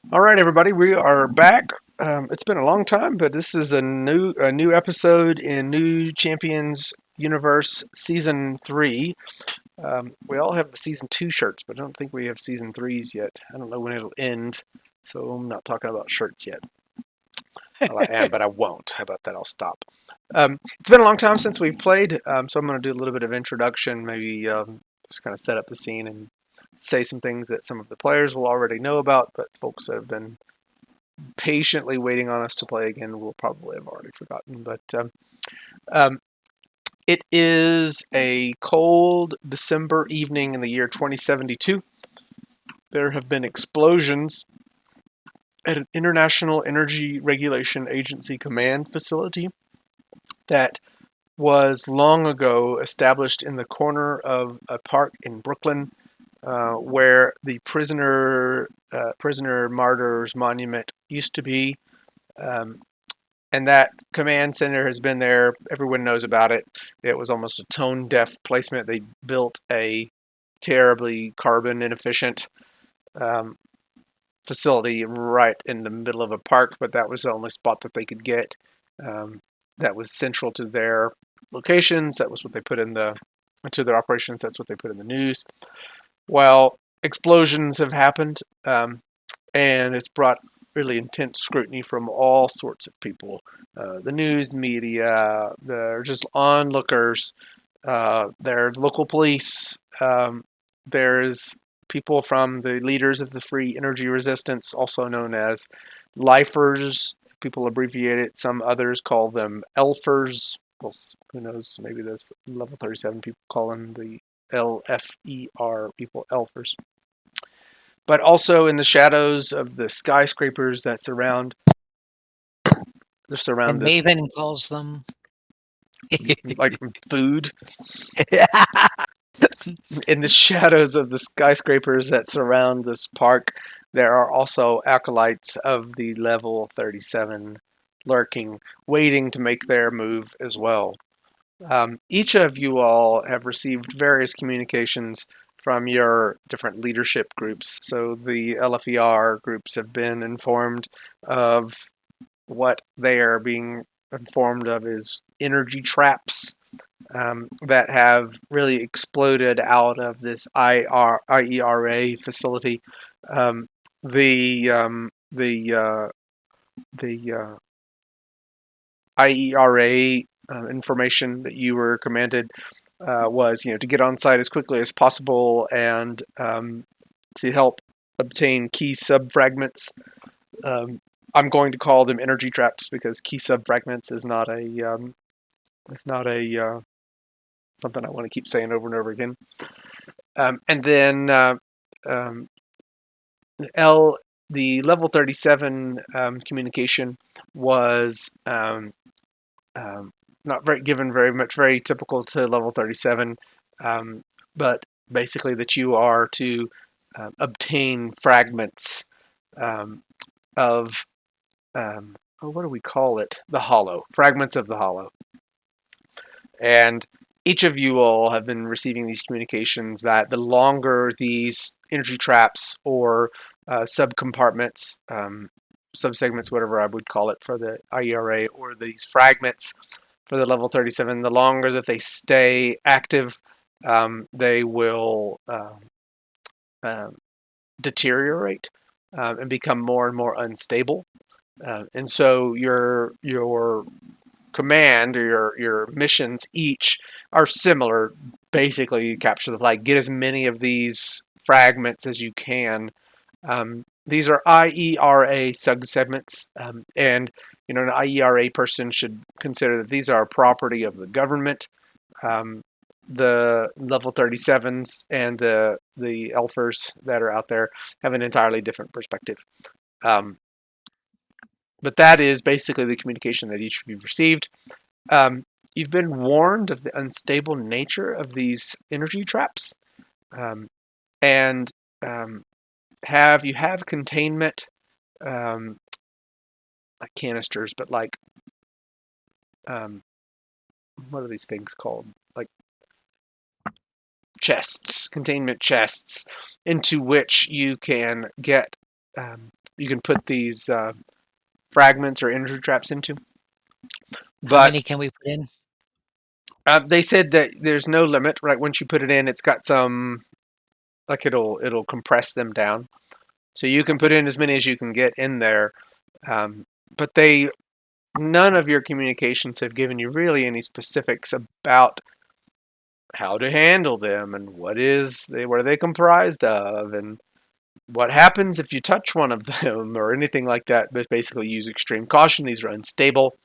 All right, everybody, we are back. It's been a long time, but this is a new episode in New Champions Universe Season 3. We all have the Season 2 shirts, but I don't think we have Season 3s yet. I don't know when it'll end, so I'm not talking about shirts yet. Well, I am, but I won't. How about that? I'll stop. It's been a long time since we've played, so I'm going to do a little bit of introduction, maybe just kind of set up the scene and say some things that some of the players will already know about, but folks that have been patiently waiting on us to play again will probably have already forgotten. But um, it is a cold December evening in the year 2072. There have been explosions at an International Energy Regulation Agency command facility that was long ago established in the corner of a park in Brooklyn, where the prisoner Martyrs monument used to be. Um, and that command center has been there. Everyone knows about it. It was almost a tone deaf placement. They built a terribly carbon inefficient um, facility right in the middle of a park, but that was the only spot that they could get. That was central to their locations. That was what they put to their operations. That's what they put in the news. Well, explosions have happened, and it's brought really intense scrutiny from all sorts of people, the news media, the just onlookers, there's local police, there's people from the leaders of the Free Energy Resistance, also known as lifers. People abbreviate it. Some others call them LFERs. Well, who knows? Maybe those level 37 people call them the LFER people, LFERs. But also in the shadows of the skyscrapers that surround And this, Maven calls them. like, food. In the shadows of the skyscrapers that surround this park, there are also acolytes of the level 37 lurking, waiting to make their move as well. Each of you all have received various communications from your different leadership groups. So the LFER groups have been informed of what they are being informed of is energy traps that have really exploded out of this IERA facility. Um, the um, the IERA information that you were commanded was, to get on site as quickly as possible and to help obtain key subfragments. I'm going to call them energy traps because key subfragments is not a something I want to keep saying over and over again. And then um, the level 37 communication was not very typical to level 37, but basically that you are to obtain fragments of what do we call it? The hollow, fragments of the hollow. And each of you all have been receiving these communications that the longer these energy traps or subcompartments, subsegments, whatever I would call it for the IERA, or these fragments for the level 37, the longer that they stay active, they will deteriorate and become more and more unstable. And so your command or your missions each are similar. Basically, you capture the flag, get as many of these fragments as you can. These are IERA subsegments, and an IERA person should consider that these are property of the government. The level 37s and the elfers that are out there have an entirely different perspective. But that is basically the communication that each of you received. You've been warned of the unstable nature of these energy traps, and have containment, like canisters, but like what are these things called? Like chests, containment chests, into which you can get you can put these fragments or energy traps into. How But many can we put in? they said that there's no limit. Right, once you put it in, it's got some like it'll compress them down, so you can put in as many as you can get in there. But none of your communications have given you really any specifics about how to handle them and what are they comprised of and what happens if you touch one of them or anything like that. But basically, use extreme caution. These are unstable.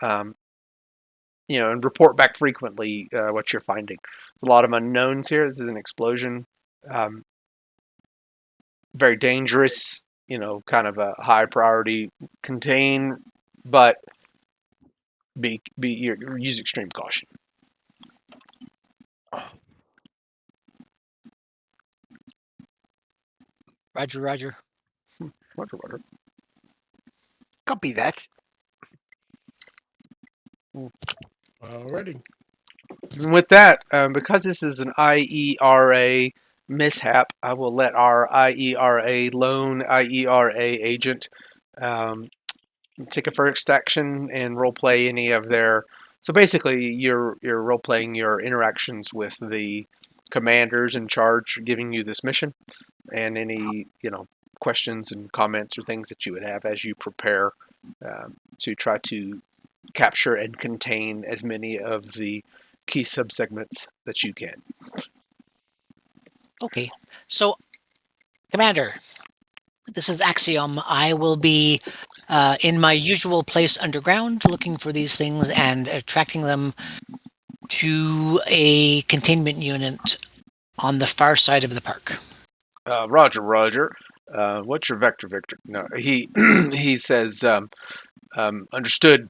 Um, and report back frequently what you're finding. There's a lot of unknowns here. This is an explosion. Um, very dangerous. Kind of a high priority contain, but use extreme caution. Roger, roger. Roger. Copy that. Alrighty. And with that, because this is an IERA mishap, I will let our lone IERA agent take a first action and role play any of their. So basically, you're role playing your interactions with the commanders in charge, giving you this mission, and any questions and comments or things that you would have as you prepare to try to capture and contain as many of the key subsegments that you can. Okay, so Commander, this is Axiom. I will be in my usual place underground looking for these things and attracting them to a containment unit on the far side of the park. Roger. What's your vector, Victor? No, he he says, understood.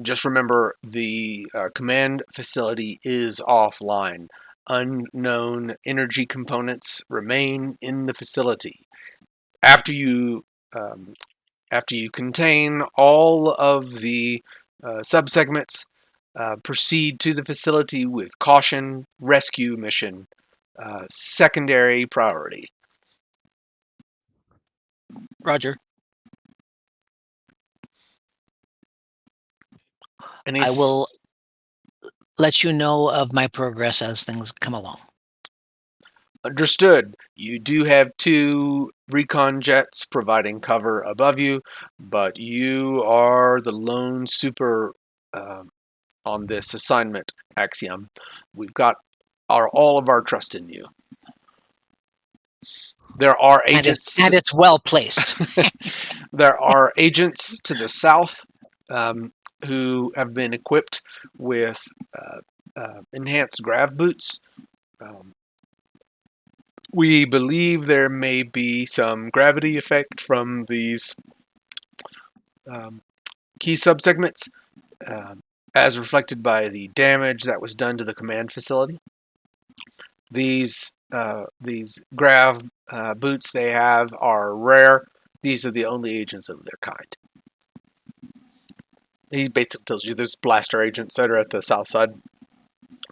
Just remember the command facility is offline. Unknown energy components remain in the facility. After you contain all of the subsegments, proceed to the facility with caution. Rescue mission, secondary priority. Roger. And I will let you know of my progress as things come along. Understood. You do have 2 Recon jets providing cover above you, but you are the lone super on this assignment, Axiom. We've got all of our trust in you. There are agents, and it's well placed. There are agents to the south who have been equipped with enhanced grav boots. We believe there may be some gravity effect from these key subsegments, as reflected by the damage that was done to the command facility. These grav boots they have are rare. These are the only agents of their kind. He basically tells you there's blaster agents that are at the south side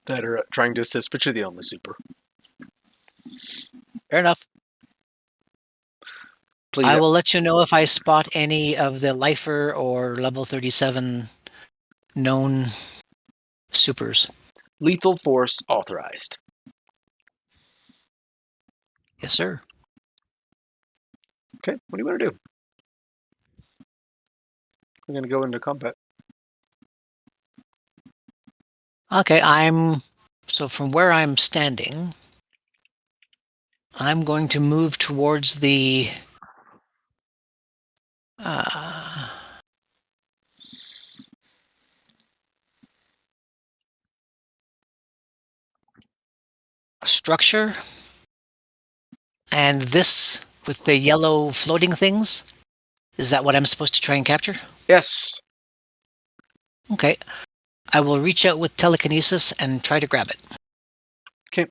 that are trying to assist, but you're the only super. Fair enough. Please. I will let you know if I spot any of the LFER or level 37 known supers. Lethal force authorized. Yes, sir. Okay, what do you want to do? We're going to go into combat. Okay, so from where I'm standing, I'm going to move towards the structure, and this with the yellow floating things. Is that what I'm supposed to try and capture? Yes. Okay. I will reach out with telekinesis and try to grab it. Okay.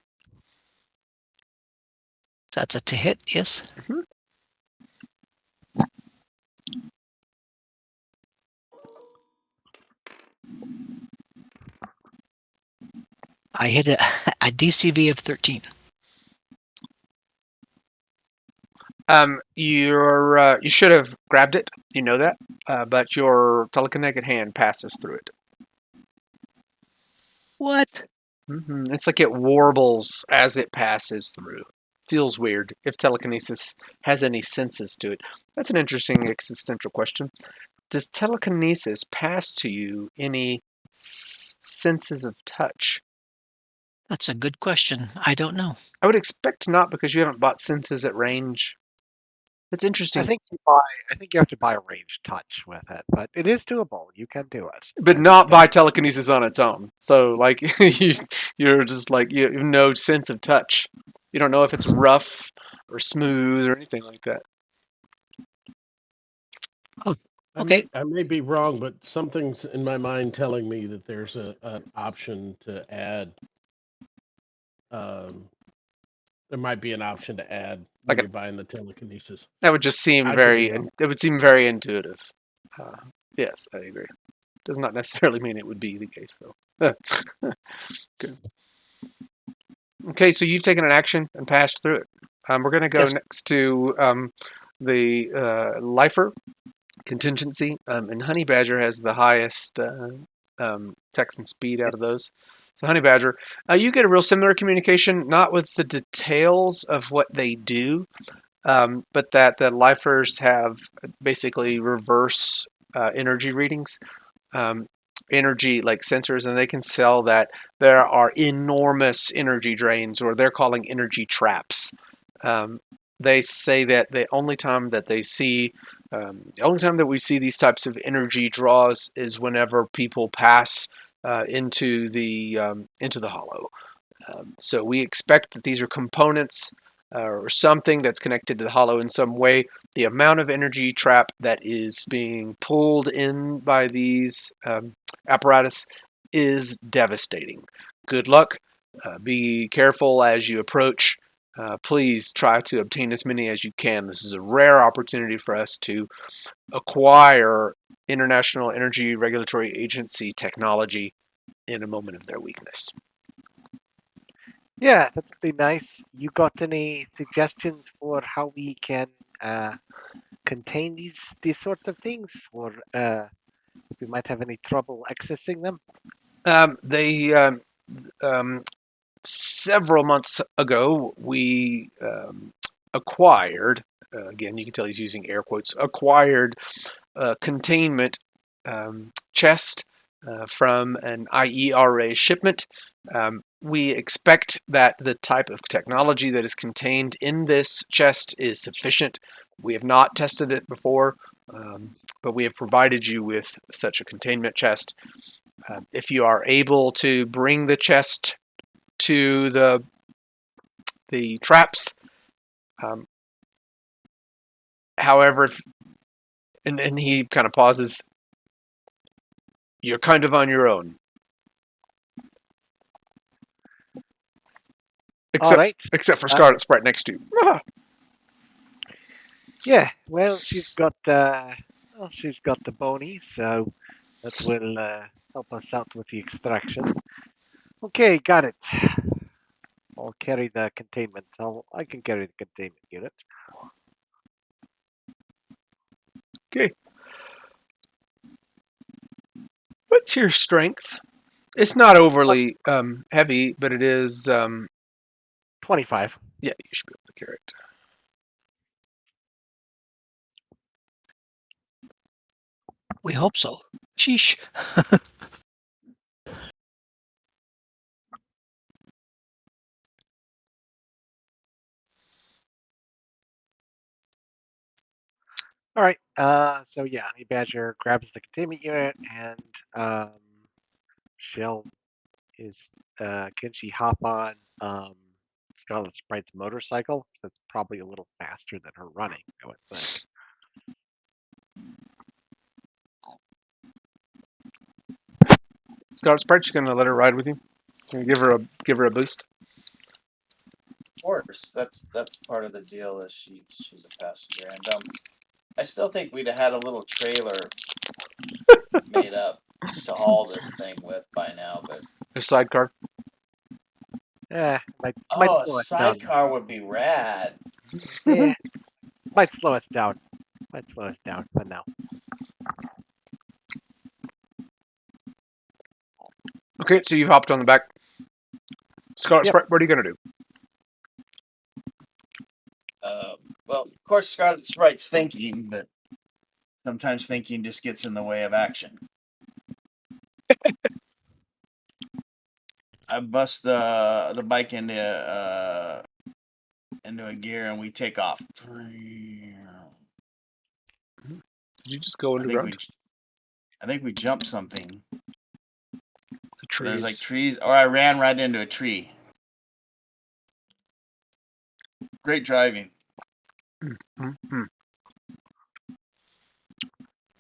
So that's a to hit, yes? Mm-hmm. I hit a DCV of 13. You should have grabbed it. You know that, but your telekinetic hand passes through it. What? It's like it warbles as it passes through. Feels weird if telekinesis has any senses to it. That's an interesting existential question. Does telekinesis pass to you any senses of touch? That's a good question. I don't know. I would expect not, because you haven't bought senses at range. It's interesting, I think you have to buy a range touch with it, but it is doable. You can do it. but not by telekinesis on its own. So, like, you're just like, you have no sense of touch. You don't know if it's rough or smooth or anything like that. Okay. I may be wrong, but something's in my mind telling me that there's an option to add. There might be an option to add when you're buying the telekinesis. That would just seem it would seem very intuitive. Yes, I agree. Does not necessarily mean it would be the case, though. Good. Okay, so you've taken an action and passed through it. We're going to go next to the LFER contingency, and Honey Badger has the highest text and speed out of those. So Honey Badger, you get a real similar communication, not with the details of what they do, but that the LFERs have basically reverse energy readings, energy like sensors, and they can sell that there are enormous energy drains, or they're calling energy traps. They say that the only time that we see these types of energy draws is whenever people pass into the hollow. So we expect that these are components or something that's connected to the hollow in some way. The amount of energy trap that is being pulled in by these apparatus is devastating. Good luck. Be careful as you approach. Please try to obtain as many as you can. This is a rare opportunity for us to acquire International Energy Regulatory Agency technology in a moment of their weakness. Yeah, that would be nice. You got any suggestions for how we can contain these sorts of things, or if we might have any trouble accessing them? Several months ago, we acquired, again, you can tell he's using air quotes, acquired a containment chest from an IERA shipment. We expect that the type of technology that is contained in this chest is sufficient. We have not tested it before, but we have provided you with such a containment chest. If you are able to bring the chest to the traps, however, and he kind of pauses, you're kind of on your own. Except for Scarlet Sprite next to you. Yeah, well, she's got the bony, so that will help us out with the extraction. Okay, got it. I'll carry the containment. I can carry the containment unit. Okay. What's your strength? It's not overly heavy, but it is 25. Yeah, you should be able to carry it. We hope so. Sheesh. All right. So yeah, Honey Badger grabs the containment unit, and can she hop on Scarlet Sprite's motorcycle? That's probably a little faster than her running, I would think. Scarlet Sprite, you're gonna let her ride with you? Can you give her a boost? Of course, that's part of the deal. Is she's a passenger, and I still think we'd have had a little trailer made up to haul this thing with by now. But A sidecar. Yeah, a sidecar would be rad. Yeah. Might slow us down. Might slow us down for now. Okay, so you've hopped on the back. Scarlet Yep. Sprite, what are you gonna do? Well, of course, Scarlet Sprite's thinking, but sometimes thinking just gets in the way of action. I bust the bike into a gear and we take off. Did you just go I underground? think we jumped something. The trees. There's like trees, or I ran right into a tree. Great driving. Mhm.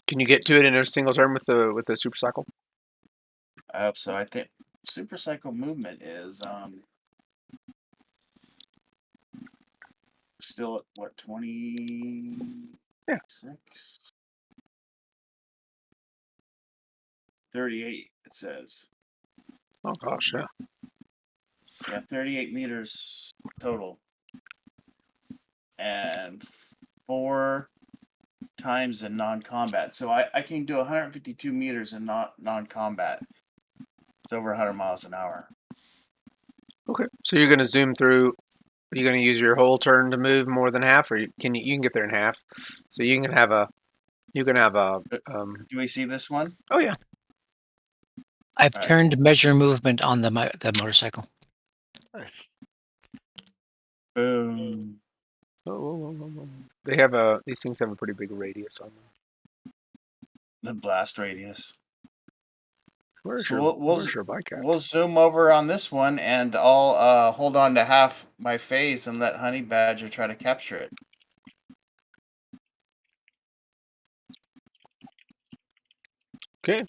Can you get to it in a single turn with the super cycle? I hope so. I think super cycle movement is still at what, 26? Yeah. 38 it says. Oh gosh, yeah. Yeah, 38 meters total. And 4 times in non-combat. So I can do 152 meters in non-combat. It's over 100 miles an hour. Okay, so you're gonna zoom through. Are you gonna use your whole turn to move more than half, or you can get there in half? So you can have a. Do we see this one? Oh yeah. I've All right. turned measure movement on the motorcycle. Nice. Boom. Oh. They have these things have a pretty big radius on them. The blast radius. Where's So your bike at? We'll zoom over on this one, and I'll hold on to half my phase and let Honey Badger try to capture it. Okay.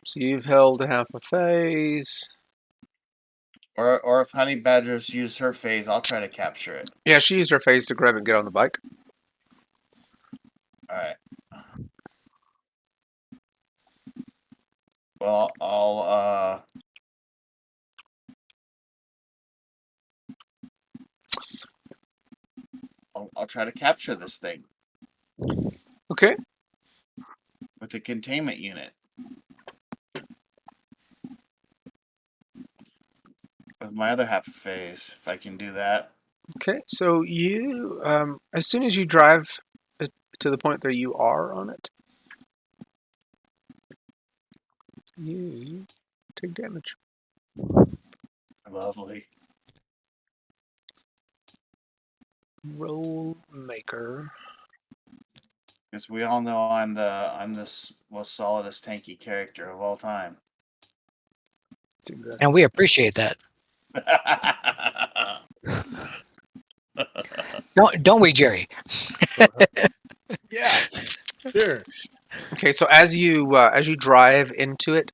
So you've held half a phase. Or if Honey Badger's used her phase, I'll try to capture it. Yeah, she used her phase to grab and get on the bike. All right. Well, I'll try to capture this thing Okay. with the containment unit. With my other half of phase, if I can do that. Okay. So you, as soon as you drive to the point that you are on it, you take damage. Lovely. Roll maker. Because we all know I'm the most solidest tanky character of all time. And we appreciate that. Don't we, Jerry? Yeah, sure. Okay. So as you drive into it,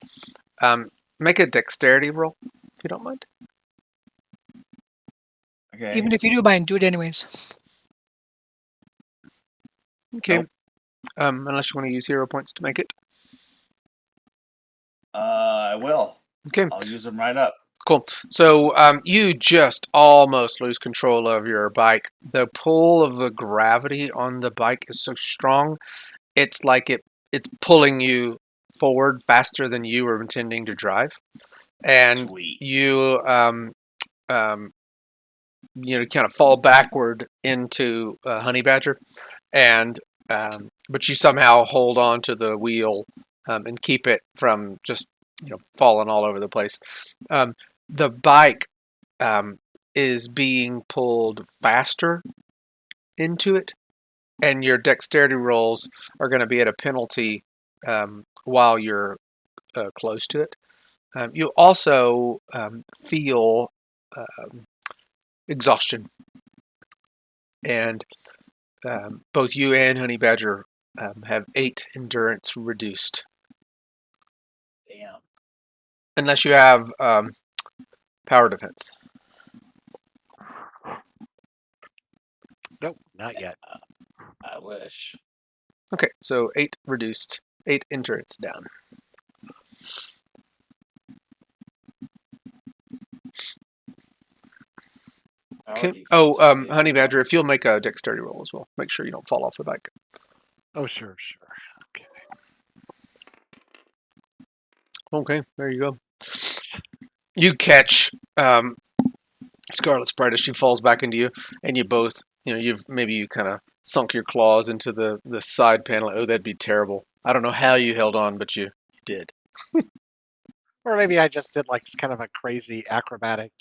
make a dexterity roll if you don't mind. Okay. Even if you do mind, do it anyways. Okay. Nope. Unless you want to use hero points to make it. I will. Okay. I'll use them right up. Cool. So you just almost lose control of your bike. The pull of the gravity on the bike is so strong, it's like it's pulling you forward faster than you were intending to drive, and Sweet. you kind of fall backward into Honey Badger, and but you somehow hold on to the wheel and keep it from just falling all over the place. The bike is being pulled faster into it, and your dexterity rolls are going to be at a penalty while you're close to it. You also feel exhaustion, and both you and Honey Badger have 8 endurance reduced. Damn. Unless you have power defense. Nope, not yet. I wish. Okay, so 8 reduced, 8 endurance down. Our Okay. defense Oh, would be Honey able to- Badger, if you'll make a dexterity roll as well, make sure you don't fall off the bike. Oh, sure. Okay. Okay, there you go. You catch Scarlet Sprite as she falls back into you, and you both, you kind of sunk your claws into the side panel. Oh, that'd be terrible. I don't know how you held on, but you did. Or maybe I just did like kind of a crazy acrobatic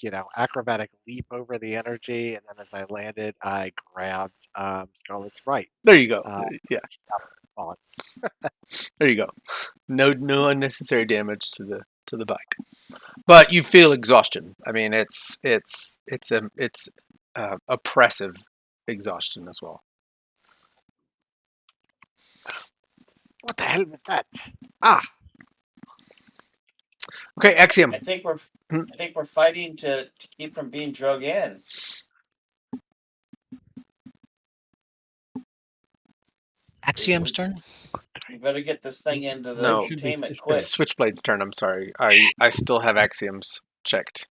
leap over the energy, and then as I landed, I grabbed Scarlet Sprite. There you go. Yeah, Falling. there you go. No unnecessary damage to the bike, but you feel exhaustion. I mean, it's oppressive exhaustion as well. What the hell was that? Ah, Okay, Axiom. I think we're Hmm. fighting to keep from being drug in. Axiom's turn. We better get this thing into the No. containment Should be quick. It's Switchblade's turn. I'm sorry. I still have Axioms checked.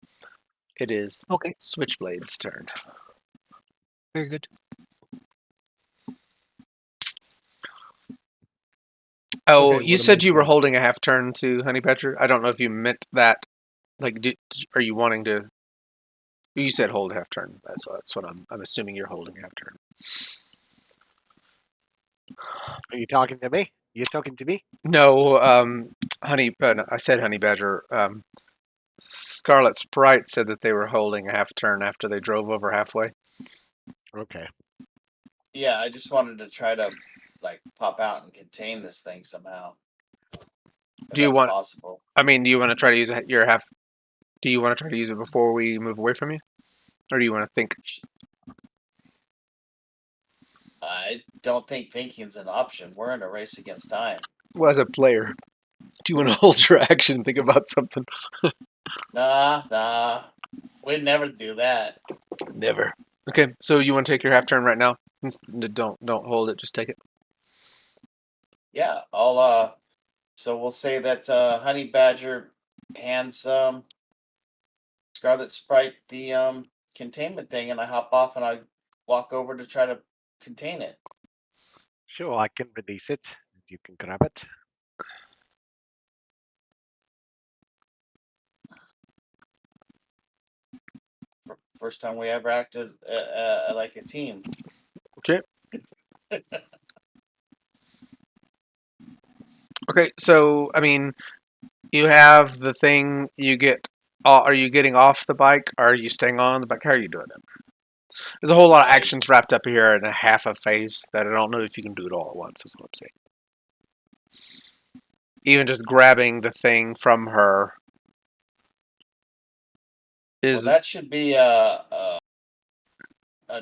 It is Okay, Switchblade's turn. very good. Oh, Okay, you what am said I you were doing? holding a half turn to Honey Badger. I don't know if you meant that. Like, are you wanting to? You said hold a half turn. That's what I'm assuming you're holding a half turn. are you talking to me? You talking to me? No, no, I said Honey Badger. Scarlet Sprite said that they were holding a half turn after they drove over halfway. Okay. Yeah, I just wanted to try to like pop out and contain this thing somehow. If Do you that's want- possible? I mean, do you want to try to use your half? Do you want to try to use it before we move away from you, or do you want to think? I don't think thinking's an option. We're in a race against time. Well, as a player, do you want to hold your action and think about something? Nah. We'd never do that. Never. Okay, so you want to take your half turn right now? Don't hold it. Just take it. Yeah, I'll so we'll say that Honey Badger hands Scarlet Sprite the containment thing, and I hop off and I walk over to try to contain it. Sure, I can release it. You can grab it. First time we ever acted like a team. Okay. Okay, so I mean, you have the thing. You get. Are you getting off the bike? Are you staying on the bike? How are you doing it? There's a whole lot of actions wrapped up here in a half a phase that I don't know if you can do it all at once. Is what I'm saying. Even just grabbing the thing from her is. Well, that should be a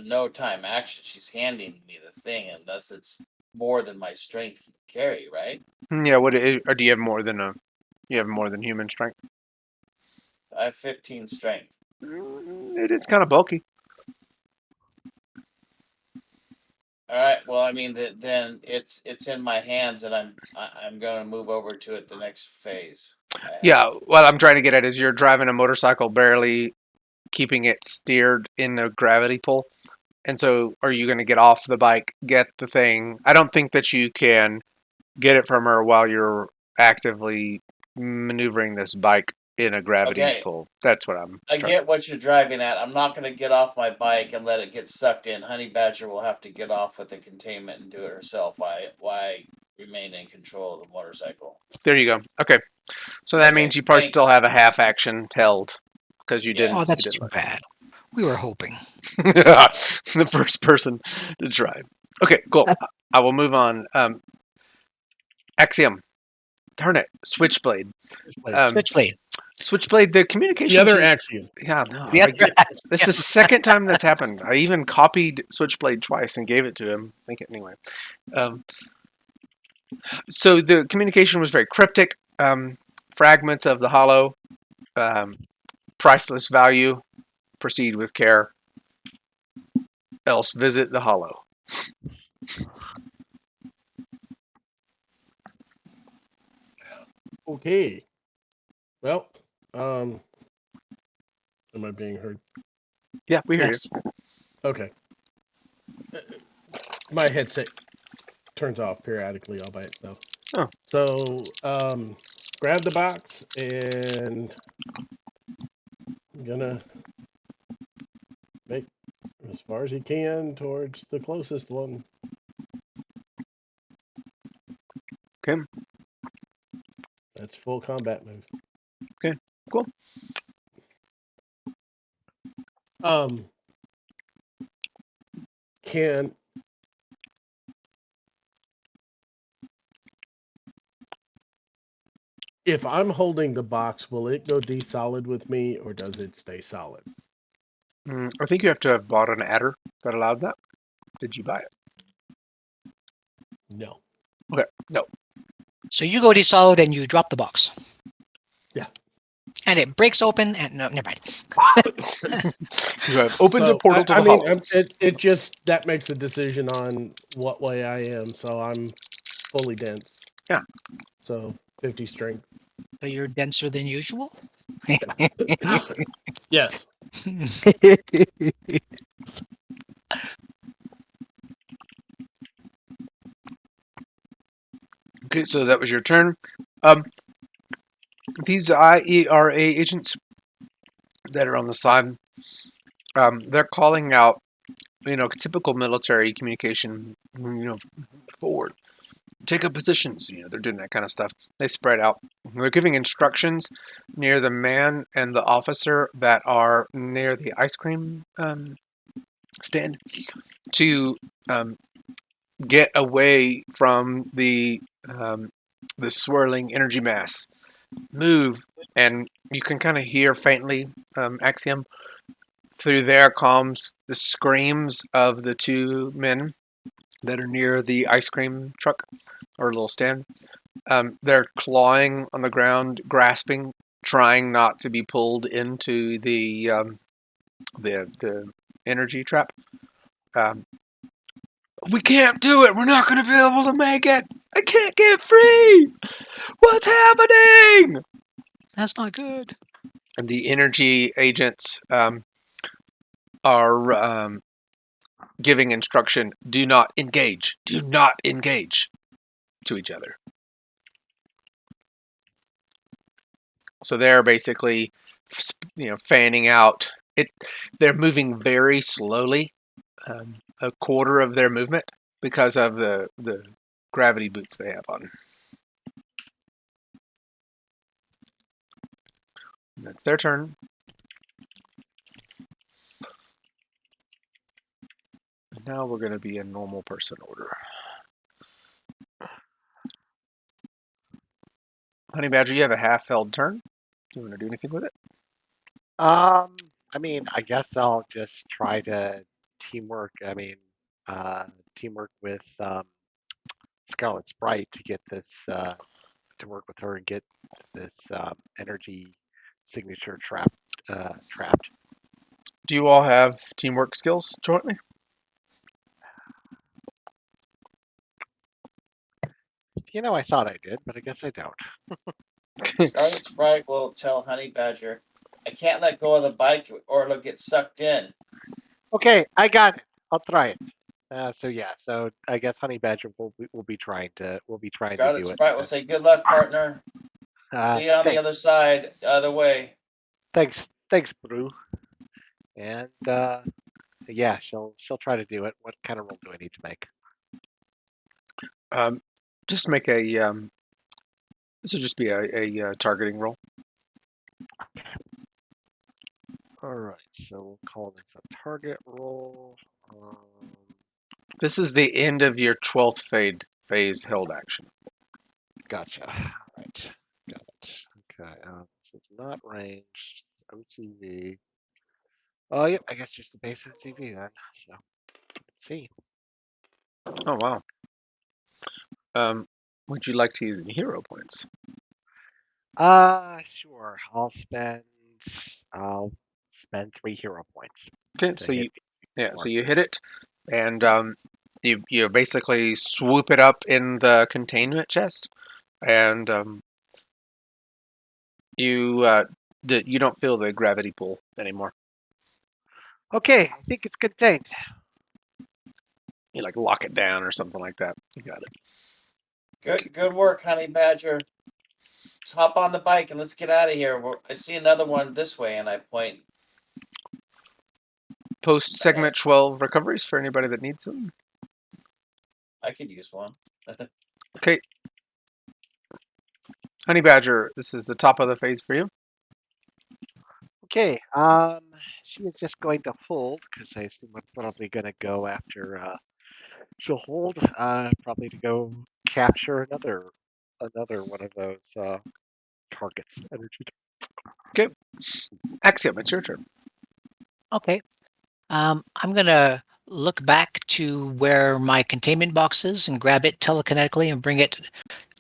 no time action. She's handing me the thing, unless it's more than my strength can carry, right? Yeah. Or do you have more than You have more than human strength. I have 15 strength. It is kind of bulky. All right. Well, I mean, then it's in my hands, and I'm going to move over to it the next phase. Yeah. What I'm trying to get at is you're driving a motorcycle, barely keeping it steered in the gravity pull. And so, are you going to get off the bike, get the thing? I don't think that you can get it from her while you're actively maneuvering this bike in a gravity Okay. pull. That's what I get what you're driving at. I'm not going to get off my bike and let it get sucked in. Honey Badger will have to get off with the containment and do it herself. Why remain in control of the motorcycle? There you go. Okay. So that Okay, means you probably thanks. still have a half action held because you Yeah. didn't. Oh, that's you too didn't bad. We were hoping. the first person to drive. Okay, cool. I will move on. Axiom. Turn it. Switchblade. Switchblade. Switchblade, the communication. The other to- axiom. Yeah, no. The other This is the second time that's happened. I even copied Switchblade twice and gave it to him. Think it anyway. So the communication was very cryptic. Fragments of the hollow. Priceless value. Proceed with care. Else visit the hollow. Okay. Well, am I being heard? Yeah, we hear Yes. Okay. My headset turns off periodically all by itself. Oh. So, grab the box and I'm gonna make as far as he can towards the closest one. Okay. That's full combat move. Okay, cool. Can if I'm holding the box, will it go desolid with me or does it stay solid? I think you have to have bought an adder that allowed that. Did you buy it? No. Okay, no. So you go desolid and you drop the box. Yeah. And it breaks open and no, never mind. You have opened a So, portal to I the mean, hall. it just that makes a decision on what way I am. So I'm fully dense. Yeah. So 50 strength. So you're denser than usual? Yes. Okay, so that was your turn. These IERA agents that are on the side, they're calling out, typical military communication, forward. Take up positions, they're doing that kind of stuff. They spread out. They're giving instructions near the man and the officer that are near the ice cream stand to get away from the swirling energy mass. Move, and you can kind of hear faintly, Axiom, through their comms, the screams of the two men that are near the ice cream truck or little stand. They're clawing on the ground, grasping, trying not to be pulled into the energy trap. We can't do it. We're not going to be able to make it. I can't get free. What's happening? That's not good. And the energy agents are giving instruction: do not engage. Do not engage to each other. So they're basically, fanning out. They're moving very slowly, a quarter of their movement because of the gravity boots they have on. That's their turn. Now we're going to be in normal person order. Honey Badger, you have a half-held turn. Do you want to do anything with it? I mean, I guess I'll just try to teamwork. Teamwork with Scarlet Sprite to get this to work with her and get this energy signature trapped. Do you all have teamwork skills jointly? I thought I did, but I guess I don't. Scarlet Sprite will tell Honey Badger, I can't let go of the bike or it'll get sucked in. Okay, I got it. I'll try it. So I guess Honey Badger will be trying to Scarlet do it. Sprite will say, good luck, partner. See you on the other side, other way. Thanks, Brew. And yeah, she'll try to do it. What kind of roll do I need to make? Just make a. This will just be a targeting roll. All right, so we'll call this a target roll. This is the end of your 12th phase held action. Gotcha. All right, got it. Okay, so it's not ranged. OCV. Oh, yep. I guess just the base OCV then. So let's see. Oh wow. Would you like to use any hero points? Sure. I'll spend 3 hero points. Okay, to so hit so more. you hit it, and you basically swoop it up in the containment chest, and you don't feel the gravity pull anymore. Okay, I think it's contained. You like lock it down or something like that. You got it. Good work, Honey Badger. Let's hop on the bike and let's get out of here. I see another one this way, and I point. Post segment 12 recoveries for anybody that needs them. I could use one. Okay. Honey Badger, this is the top of the phase for you. Okay, she is just going to hold because I assume I'm probably going to go after. She'll hold, probably to go capture another one of those targets. Energy. Okay. Axiom, it's your turn. Okay. I'm gonna look back to where my containment box is and grab it telekinetically and bring it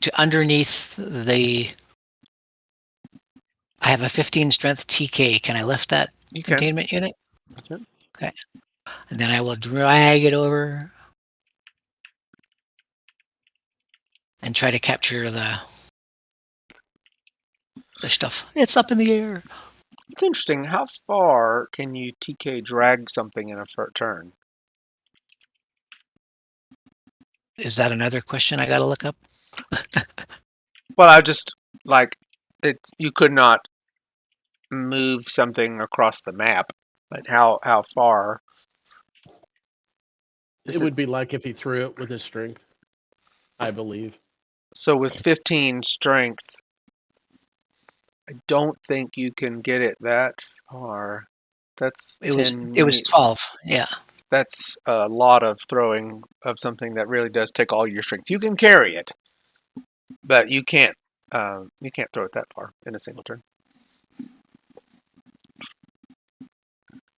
to underneath the. I have a 15 strength TK. Can I lift that You can. containment unit? Okay. Okay. And then I will drag it over and try to capture the stuff. It's up in the air. It's interesting. How far can you TK drag something in a turn? Is that another question I got to look up? Well, I just like it's. You could not move something across the map, but how far? It would be like if he threw it with his strength, I believe. So with 15 strength, I don't think you can get it that far. That's It was 10 12. Yeah. That's a lot of throwing of something that really does take all your strength. You can carry it, but you can't throw it that far in a single turn.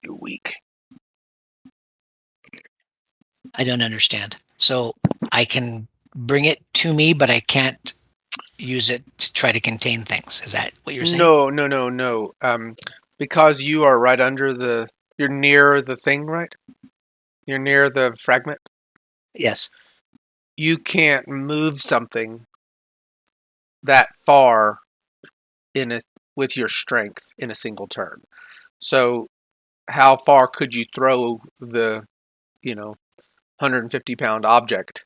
You're weak. I don't understand. So I can bring it to me, but I can't use it to try to contain things. Is that what you're saying? No. Because you are right under you're near the thing, right? You're near the fragment. Yes. You can't move something that far with your strength in a single turn. So how far could you throw the 150-pound object?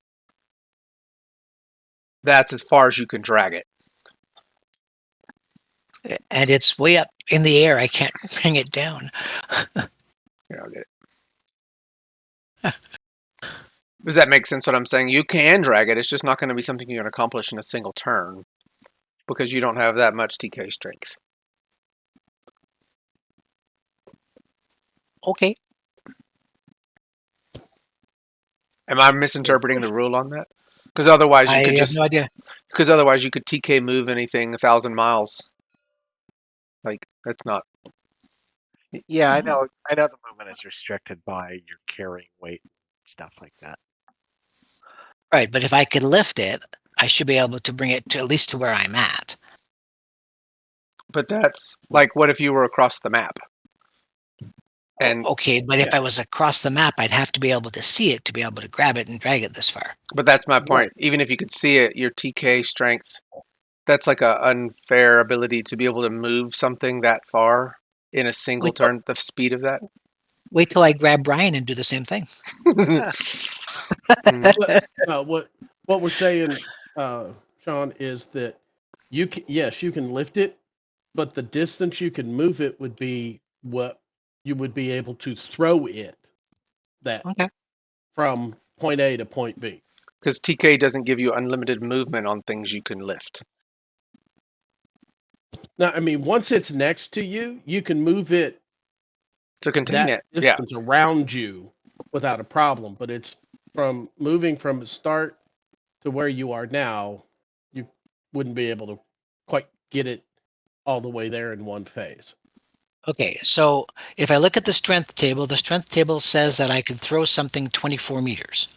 That's as far as you can drag it. And it's way up in the air. I can't bring it down. Here, I'll get it. Does that make sense what I'm saying? You can drag it. It's just not going to be something you can accomplish in a single turn because you don't have that much TK strength. Okay. Am I misinterpreting the rule on that? Because otherwise you I could have no idea. Because otherwise you could TK move anything 1,000 miles. Like that's not. Yeah, I know. I know the movement is restricted by your carrying weight, stuff like that. Right, but if I could lift it, I should be able to bring it to at least to where I'm at. But that's like, what if you were across the map? And okay, but if I was across the map, I'd have to be able to see it to be able to grab it and drag it this far. But that's my point. Even if you could see it, your TK strength, that's like an unfair ability to be able to move something that far in a single turn. The speed of that. Wait till I grab Brian and do the same thing. What we're saying, Sean, is that you can lift it, but the distance you can move it would be what you would be able to throw it from point A to point B. Because TK doesn't give you unlimited movement on things you can lift. Now, I mean, once it's next to you, you can move it to contain that distance around you without a problem. But it's from moving from the start to where you are now, you wouldn't be able to quite get it all the way there in one phase. Okay, so if I look at the strength table says that I could throw something 24 meters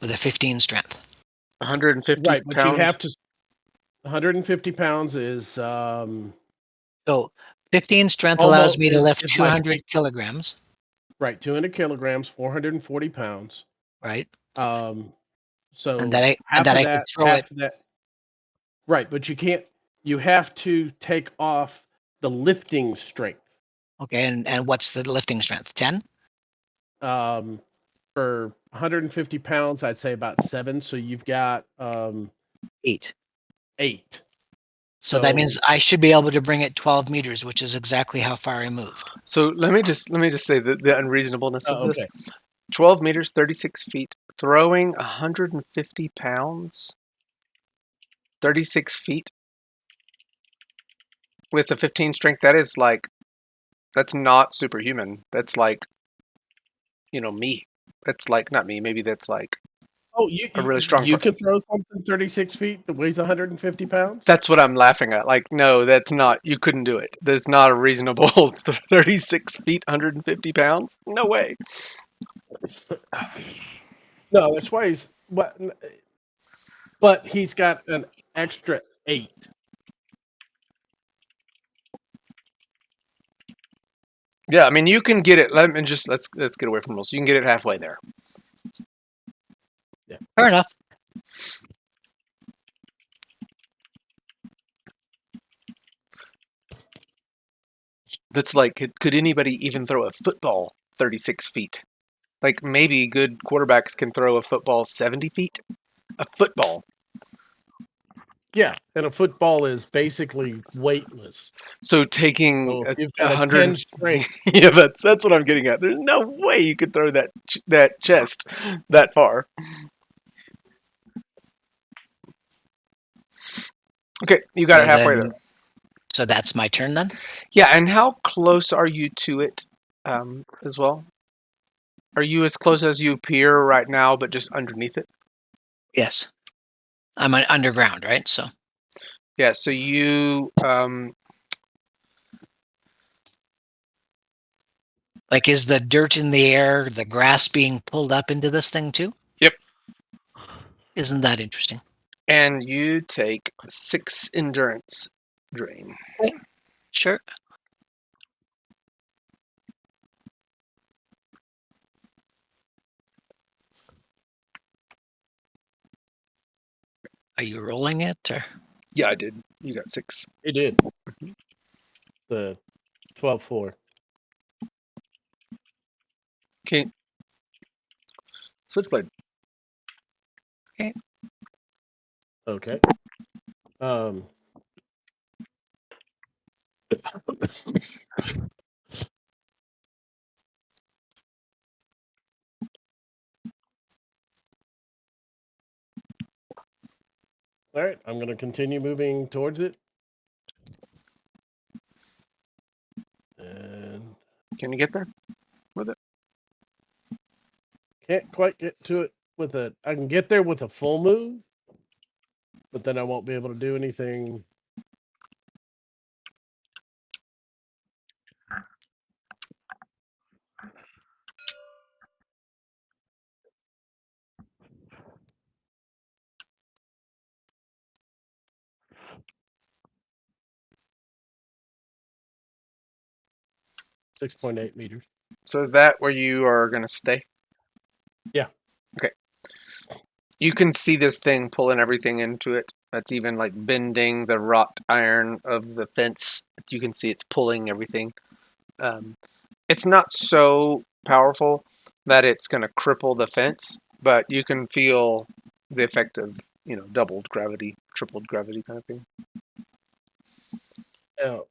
with a 15 strength. 150 right, but you have to. 150 pounds is. So 15 strength allows me to lift 200 kilograms. Right, 200 kilograms, 440 pounds. Right. So and that I could throw it. Right, but you can't. You have to take off the lifting strength. Okay, and what's the lifting strength? 10? For 150 pounds, I'd say about 7. So you've got 8. 8. So that means I should be able to bring it 12 meters, which is exactly how far I moved. So let me just say the unreasonableness of this. Okay. 12 meters, 36 feet, throwing 150 pounds, 36 feet with a 15 strength. That's not superhuman. That's like, me. That's like, not me. Maybe that's like Oh, a really strong you person. can throw something 36 feet that weighs 150 pounds? That's what I'm laughing at. Like, no, that's not. You couldn't do it. That's not a reasonable 36 feet, 150 pounds. No way. No, that's why he's but he's got an extra 8. Yeah, I mean, you can get it. Let's get away from rules. You can get it halfway there. Fair enough. That's like, could anybody even throw a football 36 feet? Like, maybe good quarterbacks can throw a football 70 feet. A football. Yeah, and a football is basically weightless. So taking So if you've a got a 100 10 strength, yeah, that's what I'm getting at. There's no way you could throw that chest that far. Okay, you got it halfway there. So that's my turn then? Yeah, and how close are you to it as well? Are you as close as you appear right now, but just underneath it? Yes. I'm underground, right? So Yeah, so you like, is the dirt in the air, the grass being pulled up into this thing too? Yep. Isn't that interesting? and you take 6 endurance drain. Sure. Are you rolling it or? Yeah, I did. You got 6. it did. The 12-4. Okay. Switchblade. Okay. All right, I'm going to continue moving towards it. And Can you get there with it? can't quite get to it with I can get there with a full move, but then I won't be able to do anything. .8 meters. So is that where you are going to stay? Yeah. Okay. You can see this thing pulling everything into it. That's even like bending the wrought iron of the fence. You can see it's pulling everything. It's not so powerful that it's going to cripple the fence, but you can feel the effect of, doubled gravity, tripled gravity kind of thing. Oh,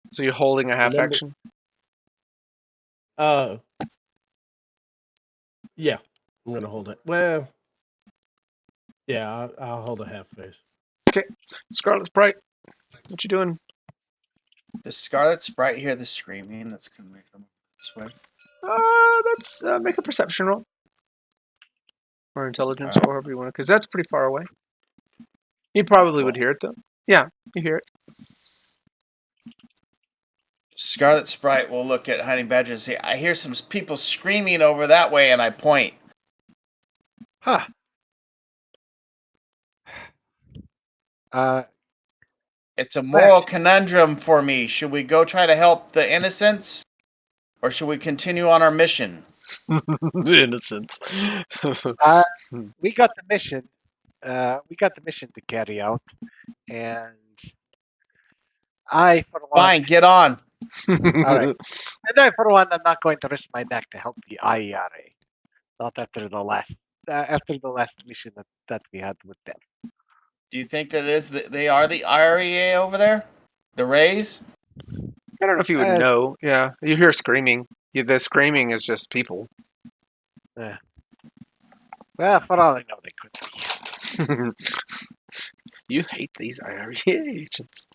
So you're holding a half Remember- action? yeah, I'm going to hold it. Well, yeah, I'll hold a half face. Scarlet Sprite, what you doing? Does Scarlet Sprite hear the screaming that's coming from this way? Let's make a perception roll. Or intelligence, or however you want to, because that's pretty far away. You probably would hear it, though. Yeah, you hear it. Scarlet Sprite will look at Honey Badger and say, I hear some people screaming over that way, and I point. Huh. It's a moral conundrum for me. Should we go try to help the innocents? Or should we continue on our mission? Innocence. We got the mission. We got the mission to carry out, and for one, Fine, get on. right. And I, for one, I'm not going to risk my neck to help the IERA. Not after the last mission that we had with them. Do you think that they are the IREA over there? The Rays? I don't know if you would know. Yeah, you hear screaming. The screaming is just people. Well, for all I know, they could be. You hate these IRA agents.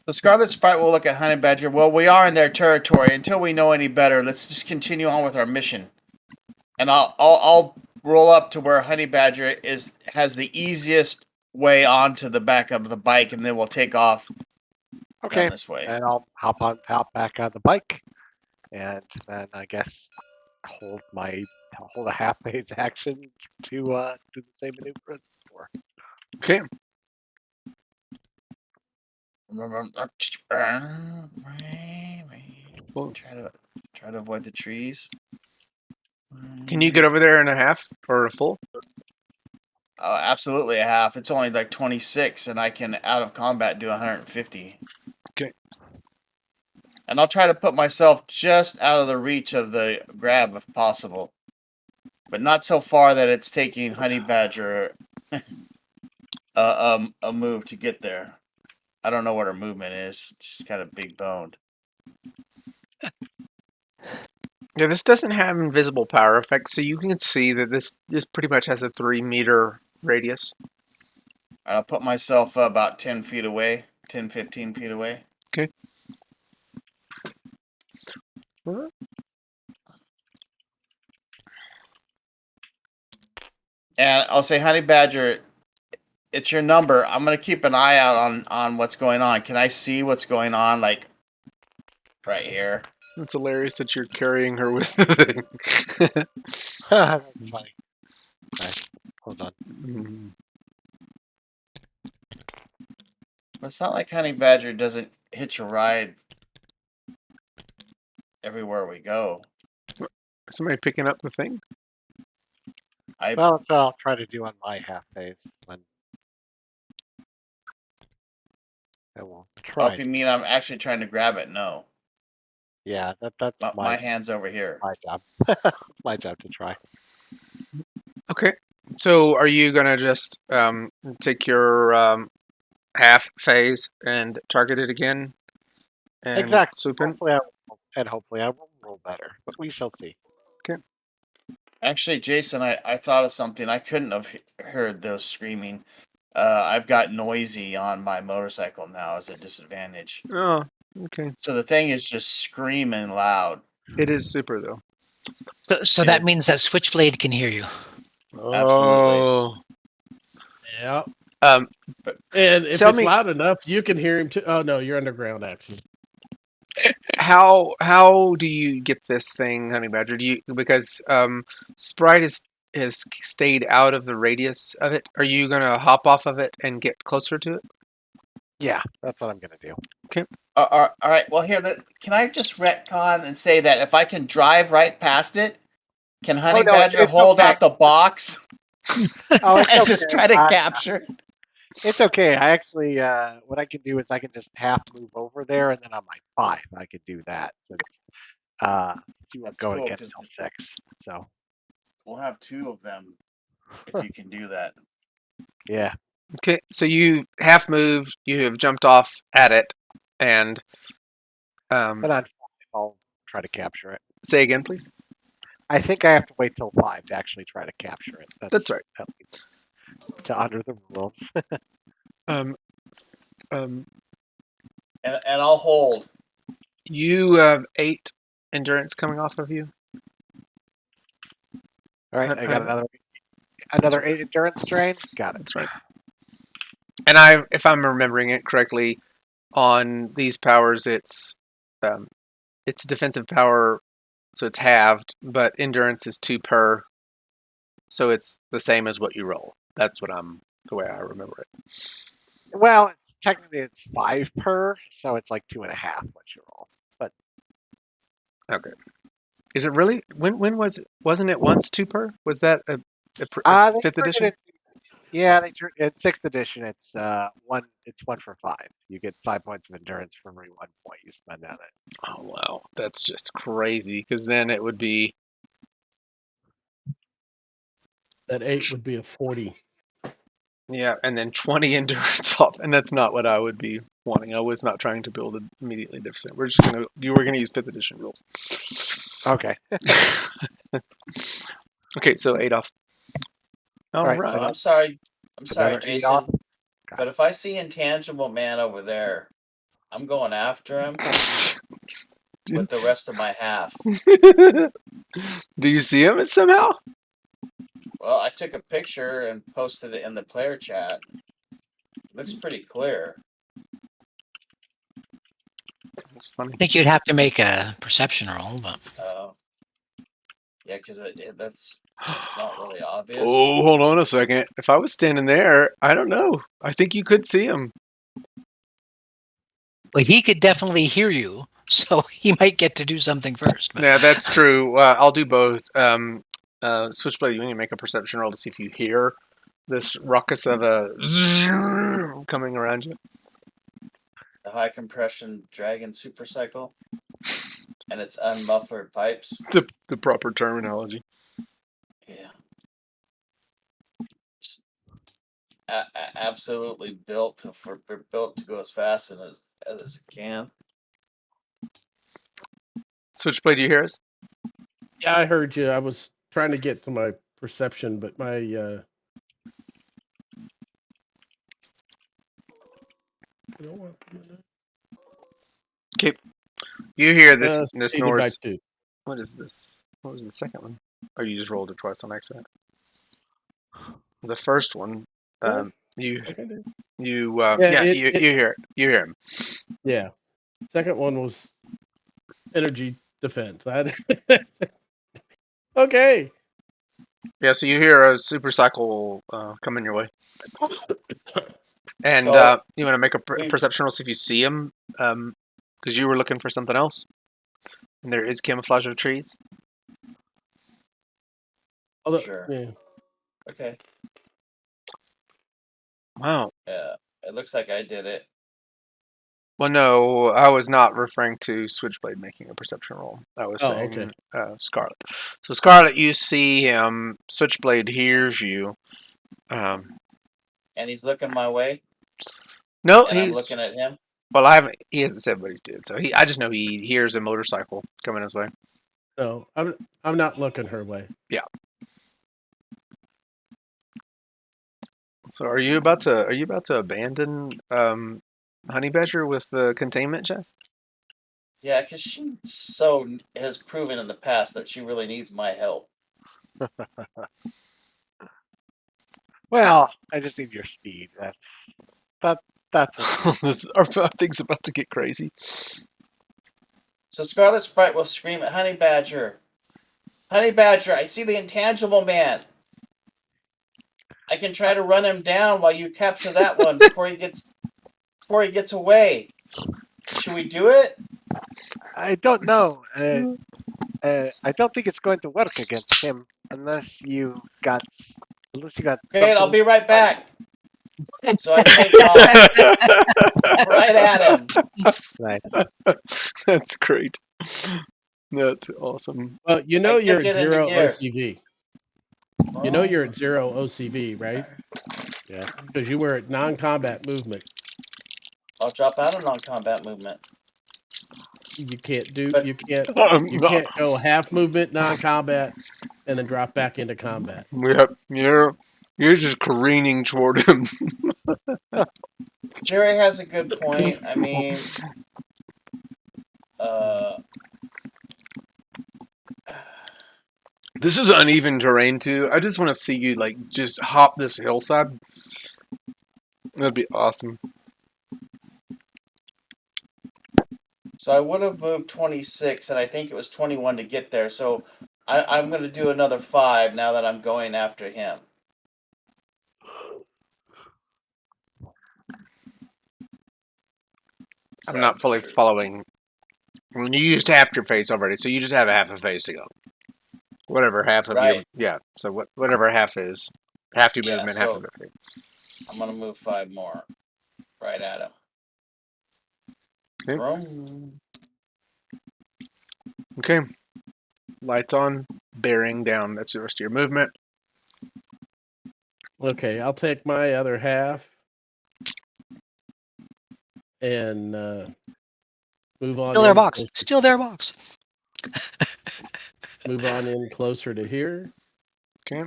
The Scarlet Sprite will look at Honey Badger. Well, we are in their territory. Until we know any better, let's just continue on with our mission. And I'll roll up to where Honey Badger has the easiest way onto the back of the bike, and then we'll take off. Okay. This way. And I'll hop back on the bike, and then I guess hold a half phase action to do the same maneuver as before. Okay. Try to avoid the trees. Can you get over there in a half or a full? Absolutely a half. It's only like 26, and I can out of combat do 150. Okay. And I'll try to put myself just out of the reach of the grab if possible, but not so far that it's taking Honey Badger a move to get there. I don't know what her movement is. She's kind of big boned. Yeah, this doesn't have invisible power effects, so you can see that this pretty much has a 3-meter radius. I'll put myself about 10 feet away, 10, 15 feet away. Okay. What? And I'll say, Honey Badger, it's your number. I'm going to keep an eye out on what's going on. Can I see what's going on, like, right here? It's hilarious that you're carrying her with the thing. That's funny. Right. Hold on. Mm. It's not like Honey Badger doesn't hitch a ride everywhere we go. Somebody picking up the thing? Well, that's what I'll try to do on my half phase when I will try. Oh, if you mean I'm actually trying to grab it, no. Yeah, that's my hand's over here. My job. My job to try. Okay. So are you going to just take your half phase and target it again? And Exactly. swoop in? Hopefully I will roll better, but we shall see. Okay. Actually, Jason, I thought of something. I couldn't have heard those screaming. I've got noisy on my motorcycle now as a disadvantage. Oh, okay. So the thing is just screaming loud. It is super, though. So that means that Switchblade can hear you. Oh. Yeah. And if it's tell me, loud enough, you can hear him too. Oh no, you're underground actually. How do you get this thing, Honey Badger? Because Sprite has stayed out of the radius of it. Are you gonna hop off of it and get closer to it? Yeah, that's what I'm gonna do. Okay. All right. Well, here, can I just retcon and say that if I can drive right past it, can Honey Badger hold out the box and just try to capture it? It's okay. I actually, what I can do is I can just half move over there, and then on my 5, I could do that. Since you won't go again until 6, so we'll have 2 of them if you can do that. Yeah. Okay, so you half moved. You have jumped off at it, and but I'll try to capture it. Say again, please. I think I have to wait till 5 to actually try to capture it. That's right. To honor the rules. And I'll hold. You have 8 endurance coming off of you. All right, I got another 8 endurance drain. Got it. That's right. And if I'm remembering it correctly, on these powers, it's defensive power, so it's halved, but endurance is 2 per, so it's the same as what you roll. That's the way I remember it. Well, technically it's 5 per, so it's like 2.5 what you roll. But okay, is it really? When was it? Wasn't it once 2 per? Was that a 5th edition? Yeah, in 6th edition, it's one. It's 1 for 5. You get 5 points of endurance for every 1 point you spend on it. Oh wow, that's just crazy. Because then it would be That 8 would be a 40. yeah, and then 20 endurance off, and that's not what I would be wanting. I was not trying to build it immediately deficient. We're just gonna you were gonna use 5th edition rules. Okay. Okay, so 8 off. All Alright, right. Oh, I'm sorry. I'm sorry, Another 8 off. Jason. But if I see Intangible Man over there, I'm going after him with the rest of my half. Do you see him somehow? Well, I took a picture and posted it in the player chat. Looks pretty clear. That's funny. I think you'd have to make a perception roll, but Yeah, because that's not really obvious. Oh, hold on a second. If I was standing there, I don't know. I think you could see him. well, he could definitely hear you, so he might get to do something first. But Yeah, that's true. I'll do both. Switchblade, you need to make a perception roll to see if you hear this ruckus of a coming around you. The high compression dragon supercycle and its unmuffled pipes. The proper terminology. Yeah. Just absolutely built to go as fast as it can. Switchblade, do you hear us? Yeah, I heard you. I was trying to get to my perception, but my You hear this succeeded by Norse. 2. What is this? What was the second one? Oh, you just rolled it twice on accident. The first one, you hear it. You hear him. Yeah. Second one was energy defense. Okay. Yeah, so you hear a super cycle coming your way, and So- you want to make a perception roll see if you see him, because you were looking for something else, and there is camouflage of trees. Although, Sure. yeah. Okay. Wow. Yeah. It looks like I did it. Well, no, I was not referring to Switchblade making a perception roll. I was saying okay. Scarlet. So Scarlet, you see him. Switchblade hears you. And he's looking my way. No, And I'm he's looking at him. well. I haven't. He hasn't said what he's doing. So I just know he hears a motorcycle coming his way. No, I'm not looking her way. Yeah. So are you about to abandon Honey Badger with the containment chest? Yeah, because she has proven in the past that she really needs my help. Well, I just need your speed. That's what Our thing's about to get crazy. So Scarlet Sprite will scream at Honey Badger. Honey Badger, I see the intangible man. I can try to run him down while you capture that one before he gets away. Should we do it? I don't know. I don't think it's going to work against him unless you got. Great, I'll be right back. So I take off right at him. Right. That's great. That's awesome. Well, you know I you're kick at it into 0 gear. OCV. You know you're at 0 OCV, right? Yeah. Because you were at non-combat movement. I'll drop out of non-combat movement. You can't do. But- You can't go half movement non-combat and then drop back into combat. Yep, you're just careening toward him. Jerry has a good point. I mean, This is uneven terrain too. I just want to see you like just hop this hillside. That'd be awesome. so I would have moved 26, and I think it was 21 to get there. So I'm going to do another 5 now that I'm going after him. I'm not fully following. I mean, you used half your face already, so you just have a half a face to go. Whatever half of your Right. yeah. So whatever half is, Half your Yeah, movement, half so- of it. I'm gonna move 5 more. Right at him. Okay. Vroom. Okay. Lights on, bearing down. That's the rest of your movement. Okay, I'll take my other half and move on. Steal their in box. closer- Steal their box. Move on in closer to here. Okay.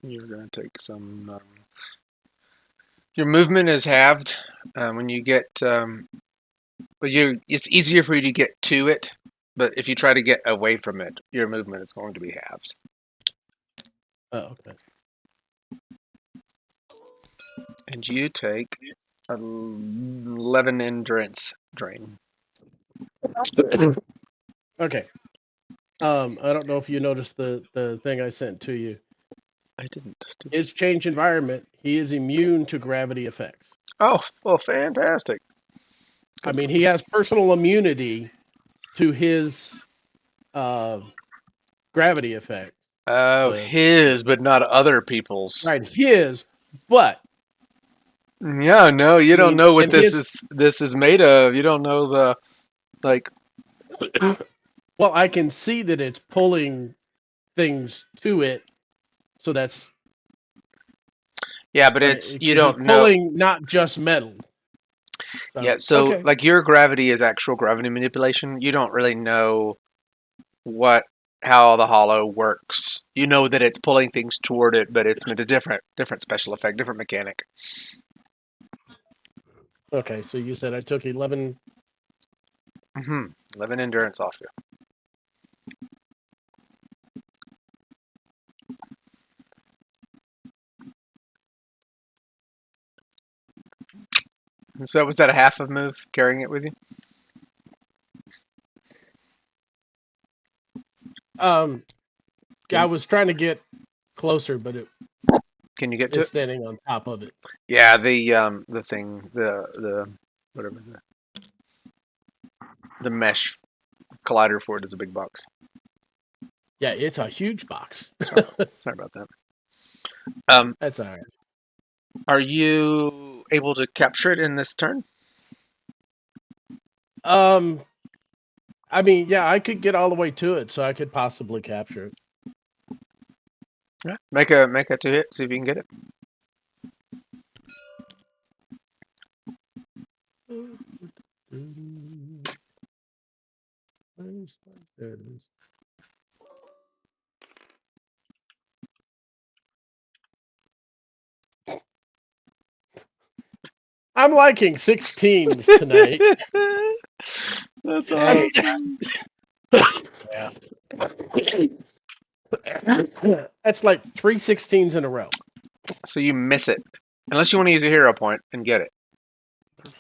You're gonna take some. Your movement is halved when you get. But it's easier for you to get to it, but if you try to get away from it, your movement is going to be halved. Oh, okay. And you take 11 endurance drain. Okay. I don't know if you noticed the thing I sent to you. I didn't. His change environment, he is immune to gravity effects. Oh, well, fantastic. I mean, he has personal immunity to his gravity effect. Oh, his, but not other people's. Right, his, but Yeah, no, you don't mean, know what and this his- is made of. You don't know the like. well, I can see that it's pulling things to it, so that's Yeah, but it's you don't know. pulling not just metal. Yeah, so okay. like your gravity is actual gravity manipulation. You don't really know how the hollow works. You know that it's pulling things toward it, but it's a different special effect, different mechanic. Okay, so you said I took 11. 11 endurance off you. So was that a half of move carrying it with you? I was trying to get closer, but Can you get to it's it? standing on top of it. Yeah, the thing, the whatever the mesh collider for it is a big box. Yeah, it's a huge box. Sorry about that. That's all right. Are you able to capture it in this turn? I mean, yeah, I could get all the way to it, so I could possibly capture it. Yeah. Make a 2 hit. See if you can get it. There it is. I'm liking 16s tonight. That's Hey. awesome. Yeah. That's like 3 16s in a row. So you miss it, unless you want to use a hero point and get it.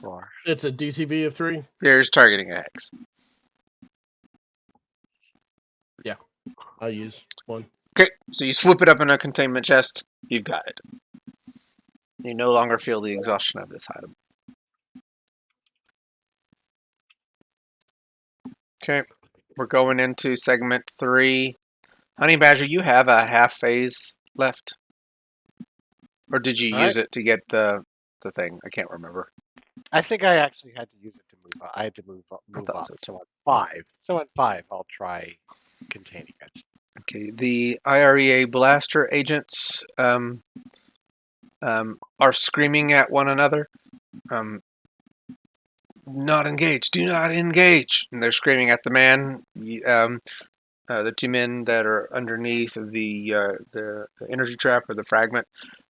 Four. It's a DCV of 3. There's targeting a hex. I'll use 1. Okay, so you swoop it up in a containment chest. You've got it. You no longer feel the exhaustion of this item. Okay, we're going into segment 3. Honey Badger, you have a half phase left, or did you All use it to get the thing? I can't remember. I think I actually had to use it to move up. I had to move up. thought so, too. So at 5. So at 5, I'll try containing it. Okay, the IREA blaster agents are screaming at one another. Not engage! Do not engage! And they're screaming at the man. The 2 men that are underneath the energy trap or the fragment,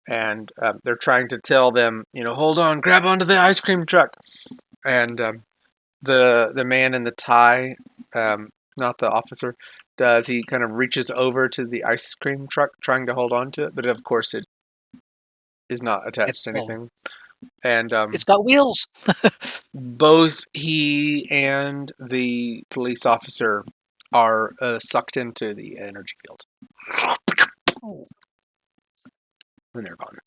and they're trying to tell them, hold on, grab onto the ice cream truck. And the man in the tie, not the officer, he kind of reaches over to the ice cream truck, trying to hold on to it, but of course it is not attached It's to full. anything. And It's got wheels. both he and the police officer are sucked into the energy field. And they're gone.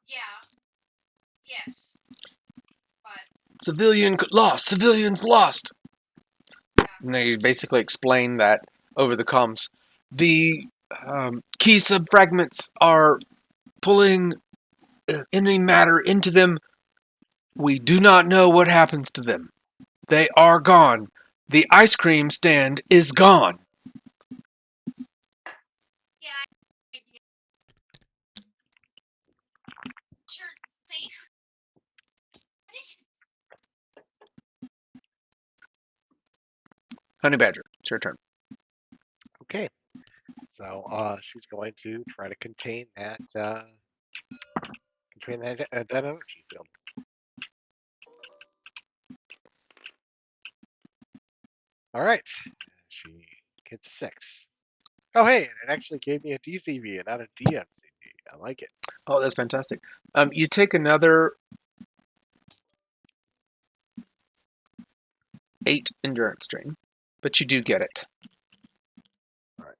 Yeah. Yes. But Civilians lost. And they basically explain that over the comms. The key subfragments are pulling enemy matter into them. We do not know what happens to them. They are gone. The ice cream stand is gone. Honey Badger, it's your turn. Okay. So she's going to try to contain that that energy field. All right. She gets a 6. Oh hey, it actually gave me a DCV and not a DMCV. I like it. Oh, that's fantastic. You take another 8 endurance strain, but you do get it. All right.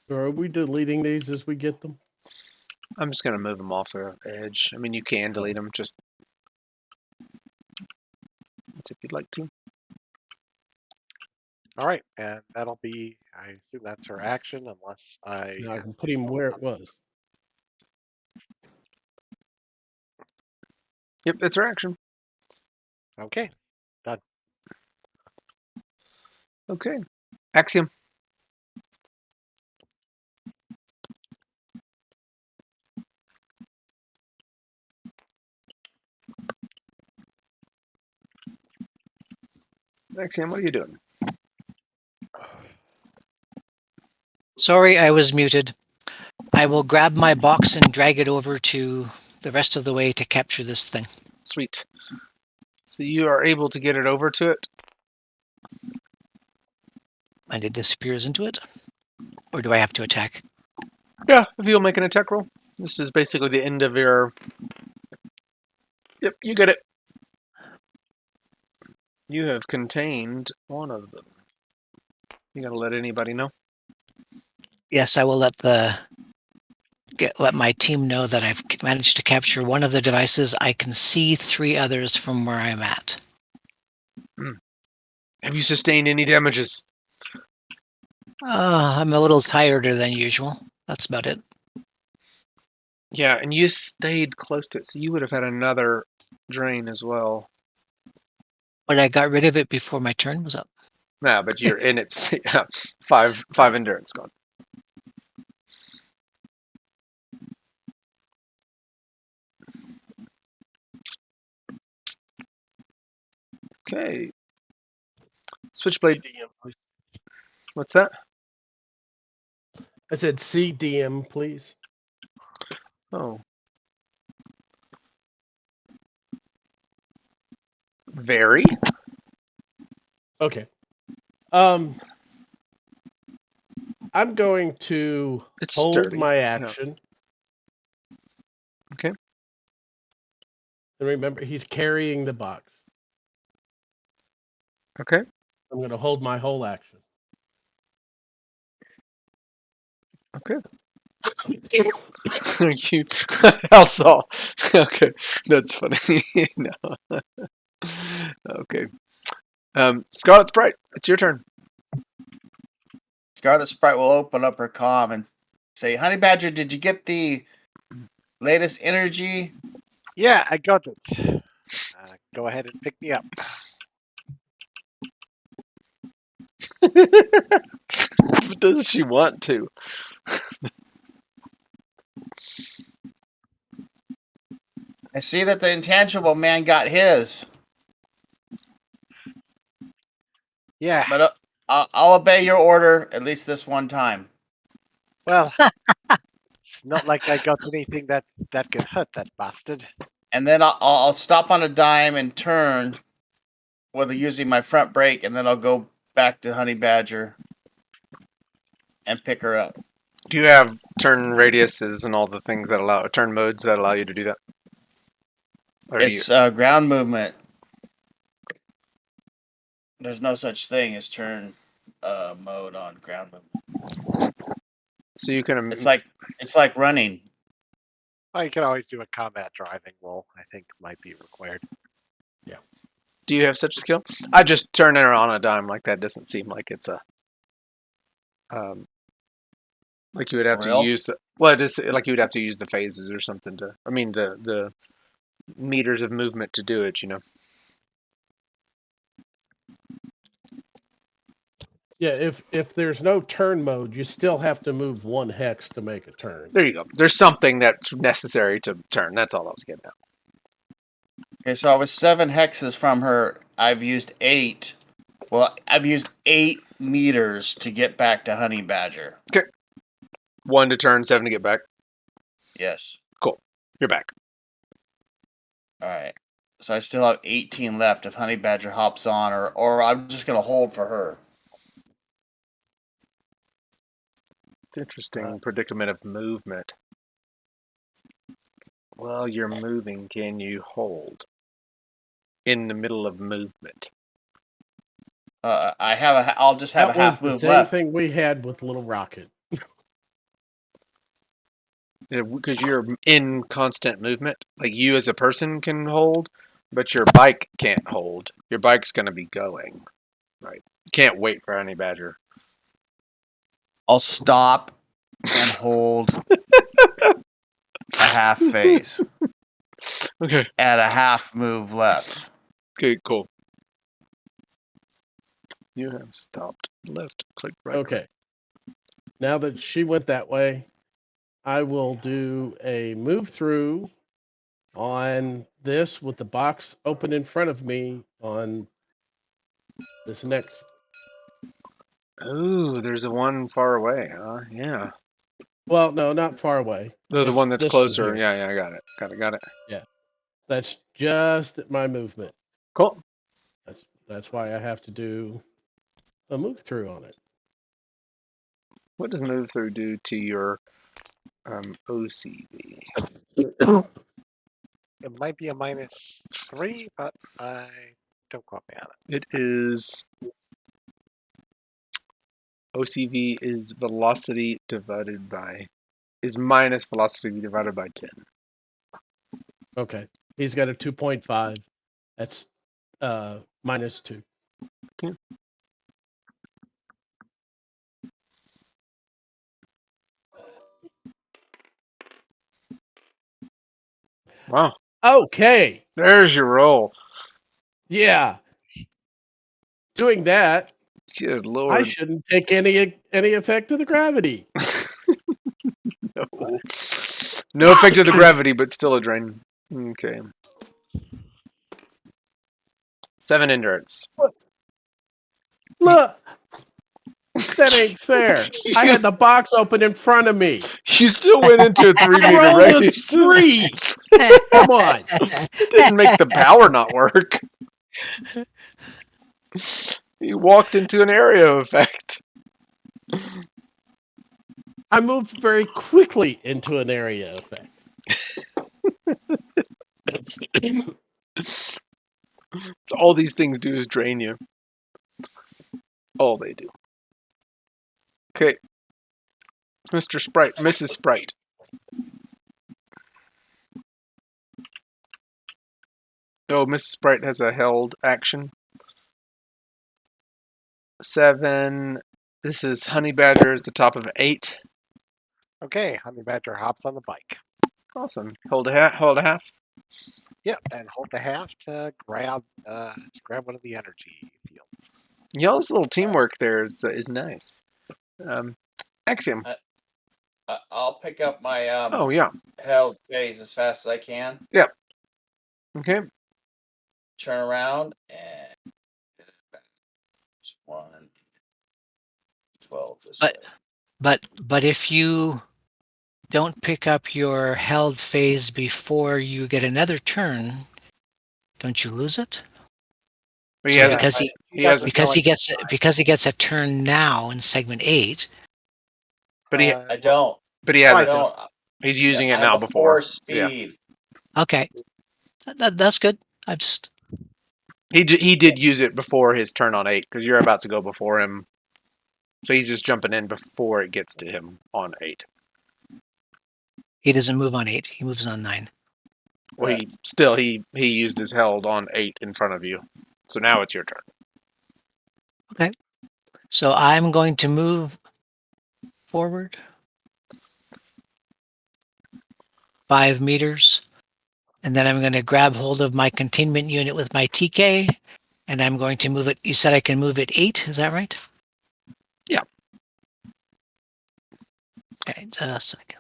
So are we deleting these as we get them? I'm just going to move them off the edge. I mean, you can delete them, just if you'd like to. All right, and that'll be. I assume that's her action, unless I. Now I can put him where it was. Yep, that's her action. Okay. Okay. Axiom. Axiom, what are you doing? Sorry, I was muted. I will grab my box and drag it over to the rest of the way to capture this thing. Sweet. So you are able to get it over to it? And it disappears into it? Or do I have to attack? Yeah, if you'll make an attack roll. This is basically the end of your... Yep, you get it. You have contained one of them. You gotta let anybody know? Yes, I will let my team know that I've managed to capture one of the devices. I can see 3 others from where I'm at. Have you sustained any damages? I'm a little tireder than usual. That's about it. Yeah, and you stayed close to it, so you would have had another drain as well. But I got rid of it before my turn was up. Nah, but you're in its five endurance gone. Okay. Switchblade. DM, please. What's that? I said CDM, please. Oh. Very? Okay. I'm going to It's hold sturdy. my No. action. Okay. And remember, he's carrying the box. Okay. I'm going to hold my whole action. Okay. You also okay. That's funny. No. Okay. Scarlet Sprite, it's your turn. Scarlet Sprite will open up her comm and say, "Honey Badger, did you get the latest energy?" Yeah, I got it. Go ahead and pick me up. Does she want to? I see that the intangible man got his, Yeah. but I'll obey your order at least this one time. Well, it's not like I got anything that could hurt that bastard. And then I'll stop on a dime and turn, whether using my front brake, and then I'll go back to Honey Badger and pick her up. Do you have turn radiuses and all the things that allow turn modes that allow you to do that? Or do It's ground movement. There's no such thing as turn mode on ground movement. So you can. It's like running. Well, you can always do a combat driving roll. I think might be required. Do you have such a skill? I just turn it on a dime. Like that doesn't seem like it's a. Like you would have Real? to use the. Well, just like you would have to use the phases or something to. I mean the meters of movement to do it. You know. Yeah, if there's no turn mode, you still have to move 1 hex to make a turn. There you go. There's something that's necessary to turn. That's all I was getting at. Okay, so I was 7 hexes from her. I've used 8. Well, I've used 8 meters to get back to Honey Badger. 1 to turn, 7 to get back. Yes. You're back. All right. So I still have 18 left if Honey Badger hops on, or I'm just gonna hold for her. It's interesting predicament of movement. Well, you're moving. Can you hold in the middle of movement? I'll just have That a half was move the same left. thing we had with Little Rocket. Because you're in constant movement. Like you as a person can hold, but your bike can't hold. Your bike's going to be going. Right. You can't wait for Honey Badger. I'll stop and hold a half phase Okay. at a half move left. Okay, cool. You have stopped. Left click right. Okay. Now that she went that way, I will do a move through on this with the box open in front of me on this next. Ooh, there's a one far away, huh? Yeah. Well, no, not far away. The one that's this closer. here. Yeah, I got it. Got it. That's just at my movement. Cool. That's why I have to do a move through on it. What does move through do to your OCV? It might be a -3, but I don't quote me on it. It is OCV is velocity divided by is minus velocity divided by 10. Okay. He's got a 2.5. That's -2. Okay. Wow. Okay. There's your roll. Yeah. Doing that, Good I lord. shouldn't take any effect of the gravity. No. No effect of the gravity, but still a drain. Okay. 7 endurance. Look, that ain't fair. I had the box open in front of me. You still went into a 3 I meter rolled a radius. 3. Come on. It didn't make the power not work. You walked into an area effect. I moved very quickly into an area effect. So all these things do is drain you. All they do. Okay. Mr. Sprite, Mrs. Sprite. Oh, Mrs. Sprite has a held action. 7. This is Honey Badger at the top of 8. Okay, Honey Badger hops on the bike. Awesome. Hold a half. Yep, and hold the half to grab one of the energy fields. Y'all's little teamwork there is nice. Axiom. I'll pick up my Oh yeah. held phase as fast as I can. Okay. Turn around and 1, 12 this way. But if you don't pick up your held phase before you get another turn, don't you lose it? But So he has because he gets a turn now in segment 8. But he I don't. but he I has don't. he's using I it have now a before. 4 speed. Okay, that's good. I just He did use it before his turn on 8 because you're about to go before him So he's just jumping in before it gets to him on 8. He doesn't move on 8. He moves on 9. Well, he used his held on 8 in front of you. So now it's your turn. So I'm going to move forward 5 meters, and then I'm going to grab hold of my containment unit with my TK, and I'm going to move it. You said I can move it 8, is that right? Yeah. Okay, just a second.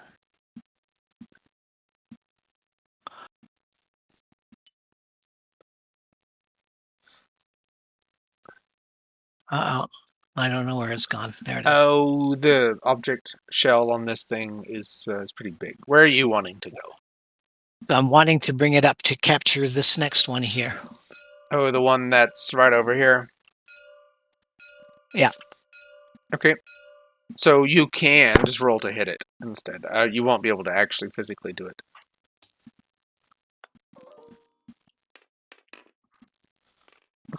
Uh-oh. I don't know where it's gone. There it is. Oh, the object shell on this thing is pretty big. Where are you wanting to go? So I'm wanting to bring it up to capture this next one here. Oh, the one that's right over here? Yeah. Okay. So you can just roll to hit it instead. You won't be able to actually physically do it.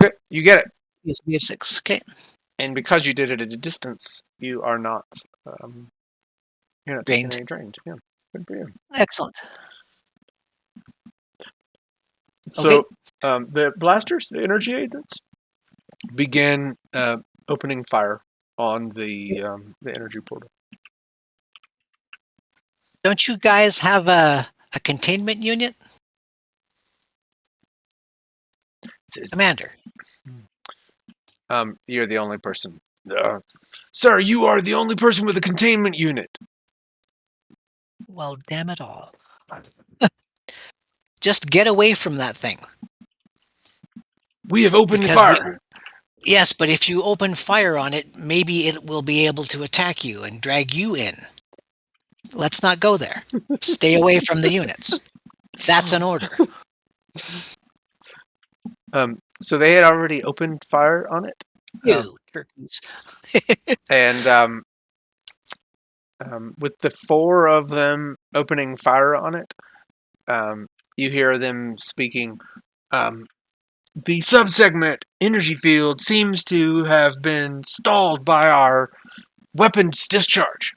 Okay, you get it. Yes, we have 6. Okay. And because you did it at a distance, you are not you're not taking Drained. any drained. Yeah, good for you. Excellent. So the blasters, the energy agents, begin opening fire on the energy portal. Don't you guys have a containment unit? Commander. You're the only person. Sir, you are the only person with a containment unit. Well, damn it all. Just get away from that thing. We have opened Because fire. Yes, but if you open fire on it, maybe it will be able to attack you and drag you in. Let's not go there. Stay away from the units. That's an order. So they had already opened fire on it. You turkeys. And with the 4 of them opening fire on it, you hear them speaking. The subsegment energy field seems to have been stalled by our weapons discharge.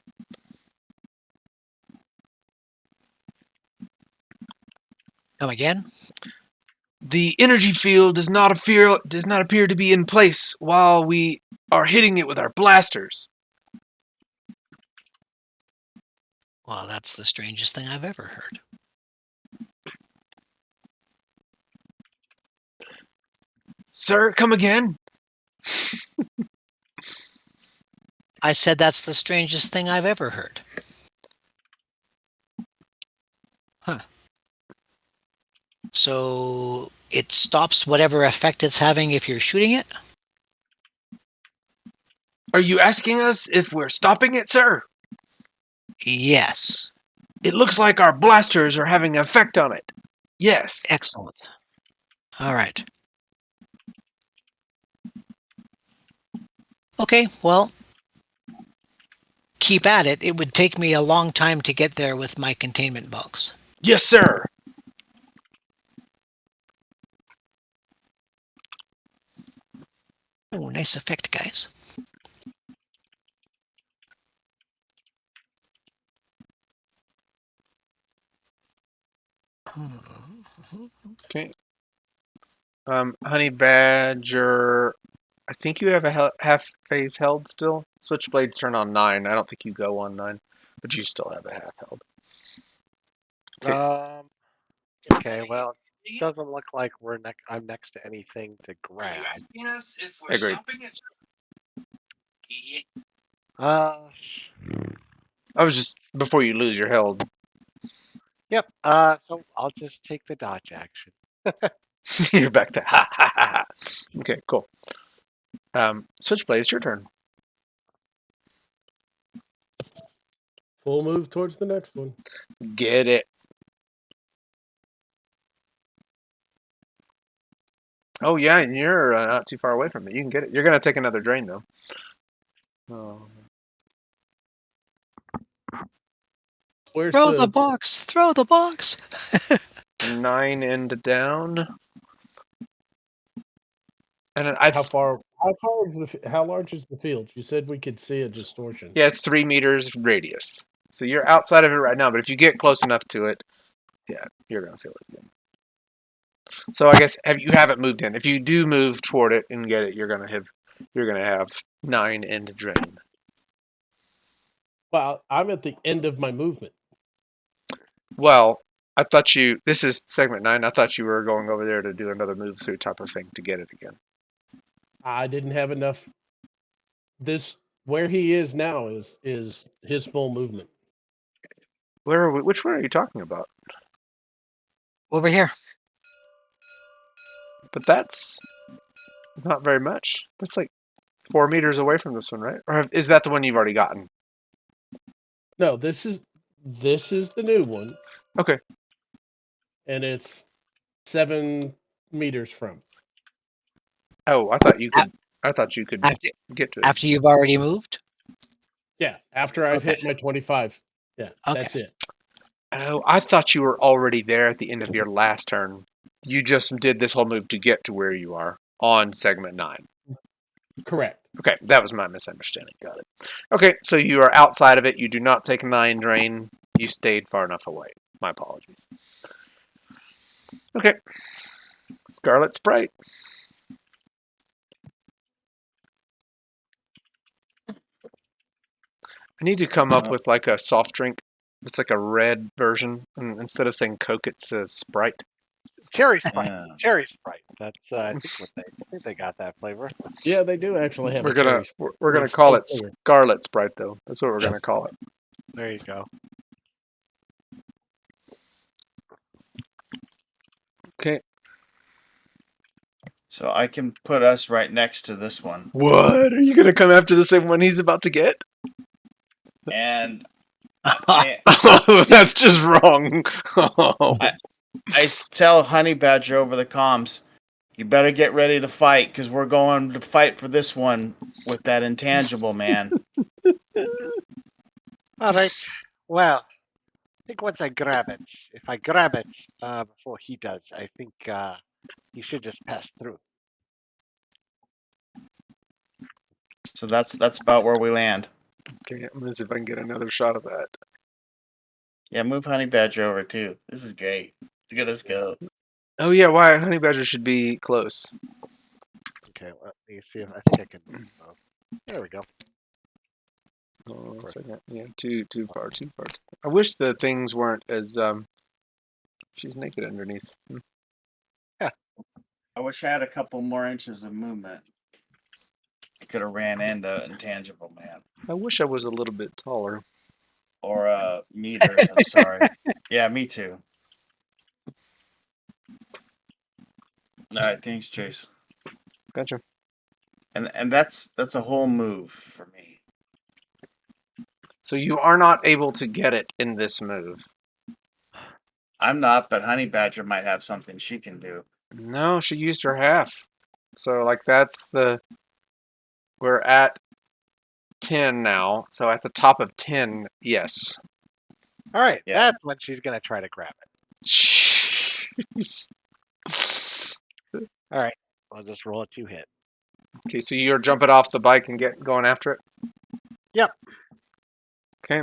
Come again? The energy field does not appear to be in place while we are hitting it with our blasters. Well, that's the strangest thing I've ever heard. Sir, come again? I said that's the strangest thing I've ever heard. Huh. So it stops whatever effect it's having if you're shooting it? Are you asking us if we're stopping it, sir? Yes. It looks like our blasters are having an effect on it. Yes. Excellent. All right. Okay, well, keep at it. It would take me a long time to get there with my containment box. Yes, sir. Oh, nice effect, guys. Okay. Honey Badger, I think you have a half phase held still. Switchblades turn on 9. I don't think you go on 9, but you still have a half held. Okay, well, it doesn't look like I'm next to anything to grab. Agreed. Uh, I was just before you lose your held. yep. So I'll just take the dodge action. You're back there. Ha ha ha. Okay, cool. Switchblade, it's your turn. Full move towards the next one. Get it. Oh yeah, and you're not too far away from it. You can get it. You're gonna take another drain though. Oh. Where's Throw the box! Throw the box! 9 into down. And How far How large is the field? You said we could see a distortion. Yeah, it's 3 meters radius. So you're outside of it right now, but if you get close enough to it, yeah, you're gonna feel it again. So I guess you haven't moved in. If you do move toward it and get it, you're gonna have 9 end drain. Well, I'm at the end of my movement. Well, I thought this is segment 9. I thought you were going over there to do another move through type of thing to get it again. I didn't have enough. Where he is now is his full movement. Where are we? Which one are you talking about? Over here. But that's not very much. That's like 4 meters away from this one, right? Or is that the one you've already gotten? No, this is the new one. Okay. And it's 7 meters from. Oh, I thought you could. After, get to it. after you've already moved? Yeah, after I've Okay. hit my 25. Yeah, Okay. that's it. Oh, I thought you were already there at the end of your last turn. You just did this whole move to get to where you are on segment 9. Correct. Okay, that was my misunderstanding. Got it. Okay, so you are outside of it. You do not take 9 drain. You stayed far enough away. My apologies. Okay. Scarlet Sprite. I need to come up with like a soft drink. It's like a red version. And instead of saying Coke, it says Sprite. Cherry Sprite. Yeah. Cherry Sprite. That's I think they got that flavor. Yeah, they do actually have We're a gonna cherry. we're gonna It's call it still Scarlet Sprite though. That's what we're gonna call it. There you go. Okay. So I can put us right next to this one. What? Are you gonna come after the same one he's about to get? And That's just wrong. I tell Honey Badger over the comms, you better get ready to fight because we're going to fight for this one with that intangible man. All right. Well, I think once I grab it, if I grab it before he does, I think he should just pass through. So that's about where we land. Okay, I'm gonna see if I can get another shot of that. Yeah, move Honey Badger over too. This is great. Look at us go. Oh yeah, why Honey Badger should be close. Okay, let me see if I think I can. There we go. Oh, 1 second. Yeah, too far. I wish the things weren't as she's naked underneath. I wish I had a couple more inches of movement. I could have ran into intangible man. I wish I was a little bit taller. Or meters, I'm sorry. Yeah, me too. All right, thanks, Chase. Gotcha. And that's a whole move for me. So you are not able to get it in this move. I'm not, but Honey Badger might have something she can do. No, she used her half. So like we're at 10 now. So at the top of 10, yes. All right, Yeah. that's when she's gonna try to grab it. Jeez. All right, I'll just roll a 2 hit. Okay, so you're jumping off the bike and going after it? Yep. Okay.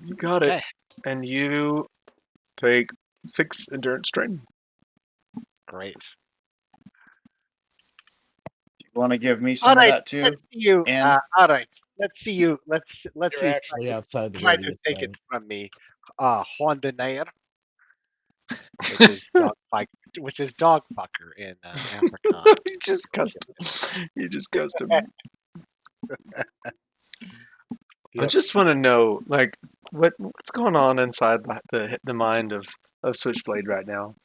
You got it. Okay. And you take 6 endurance drain. Great. You want to give me All some of right, that too? let's see you. And- All right, let's see you. Let's You're see. actually outside the Try to radius. take zone. it from me. Honda Nair, which is dog fucker in Afrikaans. You just cussed him. I Yep. just want to know, like, what's going on inside the mind of Switchblade right now,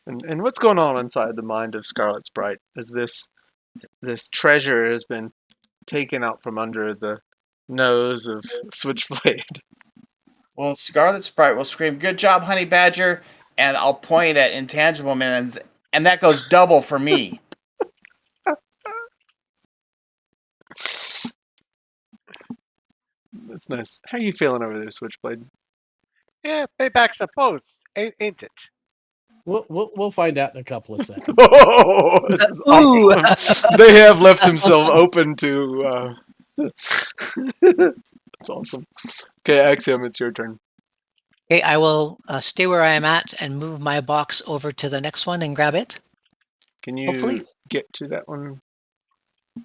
and what's going on inside the mind of Scarlet Sprite as this treasure has been taken out from under the nose of Switchblade. Well, Scarlet Sprite will scream, "Good job, Honey Badger," and I'll point at Intangible Man, and that goes double for me. That's nice. How are you feeling over there, Switchblade? Yeah, payback's supposed, ain't it? We'll find out in a couple of seconds. Oh, this is Ooh. awesome. They have left themselves open to. That's awesome. Okay, Axiom, it's your turn. Okay, I will stay where I am at and move my box over to the next one and grab it. Can you Hopefully. get to that one?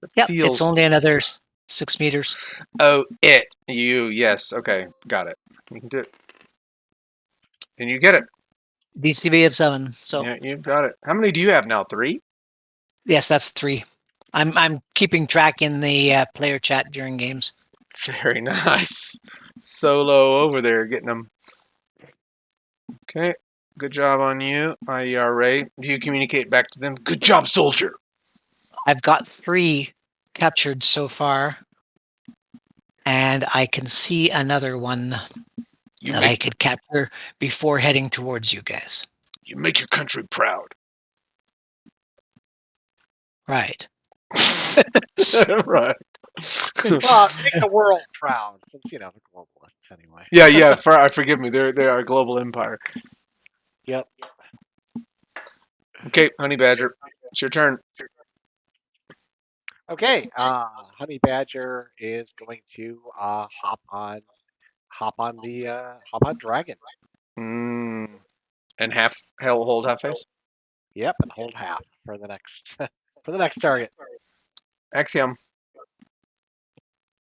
It Yep, feels... it's only another 6 meters. Oh, you, yes. Okay, got it. You can do it. And you get it. DCV of 7. So Yeah, you've got it. How many do you have now? 3? yes, that's 3. I'm keeping track in the player chat during games. Very nice. Solo over there getting them. Okay, good job on you, IERA. Do you communicate back to them? Good job, soldier. I've got 3 captured so far, and I can see another one that I could capture before heading towards you guys. You make your country proud. Right. Right. Well, make the world proud, since the globalists anyway. Yeah. Forgive me. They are a global empire. Yep. Okay, Honey Badger, it's your turn. Okay. Honey Badger is going to hop on Dragon. And hold half face. Yep, and hold half for the next target. Axiom.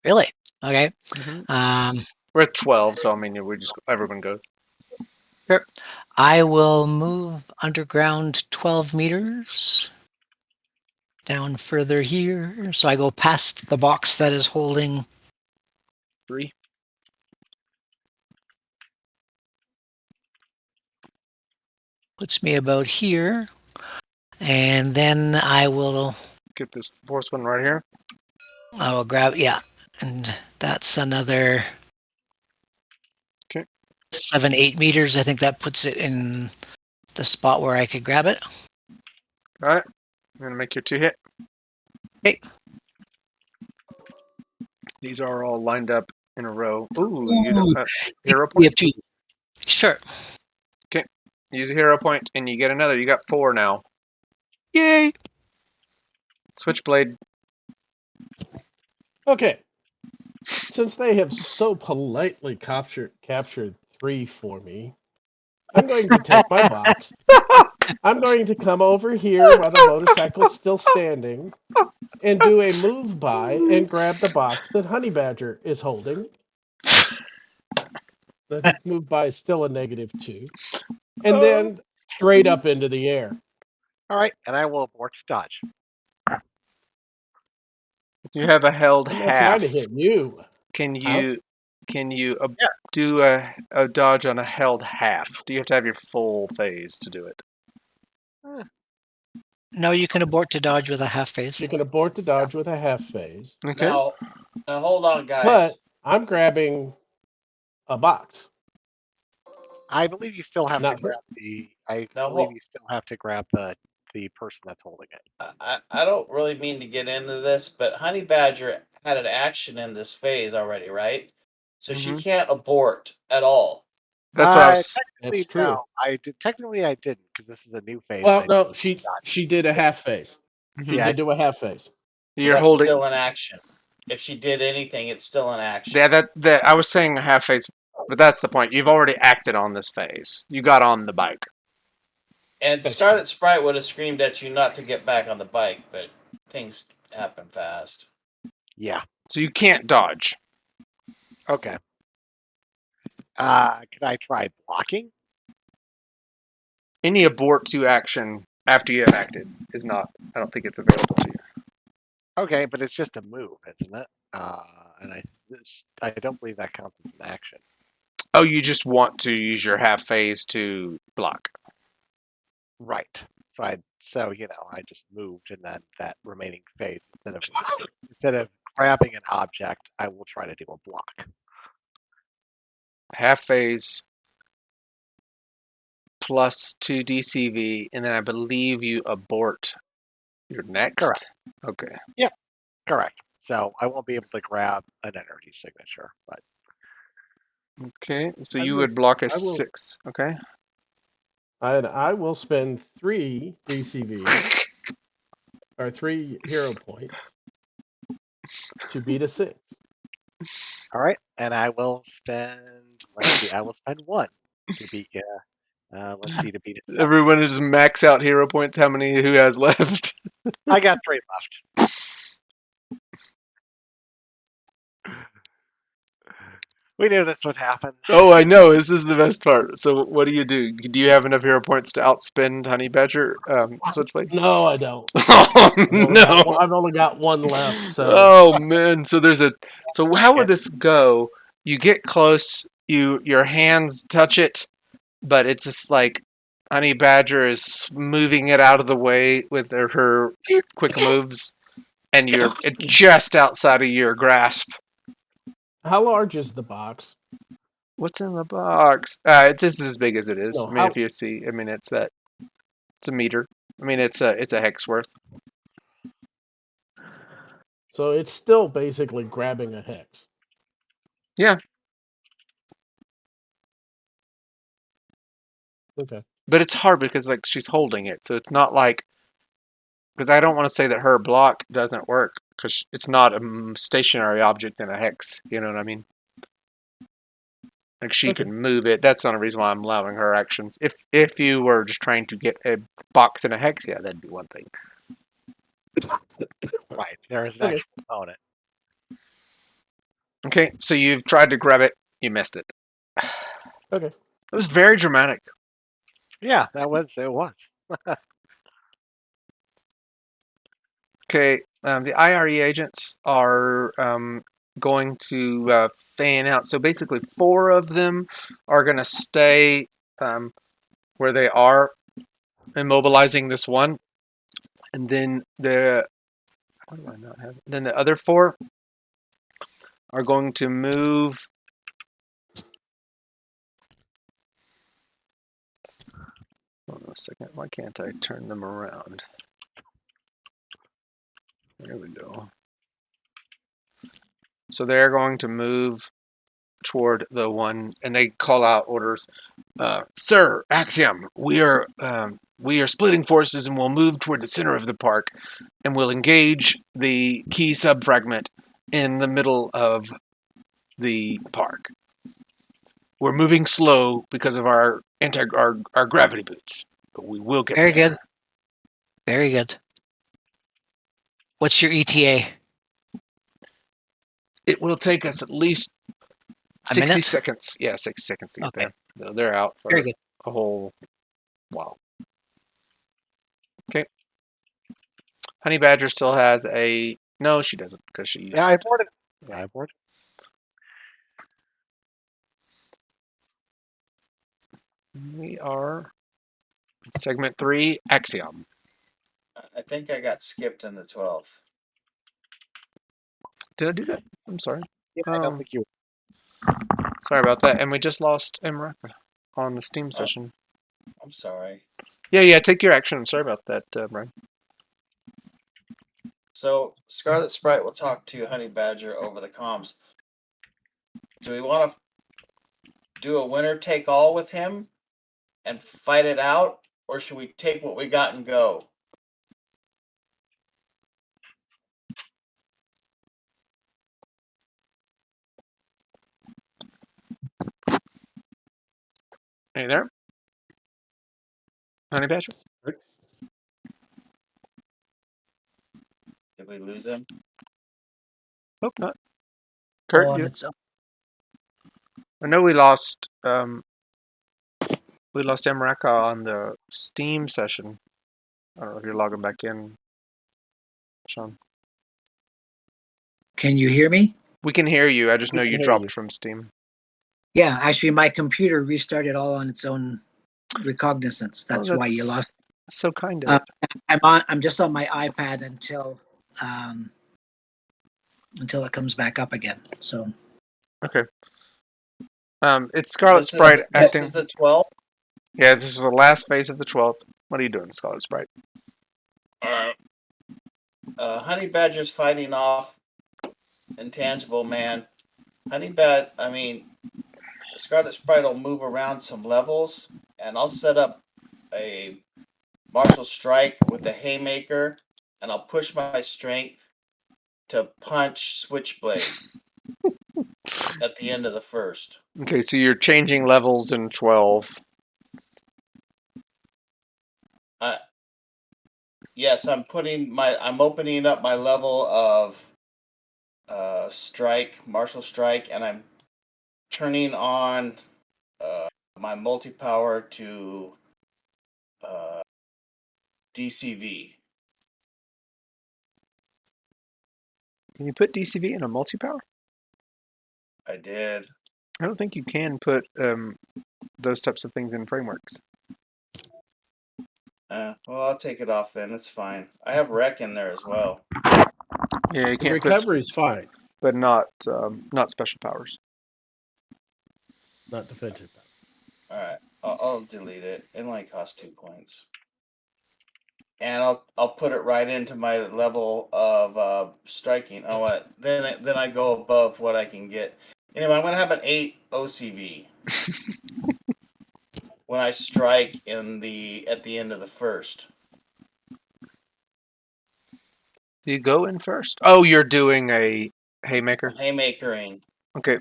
Really? Okay. We're at 12, so I mean, everyone goes. Sure. I will move underground 12 meters down further here. So I go past the box that is holding 3. Puts me about here. And then I will Get this fourth one right here. grab, yeah. And that's another 7, 8 meters. I think that puts it in the spot where I could grab it. Got it. I'm going to make your 2 hit. Okay. These are all lined up in a row. Ooh, you don't, hero point? We have 2. Sure. Okay. Use a hero point, and you get another. You got 4 now. Yay. Switchblade. Okay. Since they have so politely captured 3 for me, I'm going to take my box. I'm going to come over here while the motorcycle's still standing and do a move by and grab the box that Honey Badger is holding. The move by is still a -2. And then straight up into the air. All right, and I will abort dodge. You have a held I'm not half. trying to hit you. Can you do a dodge on a held half? Do you have to have your full phase to do it? No, you can abort to dodge with a half phase. You can abort the dodge with a half phase. Okay. Now hold on, guys. But I'm grabbing a box. I believe you still have to Not grab the. I Now, believe hold- you still have to grab the person that's holding it. I don't really mean to get into this, but Honey Badger had an action in this phase already, right? So she can't abort at all. That's what I was. That's true. No, technically I didn't, because this is a new phase. Well, I no, she did a half phase. She Yeah, did do a half phase. You're That's holding. still an action. If she did anything, it's still an action. Yeah, that I was saying a half phase, but that's the point. You've already acted on this phase. You got on the bike. And Scarlet Sprite would have screamed at you not to get back on the bike, but things happen fast. Yeah. So you can't dodge. Okay. Can I try blocking? Any abort to action after you have acted is not. I don't think it's available to you. Okay, but it's just a move, isn't it? And I don't believe that counts as an action. Oh, you just want to use your half phase to block. Right. I just moved, and then that remaining phase, instead of grabbing an object, I will try to do a block. Half phase plus 2 DCV, and then I believe you abort your next. Correct. Okay. Yep. Correct. So I won't be able to grab an energy signature, but Okay. So you would block a 6. Okay. And I will spend 3 DCV or 3 hero points to beat a 6. All right, and I will spend. Let's see. I will spend 1 to beat. Let's see to beat it. Everyone is max out hero points. How many? Who has left? I got 3 left. We knew this would happen. Oh, I know. This is the best part. So, what do? Do you have enough hero points to outspend Honey Badger? Switchblade? No, I don't. Oh no! I've only got 1 left. So Oh man! So there's a. So how would this go? You get close. Your hands touch it, but it's just like Honey Badger is moving it out of the way with her quick moves, and you're just outside of your grasp. how large is the box? What's in the box? It's just as big as it is. No, I mean, how- if you see, I mean, it's a meter. I mean, it's a hex worth. So it's still basically grabbing a hex. Yeah. Okay. But it's hard because like she's holding it, so it's not like. Because I don't want to say that her block doesn't work because it's not a stationary object in a hex. You know what I mean? Like she Okay. can move it. That's not a reason why I'm allowing her actions. If you were just trying to get a box in a hex, yeah, that'd be one thing. Right, there is an Okay. actual component. Okay, so you've tried to grab it, you missed it. Okay. It was very dramatic. Yeah, it was. Okay, the IRE agents are going to fan out. So basically, 4 of them are going to stay where they are, immobilizing this one, and then the why do I not have it? Then the other 4 are going to move. Hold on a second. Why can't I turn them around? There we go. So they're going to move toward the one, and they call out orders. Sir, Axiom, we are splitting forces, and we'll move toward the center of the park, and we'll engage the key subfragment in the middle of the park. We're moving slow because of our gravity boots, but we will get Very there. good. Very good. What's your ETA? It will take us at least A 60 minute? seconds. Yeah, 60 seconds to get Okay. there. They're out for Very good. a whole while. Okay. Honey Badger still has a... No, she doesn't, because she used Yeah, to. I boarded. Yeah, I boarded. We are segment 3, Axiom. I think I got skipped in the 12th. Did I do that? I'm sorry. Yeah, I don't think you. Sorry about that. And we just lost Emraka on the Steam session. I'm sorry. Yeah, take your action. I'm sorry about that, Brian. So Scarlet Sprite will talk to Honey Badger over the comms. Do we want to do a winner take all with him and fight it out, or should we take what we got and go? Hey there. Honey Badger? Did we lose him? Nope, not. Kurt, On you? its own. I know we lost Emraka on the Steam session. I don't know if you're logging back in, Sean. Can you hear me? We can hear you. I just know We can you hear dropped you. from Steam. Yeah, actually, my computer restarted all on its own recognizance. That's why you lost. So kind of. I'm just on my iPad until it comes back up again. So Okay. It's Scarlet This is- Sprite This acting. is the 12th. Yeah, this is the last phase of the 12th. What are you doing, Scarlet Sprite? Honey Badger's fighting off Intangible Man. Scarlet Sprite will move around some levels, and I'll set up a martial strike with a haymaker, and I'll push my strength to punch Switchblade at the end of the first. Okay, so you're changing levels in 12. Yes, I'm opening up my level of strike, martial strike, and I'm turning on my multi-power to DCV. Can you put DCV in a multi-power? I did. I don't think you can put those types of things in frameworks. Well, I'll take it off then. It's fine. I have Recon there as well. Yeah, you The can't put, recovery is fine, but not special powers. not defensive. All right, I'll delete it. It only costs 2 points, and I'll put it right into my level of striking. Oh, what? Then I go above what I can get. Anyway, I'm gonna have an 8 OCV when I strike at the end of the first. Do you go in first? Oh, you're doing a haymaker? Haymakering. Okay.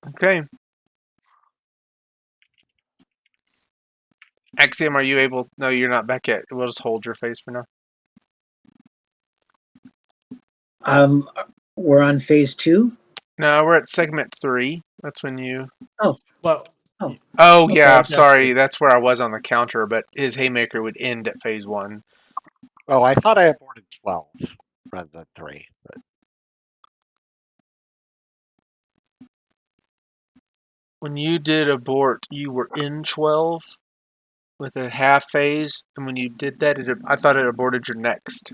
Okay. Axiom, are you able? No, you're not back yet. We'll just hold your face for now. We're on phase 2. No, we're at segment 3. That's when you. Well, Oh Okay, yeah, I'm that's sorry. it. That's where I was on the counter, but his haymaker would end at phase 1. Oh, I thought I aborted 12 rather than 3. But When you did abort, you were in 12 with a half phase, and when you did that, I thought it aborted your next.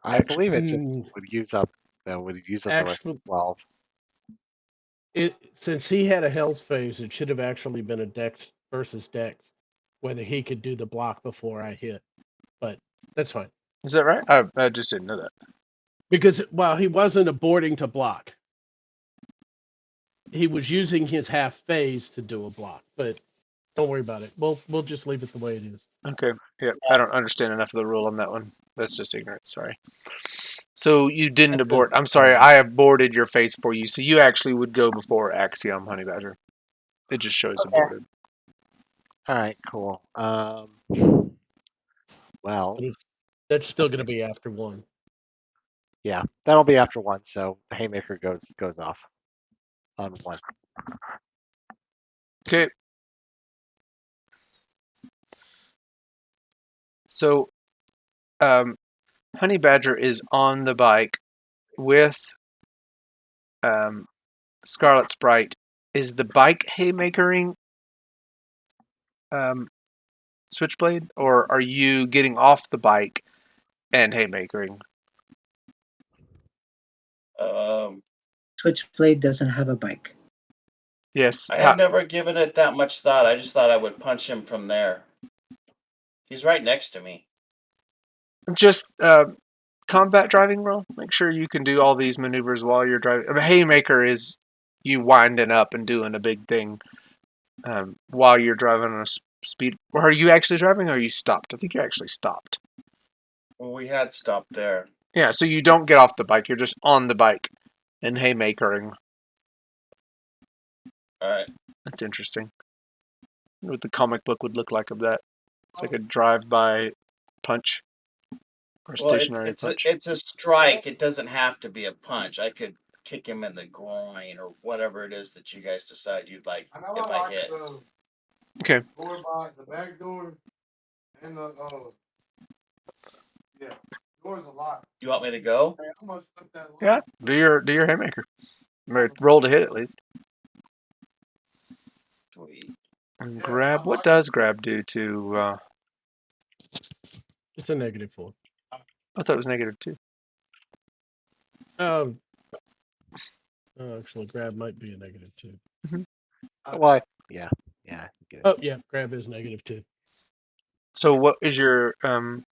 I believe it just Mm, would use up the rest actually, of 12. since he had a health phase, it should have actually been a Dex versus Dex, whether he could do the block before I hit. But that's fine. Is that right? I just didn't know that. Because while he wasn't aborting to block, he was using his half phase to do a block. But don't worry about it. We'll just leave it the way it is. Okay. Yeah, I don't understand enough of the rule on that one. That's just ignorance. Sorry. So you didn't That's abort. good. I'm sorry. I aborted your phase for you. So you actually would go before Axiom, Honey Badger. It just shows aborted. All right, cool. Well, But that's still going to be after 1. yeah, that'll be after 1. So the haymaker goes off on 1. Okay. So, Honey Badger is on the bike with Scarlet Sprite. Is the bike haymakering Switchblade, or are you getting off the bike and haymakering? Switchblade doesn't have a bike. Yes. I have never given it that much thought. I just thought I would punch him from there. He's right next to me. Just combat driving roll. Make sure you can do all these maneuvers while you're driving. A haymaker is you winding up and doing a big thing while you're driving on a speed. Or are you actually driving, or are you stopped? I think you're actually stopped. Well, we had stopped there. Yeah, so you don't get off the bike. You're just on the bike and haymakering. All right. That's interesting. What the comic book would look like of that. It's like a drive-by punch or a stationary punch. It's a strike. It doesn't have to be a punch. I could kick him in the groin or whatever it is that you guys decide you'd like if I hit. Okay. Door by the back door and the yeah, door's a lot. You want me to go? Man, I'm gonna slip that Yeah, do your haymaker. Roll to hit at least. Sweet. And grab. What does grab do to? It's a -4. I thought it was -2. Actually, grab might be a -2. Well, yeah. Oh yeah, grab is -2. So what is your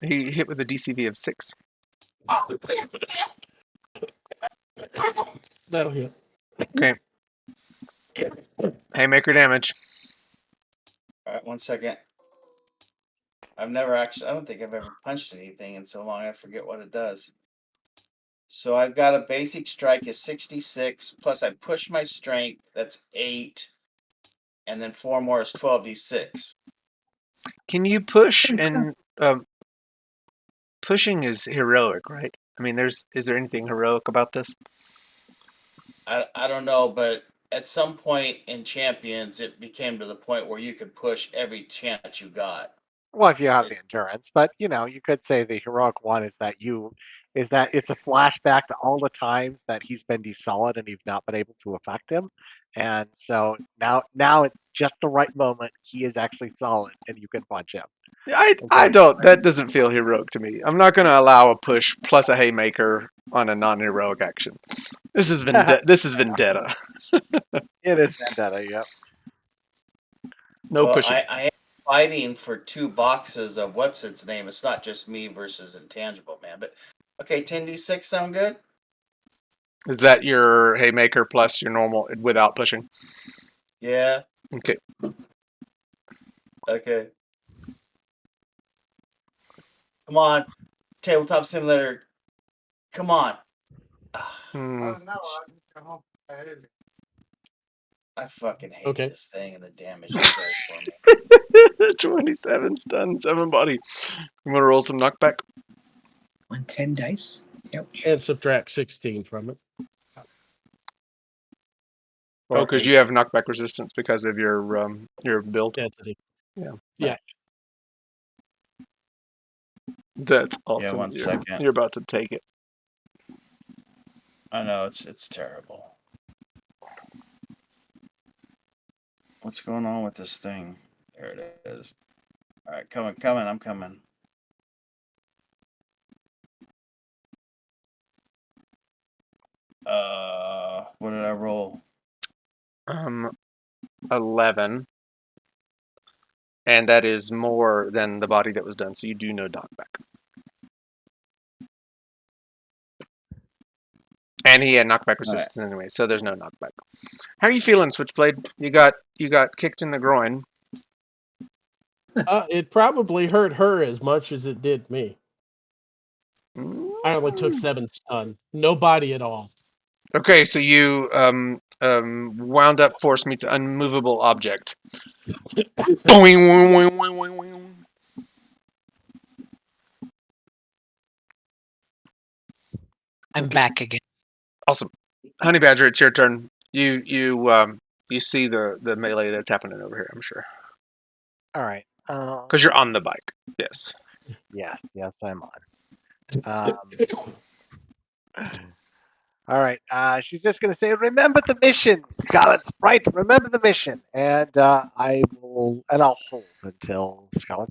he hit with a DCV of 6? That'll hit. Okay. Haymaker damage. All right, 1 second. I've never actually, I don't think I've ever punched anything in so long, I forget what it does. So I've got a basic strike is 66, plus I push my strength, that's 8, and then 4 more is 12d6. Can you push and pushing is heroic, right? I mean, is there anything heroic about this? I don't know, but at some point in Champions, it became to the point where you could push every chance you got. Well, if you have the endurance, but you know, you could say the heroic one is that it's a flashback to all the times that he's been desolid and you've not been able to affect him, and so now it's just the right moment. He is actually solid, and you can punch him. I don't. That doesn't feel heroic to me. I'm not going to allow a push plus a haymaker on a non-heroic action. This is vendetta. It is vendetta. Yep. No Well, pushing. I am fighting for 2 boxes of what's its name. It's not just me versus Intangible Man, but okay, 10d6 sound good? Is that your haymaker plus your normal without pushing? Yeah. Okay. Okay. Come on, Tabletop Simulator. Come on. Hmm. Now I just come home. I hate it. I fucking hate Okay. this thing and the damage it does for me. 27 stun, 7 body. You want to roll some knockback? On 10 dice. Ouch. And subtract 16 from it. Oh, because you have knockback resistance because of your build. Density. Yeah. Yeah. That's awesome. 1 second. You're about to take it. I know it's terrible. What's going on with this thing? There it is. All right, coming. I'm coming. What did I roll? 11, and that is more than the body that was done. So you do no knockback. And he had knockback resistance anyway, so there's no knockback. How are you feeling, Switchblade? You got kicked in the groin. It probably hurt her as much as it did me. I only took 7 stun. No body at all. Okay, so you wound up force meets unmovable object. Boing, boing, boing, boing, boing. I'm back again. Awesome, Honey Badger, it's your turn. You see the melee that's happening over here. I'm sure All right. because you're on the bike. Yes. Yes, I'm on. All right. She's just gonna say, "Remember the mission, Scarlet Sprite. Remember the mission." And I'll hold until Scarlet.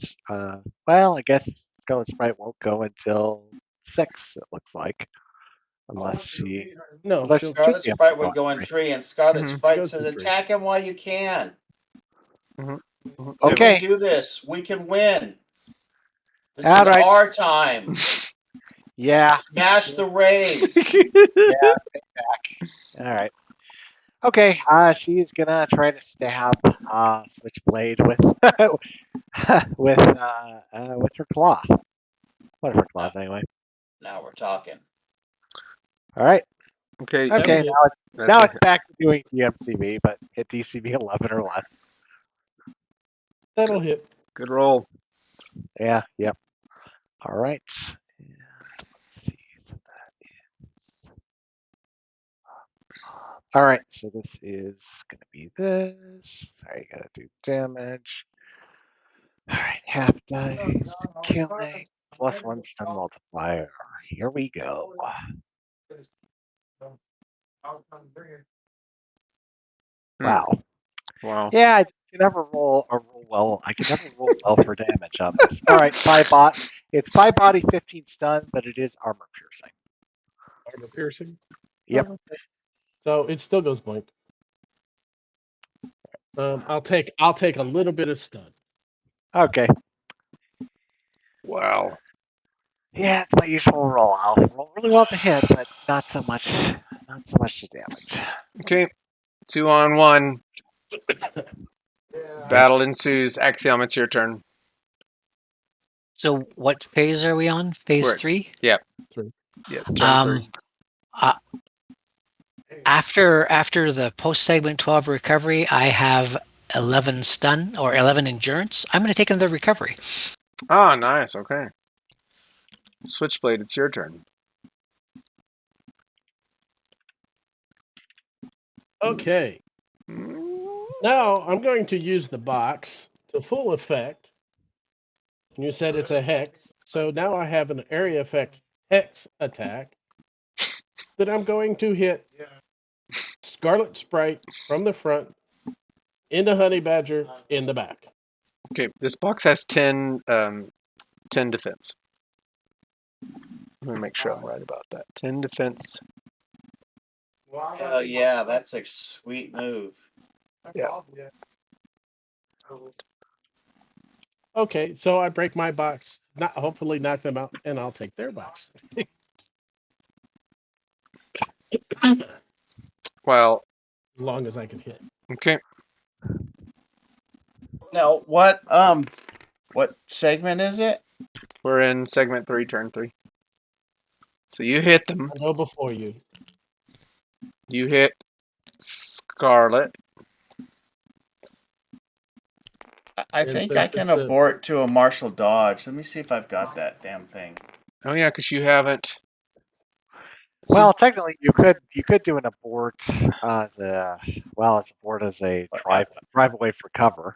Well, I guess Scarlet Sprite won't go until 6. It looks like, unless she. No, Unless she'll Scarlet Yeah, Sprite go would on, go in three. 3, and Scarlet Mhm. Sprite Goes says, in 3. "Attack him while you can. Mhm. We Okay. can do this. We can win. This All is right. our time. Yeah. Smash the rays." All right. Okay. She's gonna try to stab Switchblade with with her claw. One of her claws, anyway. Now we're talking. All right. Okay. Okay. hit. Now it's back to doing DMCV, but hit DCV 11 or less. That'll hit. Good roll. Yeah. Yep. All right. And let's see. So that is. All right. So this is gonna be this. Sorry, gotta do damage. All right. Half dice to killing plus 1 stun multiplier. Here we go. I'll come bring it. Wow. Wow. Yeah, I can never roll well. I can never roll well for damage on this. All right, it's 5 body, 15 stun, but it is armor piercing. Armor piercing. Yep. Oh, okay. So it still goes blank. I'll take a little bit of stun. Okay. Wow. Yeah, it's my usual roll. I'll roll really well to hit, but not so much to damage. Okay. 2 on 1. Battle ensues. Axiom, it's your turn. So what phase are we on? Phase We're- 3? Yeah, Um, turn 3. After the post-segment 12 recovery, I have 11 stun or 11 endurance. I'm going to take another recovery. Ah, nice. Okay. Switchblade, it's your turn. Okay. Now I'm going to use the box to full effect. You said it's a hex, so now I have an area effect hex attack that I'm going to hit Scarlet Sprite from the front into Honey Badger in the back. Okay, this box has 10 defense. Let me make sure I'm right about that. 10 defense. Hell yeah, that's a sweet move. Yeah. Okay, so I break my box, hopefully knock them out, and I'll take their box. Well, As long as I can hit. okay. Now, what segment is it? We're in segment 3, turn 3. So you hit them. I'll go before you. You hit Scarlet. I And think since I can it's a- abort to a martial dodge. Let me see if I've got that damn thing. Oh yeah, because you haven't. Well, technically, you could do an abort as a drive away for cover.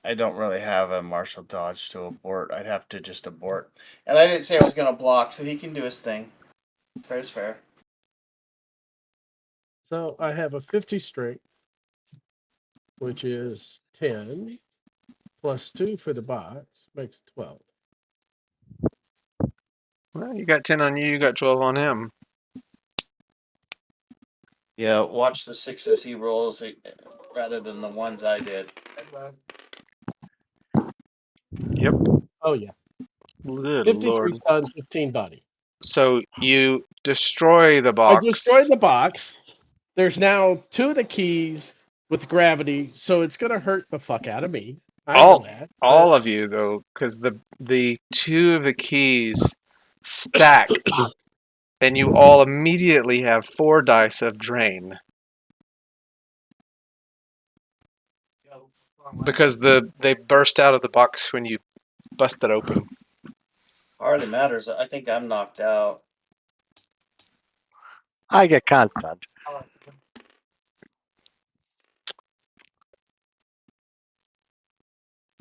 I don't really have a martial dodge to abort. I'd have to just abort. And I didn't say I was going to block, so he can do his thing. Fair is fair. So I have a 50 strength, which is 10, plus 2 for the box, makes 12. Well, you got 10 on you. You got 12 on him. Yeah, watch the sixes he rolls rather than the ones I did. Yep. Oh, yeah. Good 53 lord. stun, 15 body. So you destroy the box. I destroyed the box. There's now 2 of the keys with gravity, so it's going to hurt the fuck out of me. I know that. All of you though, because the 2 of the keys stack, and you all immediately have 4 dice of drain because they burst out of the box when you bust it open. Hardly matters. I think I'm knocked out. I get constant.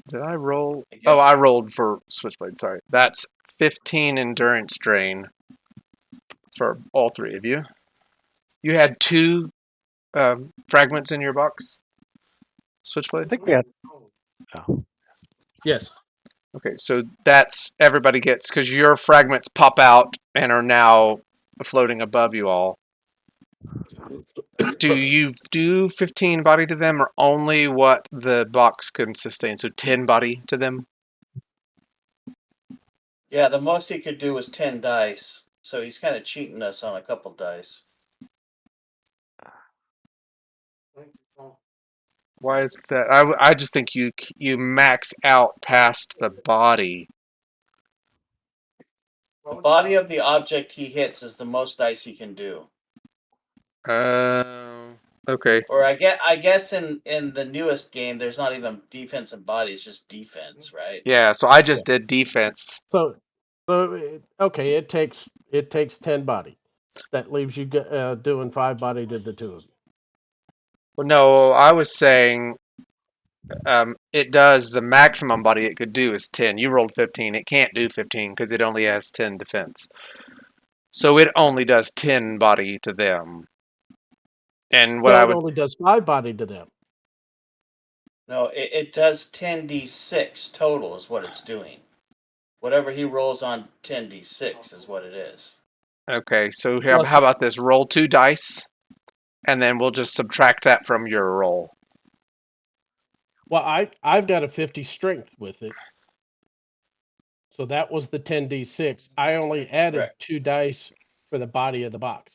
Did I roll? Oh, I rolled for Switchblade. Sorry, that's 15 endurance drain for all 3 of you. You had 2 fragments in your box, Switchblade? I think we had. Oh. Yes. Okay, so that's everybody gets, because your fragments pop out and are now floating above you all. Do you do 15 body to them, or only what the box can sustain? So 10 body to them? Yeah, the most he could do was 10 dice. So he's kind of cheating us on a couple dice. Why is that? I just think you max out past the body. The body of the object he hits is the most dice he can do. Okay. Or I guess in the newest game, there's not even defense and body; it's just defense, right? Yeah, so I just did defense. So okay, it takes 10 body. That leaves you doing 5 body to the 2 of you. Well, no, I was saying it does the maximum body it could do is 10. You rolled 15. It can't do 15 because it only has 10 defense. So it only does 10 body to them. And what So I it would only does 5 body to them. No, it does 10d6 total is what it's doing. Whatever he rolls on 10d6 is what it is. Okay, so how about this? Roll 2 dice, and then we'll just subtract that from your roll. Well, I've got a 50 strength with it. So that was the 10d6. I only added 2 dice for the body of the box.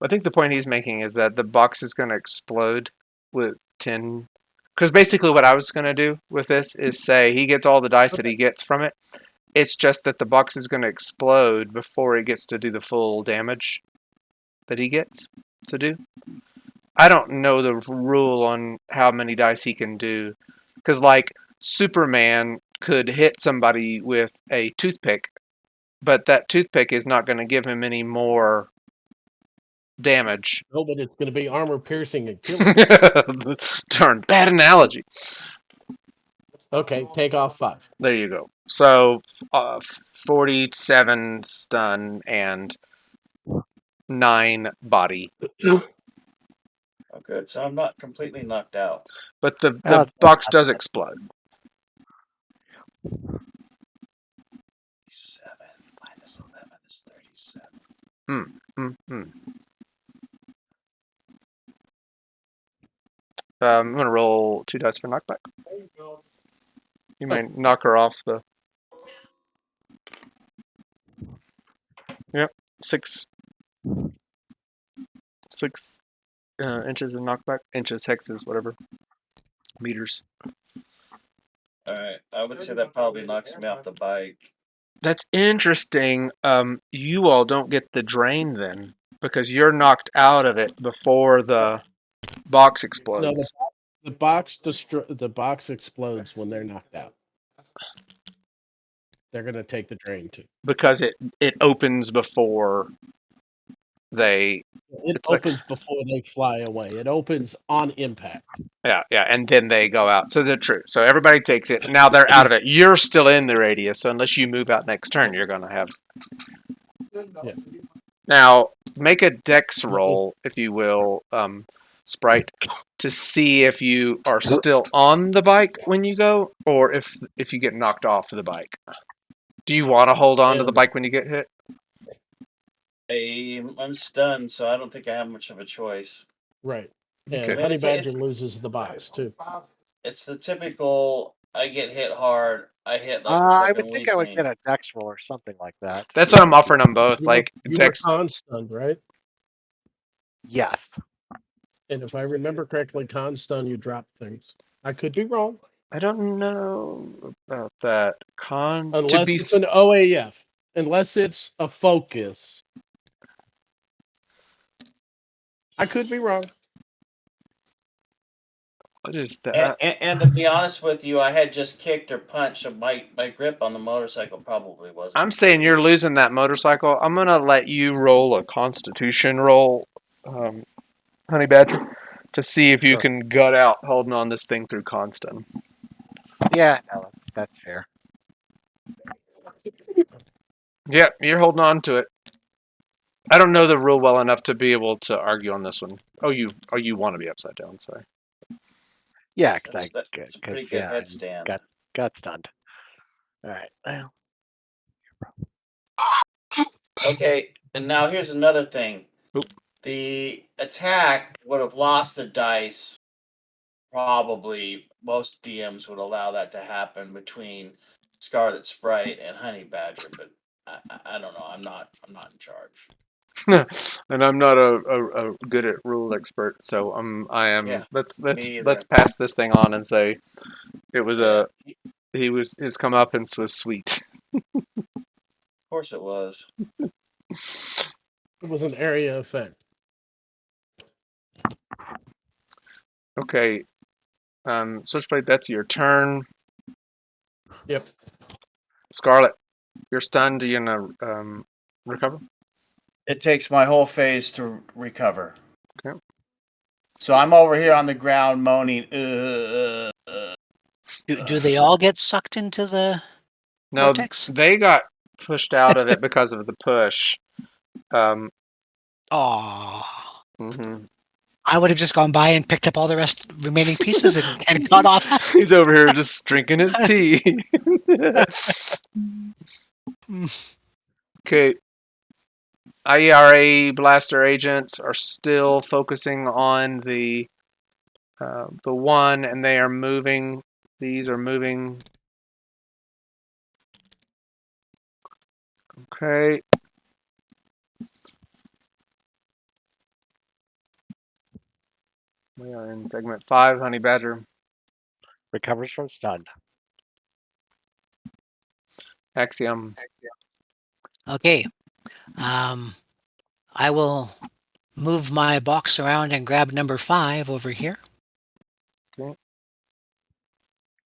I think the point he's making is that the box is going to explode with 10. Because basically what I was going to do with this is say he gets all the dice that he gets from it. It's just that the box is going to explode before it gets to do the full damage that he gets to do. I don't know the rule on how many dice he can do. Because, like, Superman could hit somebody with a toothpick, but that toothpick is not going to give him any more damage. No, but it's going to be armor piercing and killing. Darn, bad analogy. Okay, take off 5. There you go. So, 47 stun and 9 body. Oh, good. So I'm not completely knocked out. But the Oh, box does explode. 7 minus 11 is 37. I'm going to roll 2 dice for knockback. You may knock her off the... Yep, 6 inches of knockback. Inches, hexes, whatever. Meters. All right. I would say that probably knocks me off the bike. That's interesting. You all don't get the drain then, because you're knocked out of it before the box No, explodes. the box explodes when they're knocked out. They're going to take the drain too. Because it opens before they... It It's like- opens before they fly away. It opens on impact. Yeah, and then they go out. So they're true. So everybody takes it. Now they're out of it. You're still in the radius, so unless you move out next turn, you're going to have... Yeah. Now, make a dex roll, if you will, Sprite, to see if you are still on the bike when you go, or if you get knocked off the bike. Do you want to hold on to the bike when you get hit? I'm stunned, so I don't think I have much of a choice. Right. And Okay. Honey It's- Badger it's- loses the box too. It's the typical, I get hit hard, I hit like a I freaking would think I would weakling. get a dex roll or something like that. That's what I'm offering them both. Like, You were dex... con-stunned, right? Yes. And if I remember correctly, con-stun, you drop things. I could be wrong. I don't know about that. Unless it's an OAF. Unless it's a focus. I could be wrong. What is that? And to be honest with you, I had just kicked or punched, so my grip on the motorcycle probably wasn't. I'm saying you're losing that motorcycle. I'm going to let you roll a constitution roll, Honey Badger, to see if you Sure. can gut out holding on this thing through constant. Yeah, no, that's fair. Yep, you're holding on to it. I don't know the rule well enough to be able to argue on this one. Oh, you want to be upside down, sorry. Yeah, because That's a pretty good headstand. got stunned. All right. Well, Okay, and now here's another thing. Oop. The attack would have lost the dice. Probably most DMs would allow that to happen between Scarlet Sprite and Honey Badger, but I don't know. I'm not in charge. And I'm not a good at rule expert, so I am. Yeah, let's me either. let's pass this thing on and say it was his comeuppance was sweet. Of course it was. It was an area effect. Okay, Switchblade, that's your turn. Yep. Scarlet, you're stunned. Are you gonna recover? It takes my whole phase to recover. Okay. So I'm over here on the ground moaning. Do they all get sucked into the No, vortex? they got pushed out of it because of the push. Oh, Mhm. I would have just gone by and picked up all the remaining pieces and cut off. He's over here just drinking his tea. Okay. IERA blaster agents are still focusing on the one, and they are moving. These are moving. Okay. We are in segment 5, Honey Badger. Recovers from stun. Axiom. Okay. I will move my box around and grab number 5 over here.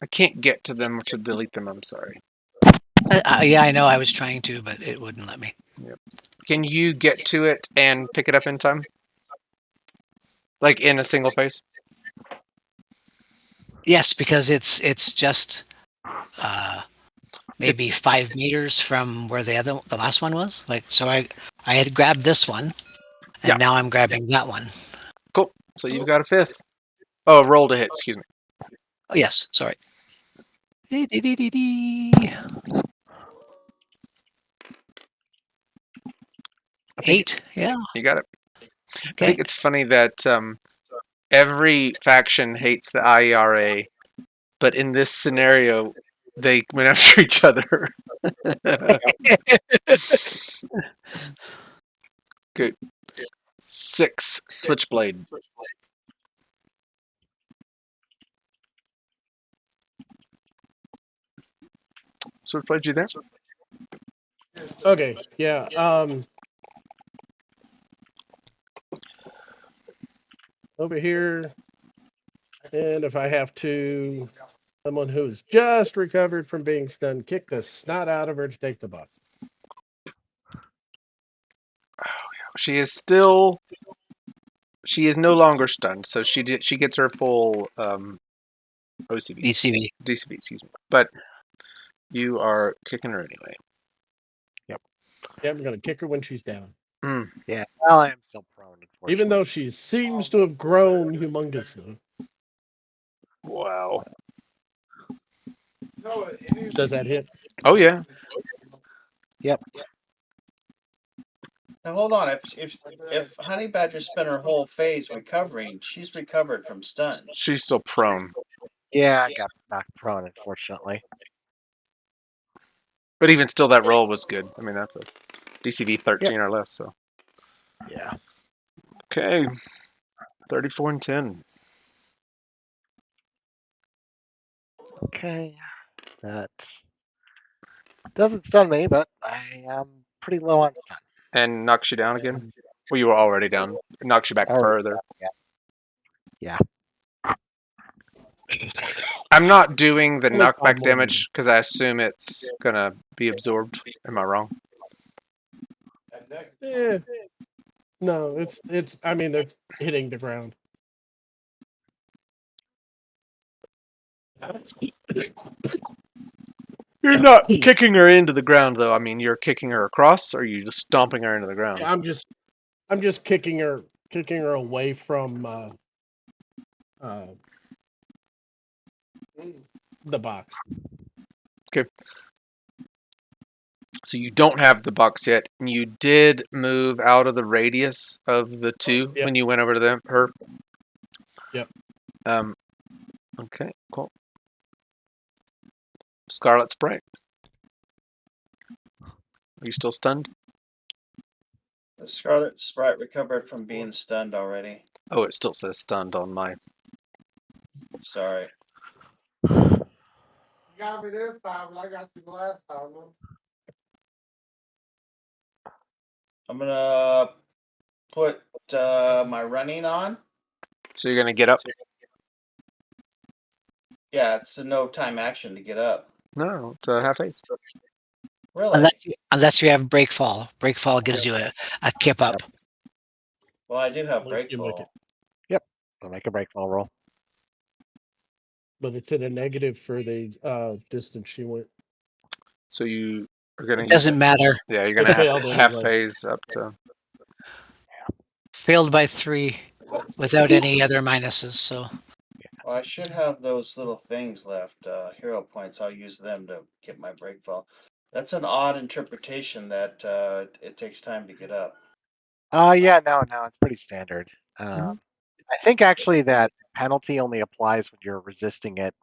I can't get to them to delete them. I'm sorry. Yeah, I know I was trying to, but it wouldn't let me. Can you get to it and pick it up in time? Like in a single phase? Yes, because it's just maybe 5 meters from where the last one was. Like, so I had grabbed this one, and Yeah. now I'm grabbing that one. Cool. So you've got a 5th. Oh, roll to hit. Excuse me. Oh yes, sorry. I think 8. Yeah. you got it. I Okay. think it's funny that every faction hates the IERA, but in this scenario, they went after each other. Good. 6 switchblade. Switchblade, you there? Okay, yeah. Over here, and if I have to, someone who's just recovered from being stunned, kick the snot out of her to take the box. She is still. She is no longer stunned, so she gets her full OCB. DCV. DCV, excuse me. But you are kicking her anyway. Yeah, I'm gonna kick her when she's down. Yeah. Well, I am still prone, unfortunately. Even though she seems to have grown humongously. Wow. No, it is. Does that hit? Oh yeah. Yep. Now hold on. If Honey Badger spent her whole phase recovering, she's recovered from stun. She's still prone. Yeah, I got knocked prone, unfortunately. But even still, that roll was good. I mean, that's a DCV 13 or less. So Yeah. okay, 34 and 10. Okay. That doesn't stun me, but I am pretty low on stun. And knocks you down again. Well, you were already down. It knocks you back further. Yeah. I'm not doing the Only knockback 5 more damage because I assume it's gonna be absorbed. Am I wrong? Eh, no, it's. I mean, they're hitting the ground. You're not kicking her into the ground, though. I mean, you're kicking her across, or are you just stomping her into the ground? I'm just kicking her away from the box. So you don't have the box yet, and you did move out of the radius of the 2 Yep. when you went over to her. Yep. Okay, cool. Scarlet Sprite. Are you still stunned? The Scarlet Sprite recovered from being stunned already. Oh, it still says stunned on my. Sorry. You got me this time, but I got you the last time. Man. I'm gonna put my running on. So you're gonna get up? Yeah, it's a no time action to get up. No, it's a half phase. Really? Unless you have breakfall. Breakfall gives you a kip up. Well, I do have You make breakfall. it. I'll make a breakfall roll. But it's at a negative for the distance she went. So you are gonna It use. doesn't matter. Yeah, you're It gonna failed half anyway. phase up to. Failed by 3 without any other minuses. So Well, I should have those little things left, hero points. I'll use them to get my breakfall. That's an odd interpretation that it takes time to get up. Yeah, no, it's pretty standard. I think actually that penalty only applies when you're resisting it.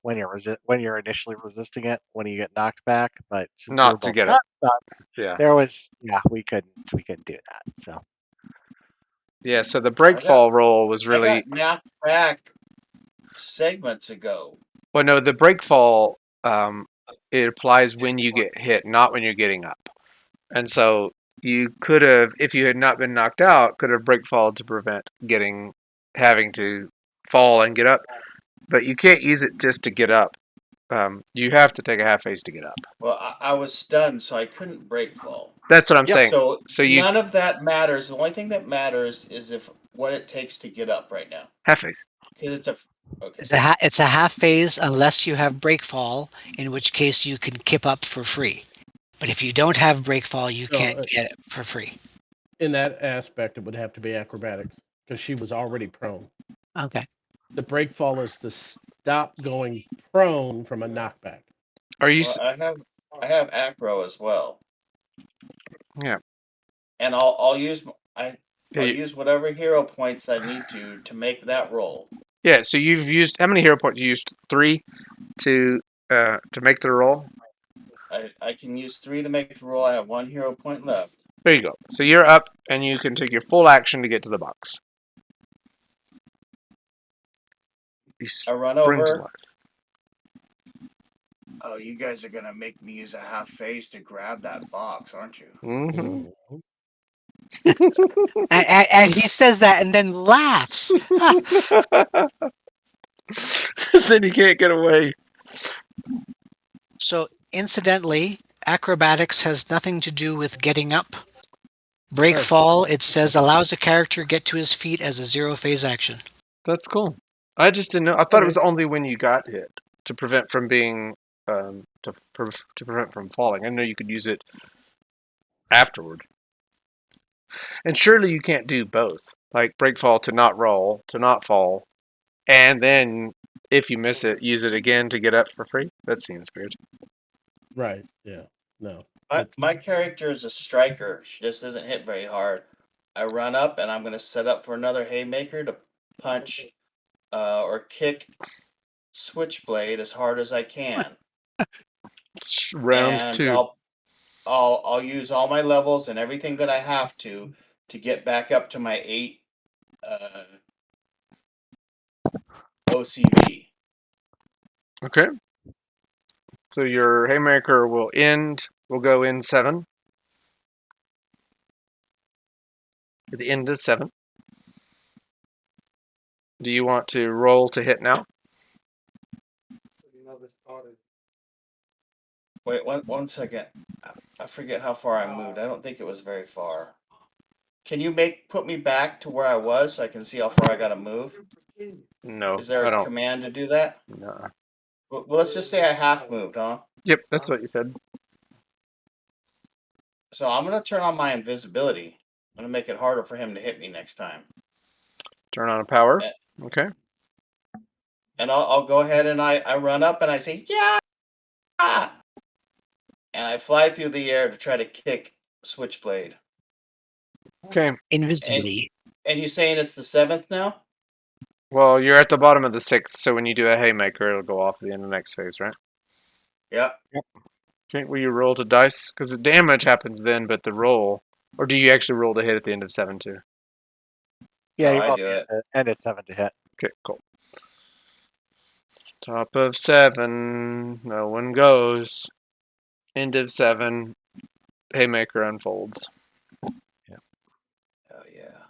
When you're initially resisting it, when you get knocked back. But since Not we were to both get it. not stunned, Yeah. there was we couldn't do that. So Yeah. So the breakfall roll was I really. got knocked back segments ago. Well, no, the break fall, it applies when you get hit, not when you're getting up. And so you could have, if you had not been knocked out, could have break fall to prevent having to fall and get up. But you can't use it just to get up. You have to take a half phase to get up. Well, I was stunned, so I couldn't break fall. That's what I'm saying. So, So you none of that matters. The only thing that matters is if what it takes to get up right now. half phase. Because it's a okay. It's a half phase unless you have break fall, in which case you can kip up for free. But if you don't have break fall, you can't get it for free. In that aspect, it would have to be acrobatics because she was already prone. Okay. The break fall is to stop going prone from a knockback. Are you? Well, I have acro as well. Yeah. And I'll use Yeah, I'll use whatever hero points I need to make that roll. Yeah. So you've used how many hero points? You used 3 to make the roll. I can use 3 to make the roll. I have 1 hero point left. There you go. So you're up, and you can take your full action to get to the box. You I run spring to over. life. Oh, you guys are gonna make me use a half phase to grab that box, aren't you? Mm-hmm. And he says that and then laughs. Then you can't get away. So, incidentally, acrobatics has nothing to do with getting up. Break Right. fall, it says allows a character to get to his feet as a 0 phase action. That's cool. I just didn't know. I thought it was only when you got hit to prevent from being to prevent from falling. I know you could use it afterward. And surely you can't do both. Like break fall to not roll, to not fall, and then if you miss it, use it again to get up for free. That seems weird. Right. Yeah. No. My character is a striker. She just doesn't hit very hard. I run up and I'm gonna set up for another haymaker to punch or kick Switchblade as hard as I can. It's round And 2. I'll use all my levels and everything that I have to get back up to my 8 OCV. Okay. So your haymaker will go in 7. At the end of 7. Do you want to roll to hit now? Wait, one second. I forget how far I moved. I don't think it was very far. Can you put me back to where I was so I can see how far I gotta move? No, Is there I a don't. command to do that? No. Well, let's just say I half moved, huh? Yep, that's what you said. So I'm gonna turn on my invisibility. I'm gonna make it harder for him to hit me next time. Turn on a power. Okay. And I'll go ahead and I run up and I say, yeah! And I fly through the air to try to kick Switchblade. Okay. Invisibly. And you're saying it's the 7th now? Well, you're at the bottom of the 6th, so when you do a haymaker, it'll go off at the end of the next phase, right? Yep. Okay, will you roll to dice? Because the damage happens then, but the roll... Or do you actually roll to hit at the end of 7, too? Yeah, So you I roll do it. and it's 7 to hit. Okay, cool. Top of 7, no one goes. End of 7, haymaker unfolds. Oh yeah.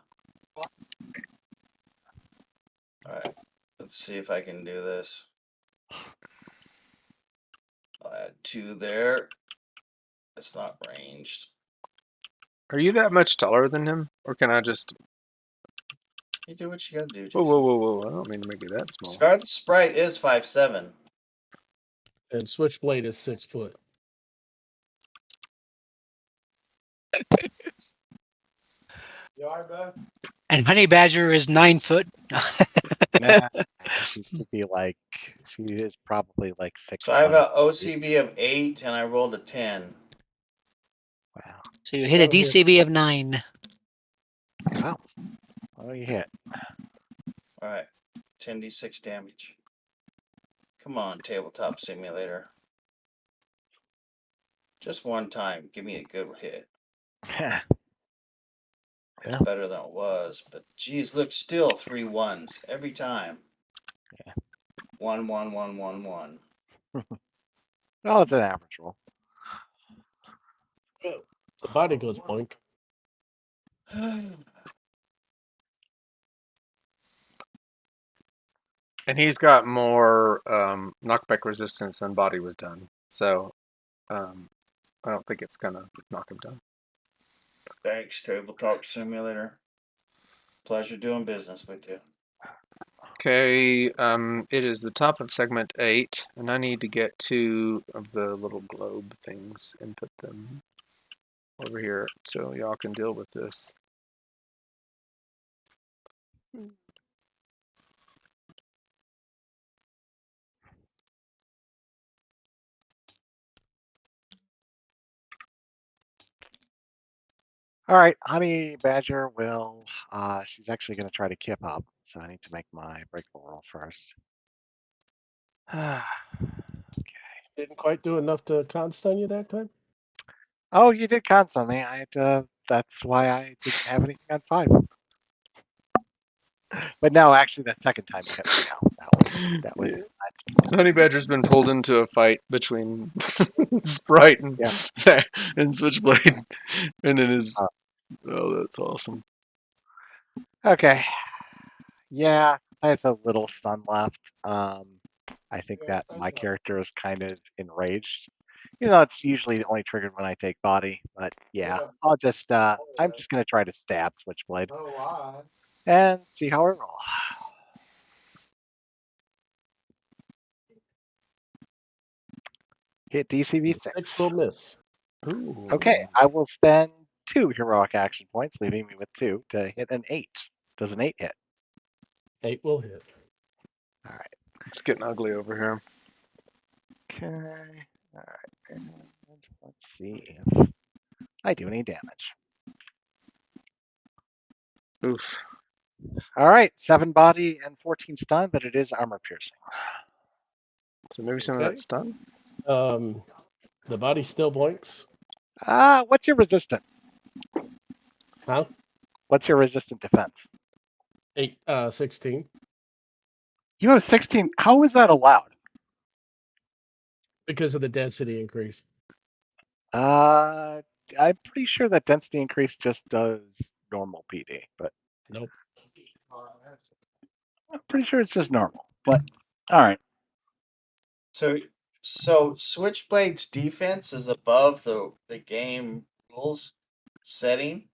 Alright. Let's see if I can do this. I'll add 2 there. It's not ranged. Are you that much taller than him? Or can I just... You do what you gotta do, Whoa, Jason. whoa, whoa, whoa. I don't mean to make it that small. Scarlet Sprite is 5'7". And Switchblade is 6 foot. You all right, bud? And Honey Badger is 9 foot. Yeah, she should be like, she is probably like 6. So I have an OCV of 8 and I rolled a 10. Wow. So you hit a DCV of 9. Wow. What do you hit? Alright. 10d6 damage. Come on, Tabletop Simulator. Just one time. Give me a good hit. It's better than it was. But geez, look, still 3 1s every time. Yeah. 1, 1, 1, 1, 1. Oh, it's an average roll. Well, the body goes boink. And he's got more knockback resistance than body was done. So I don't think it's going to knock him down. Thanks, Tabletop Simulator. Pleasure doing business with you. Okay, it is the top of segment 8, and I need to get 2 of the little globe things and put them over here so y'all can deal with this. All right, Honey Badger will. She's actually going to try to kip up, so I need to make my breakable roll first. Didn't quite do enough to con stun you that time. Oh, you did con on me. That's why I didn't have anything on 5. But no, actually, that second time you hit me. No, that was Honey Badger's been pulled into a fight between Sprite and, and Switchblade, and it is. Oh, that's awesome. okay. Yeah, I have so little stun left. I think that my character is kind of enraged. You know, it's usually only triggered when I take body, but yeah, I'll just I'm just gonna try to stab Switchblade and see how I roll. Hit DCV 6. 6 will miss. Ooh. Okay, I will spend 2 heroic action points, leaving me with 2 to hit an 8. Does an 8 hit? 8 will hit. All right. It's getting ugly over here. Okay. All right. And let's see if I do any damage. Oof. All right, 7 body and 14 stun, but it is armor piercing. So maybe some of Okay. that stun? The body still blinks. What's your resistant? Huh? What's your resistant defense? 16. You have 16. How is that allowed? Because of the density increase. I'm pretty sure that density increase just does normal PD, but Nope. I'm pretty sure it's just normal. But all right. So Switchblade's defense is above the game rules setting.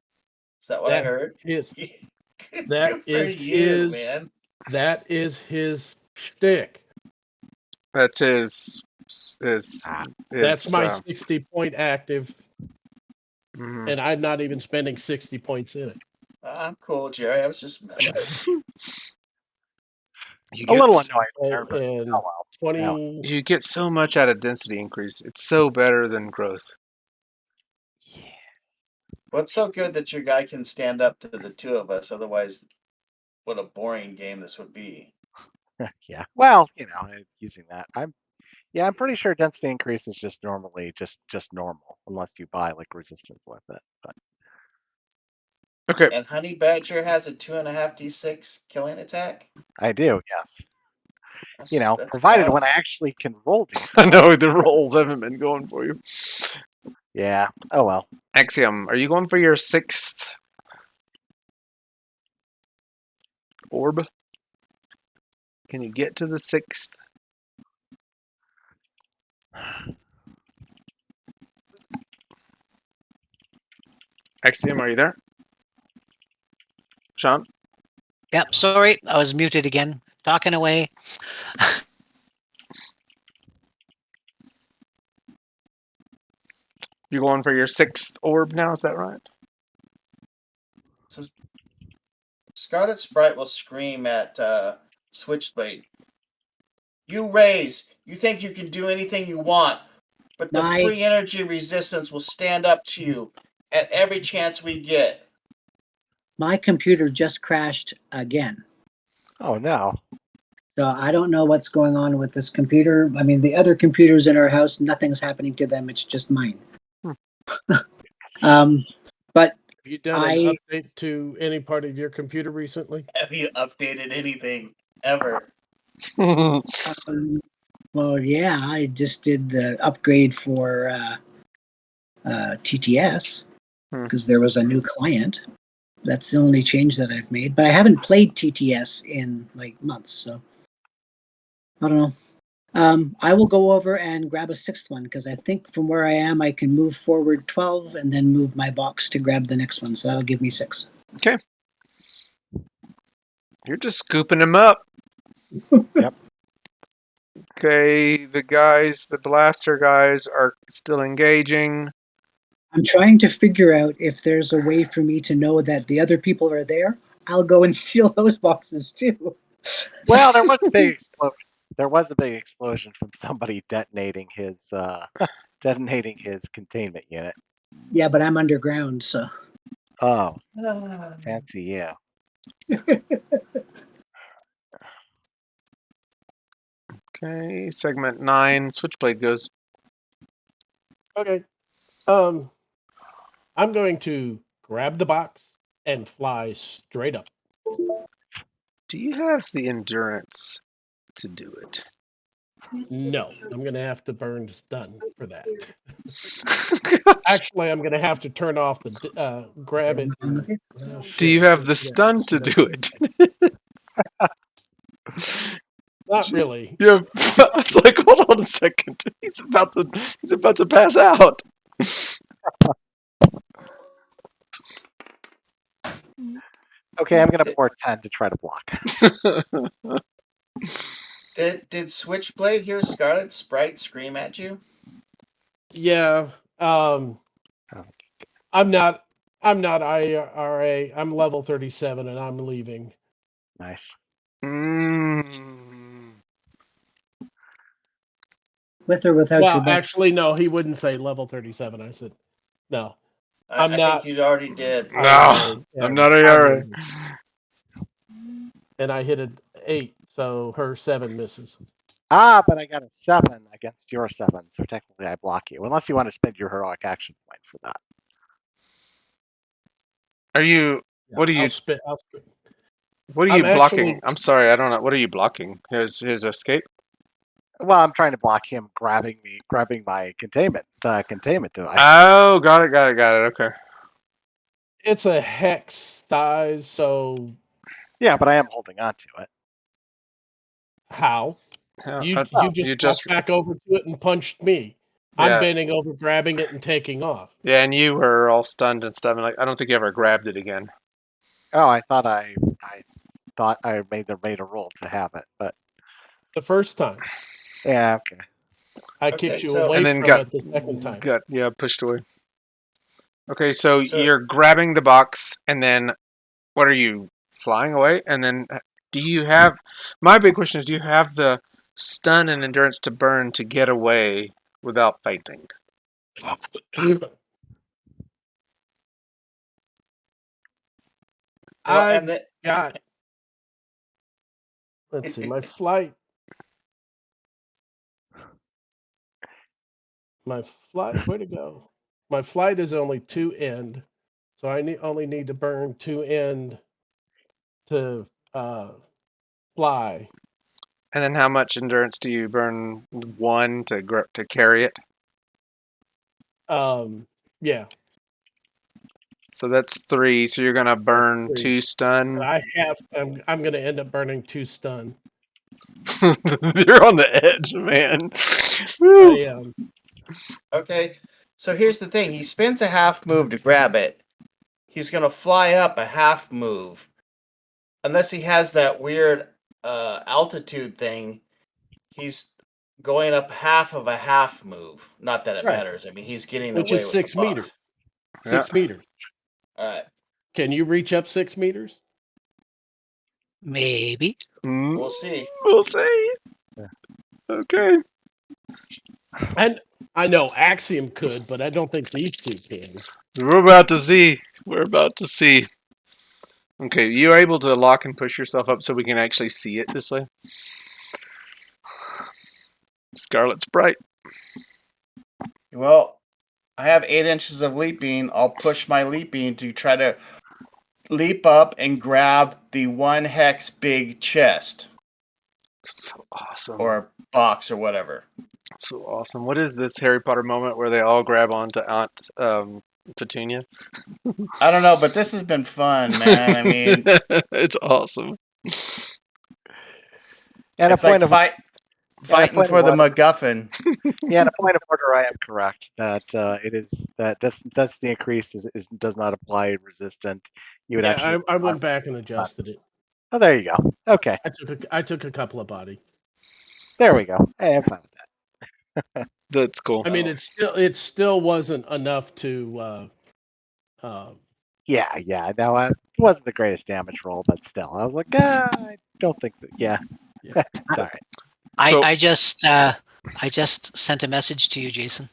Is that what I heard? Is Good that for is you, his man. that is his shtick. That's his. That's my 60-point active, mhm. and I'm not even spending 60 points in it. I'm cool, Jerry. I was just messing. A little annoying there, but And oh well. 20. You get so much out of density increase. It's so better than growth. What's so good that your guy can stand up to the two of us? Otherwise, what a boring game this would be. Yeah. Well, you know, using that, I'm pretty sure density increase is just normally just normal, unless you buy like resistance with it. But Okay. And Honey Badger has a 2.5 d6 killing attack. I do, yes. That's, You know, that's provided tough. when I actually can roll these. I know the rolls haven't been going for you. Yeah. Oh well. Axiom, are you going for your 6th orb? Can you get to the 6th? Axiom, are you there? Sean? Yep, sorry, I was muted again. Talking away. You going for your 6th orb now? Is that right? So Scarlet Sprite will scream at Switchblade. You raise. You think you can do anything you want, but the free energy resistance will stand up to you at every chance we get. My computer just crashed again. Oh no. So I don't know what's going on with this computer. I mean, the other computers in our house, nothing's happening to them. It's just mine. But have you done an update to any part of your computer recently? Have you updated anything ever? Well, yeah, I just did the upgrade for TTS because there was a new client. That's the only change that I've made. But I haven't played TTS in like months, so I don't know. I will go over and grab a sixth one because I think from where I am, I can move forward 12 and then move my box to grab the next one. So that'll give me 6. You're just scooping them up. Yep. Okay, the blaster guys are still engaging. I'm trying to figure out if there's a way for me to know that the other people are there. I'll go and steal those boxes too. Well, there was a big explosion. There was a big explosion from somebody detonating his containment unit. Yeah, but I'm underground, so. Oh, fancy you. Okay, segment 9, Switchblade goes. Okay. I'm going to grab the box and fly straight up. Do you have the endurance to do it? No, I'm going to have to burn stun for that. Actually, I'm going to have to turn off the grab it. Oh, Do you shit. have the stun to do it? Not really. Yeah, I was like, hold on a second. He's about to pass out. Okay, I'm gonna pour 10 to try to block. Did Switchblade hear Scarlet Sprite scream at you? Yeah. I'm not IERA. I'm level 37 and I'm leaving. Nice. With or without your Well, buff. actually, no, he wouldn't say level 37. I said, no. I not. think you already did. No, I'm not IERA. And I hit an 8, so her 7 misses. Ah, but I got a 7 against your 7, so technically I block you. Unless you want to spend your heroic action point for that. Are you? What are you? I'll spit. What are you blocking? I'm sorry, I don't know. What are you blocking? His escape? Well, I'm trying to block him grabbing my containment device. Oh, got it. Okay. It's a hex size, so Yeah, but I am holding on to it. how? You just walked back over to it and punched me. Yeah. I'm bending over, grabbing it, and taking off. Yeah, and you were all stunned and stuff. And like, I don't think you ever grabbed it again. Oh, I thought I made a rule to have it, but the first time. Yeah, okay. I kicked you away from it the second time. Got pushed away. Okay, so you're grabbing the box, and then what are you flying away? And then do you have? My big question is: do you have the stun and endurance to burn to get away without fainting? Let's see, my flight. Where'd it go? My flight is only 2 end, so I only need to burn 2 end to fly. And then how much endurance do you burn? 1 to carry it? Yeah. So that's 3. So you're gonna burn 2 stun. I'm gonna end up burning 2 stun. You're on the edge, man. I am. Okay, so here's the thing. He spends a half move to grab it. He's going to fly up a half move. Unless he has that weird altitude thing, he's going up half of a half move. Not that it matters. I mean, he's getting Which away is with 6 the buff. meters. 6 meters. All right. Can you reach up 6 meters? Maybe. We'll see. We'll see. Okay. And I know Axiom could, but I don't think these two can. We're about to see. Okay, you're able to lock and push yourself up so we can actually see it this way. Scarlet's bright. Well, I have 8 inches of leaping. I'll push my leaping to try to leap up and grab the 1 hex big chest. That's so awesome. or a box or whatever. That's so awesome. What is this Harry Potter moment where they all grab onto Aunt Petunia? I don't know, but this has been fun, man. I mean, it's awesome. And a it's like point of fighting for the MacGuffin. yeah, and a point of order. I am correct that it is that that's the increase does not apply in resistant. You would Yeah, actually. I went back and adjusted it. Oh, there you go. Okay, I took a couple of body. there we go. Hey, I'm fine with that. That's cool. I mean, it still wasn't enough to. Yeah. No, it wasn't the greatest damage roll, but still, I was like, I don't think that. Yeah, Yeah. it's all right. So- I just sent a message to you, Jason.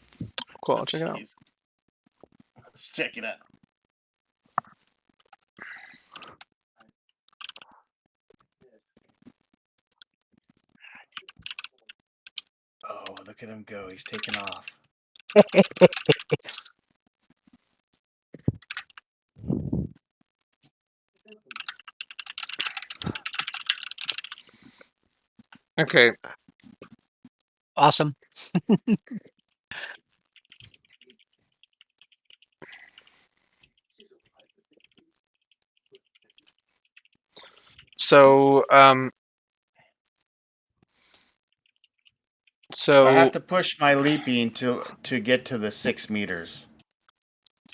Cool. I'll check it out. Jeez. Let's check it out. Oh, look at him go. He's taking off. Okay. Awesome. So I have to push my leaping to get to the 6 meters.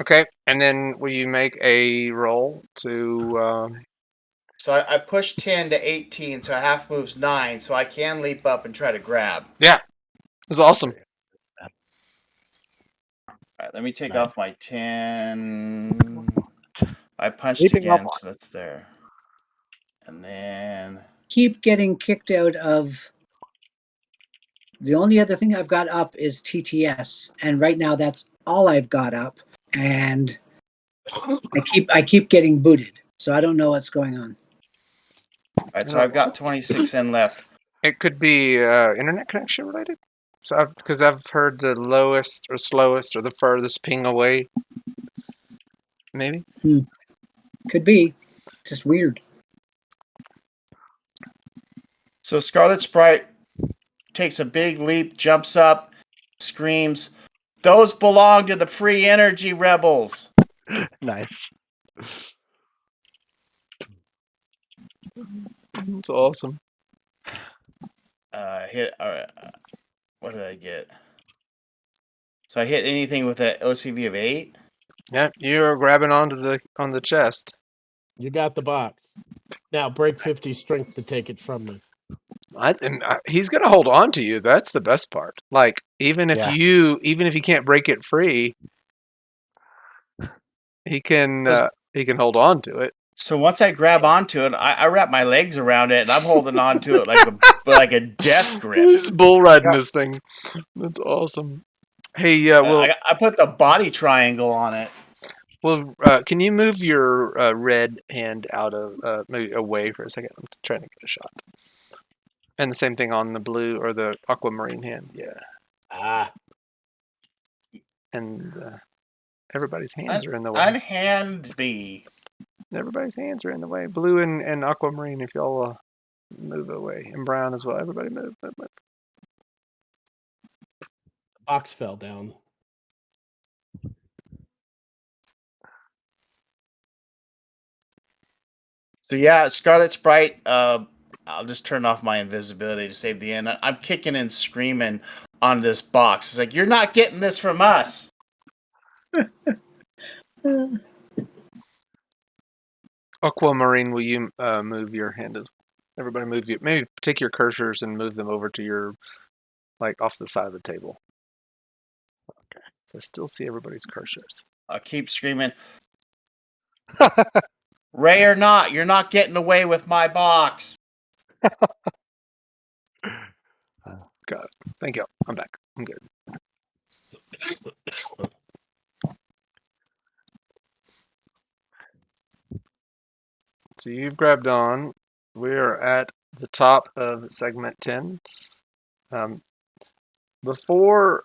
okay, and then will you make a roll to? So I push 10 to 18, so a half moves 9, so I can leap up and try to grab. It's awesome. All right, let me take Nice. off my 10. I punched Leaping again, up. so that's there. And then Keep getting kicked out of. The only other thing I've got up is TTS, and right now that's all I've got up, and I keep getting booted, so I don't know what's going on. all right, so I've got 26 in left. It could be internet connection related. So because I've heard the lowest or slowest or the furthest ping away. Maybe. Could be. It's just weird. So Scarlet Sprite takes a big leap, jumps up, screams, "Those belong to the free energy rebels." Nice. It's awesome. Hit. All right. What did I get? So I hit anything with an OCV of 8. Yeah, you're grabbing onto the chest. You got the box. Now break 50 strength to take it from me. He's gonna hold on to you. That's the best part. Like even if you can't break it free, he can hold on to it. So once I grab onto it, I wrap my legs around it, and I'm holding on to it like a death grip. He's bull riding this thing. That's awesome. Hey, I put the body triangle on it. well, can you move your red hand out of maybe away for a second? I'm trying to get a shot. And the same thing on the blue or the aquamarine hand. Yeah. Ah. And everybody's hands are in the way. Unhand me. Everybody's hands are in the way. Blue and aquamarine, if y'all move away. And brown as well. Everybody move. The box fell down. So yeah, Scarlet Sprite, I'll just turn off my invisibility to save the end. I'm kicking and screaming on this box. It's like, you're not getting this from us. Aquamarine, will you move your hand? Everybody move you. Maybe take your cursors and move them over to your, like, off the side of the table. Okay. I still see everybody's cursors. I'll keep screaming. Ray or not, you're not getting away with my box. Got it. Thank you. I'm back. I'm good. So you've grabbed on. We're at the top of segment 10. Before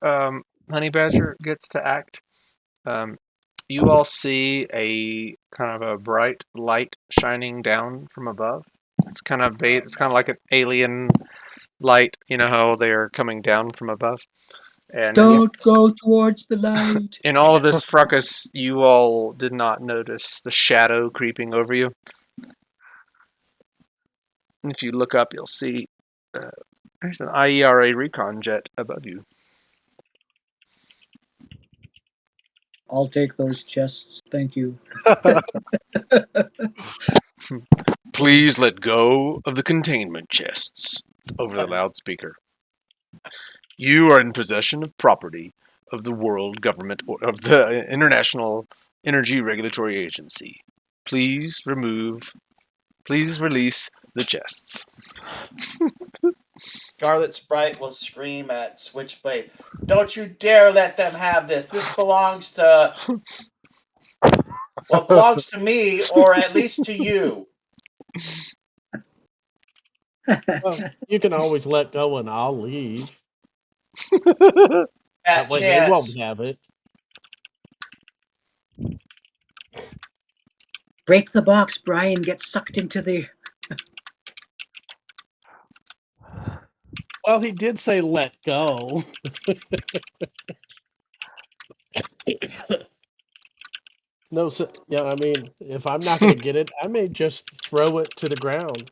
Honey Badger gets to act, you all see a kind of a bright light shining down from above. It's kind of like an alien light. You know how they are coming down from above. And Don't go towards the light. in all of this fracas, you all did not notice the shadow creeping over you. And if you look up, you'll see there's an IERA Recon jet above you. I'll take those chests. Thank you. Please let go of the containment chests. It's over the loudspeaker. You are in possession of property of the world government or of the International Energy Regulatory Agency. Please release the chests. Scarlet Sprite will scream at Switchblade, "Don't you dare let them have this. This belongs to... Well, it belongs to me, or at least to you." Well, you can always let go and I'll leave. That That way they won't chance. have it. Break the box, Brian. Get sucked into the. Well, he did say let go. No, yeah, I mean, if I'm not going to get it, I may just throw it to the ground.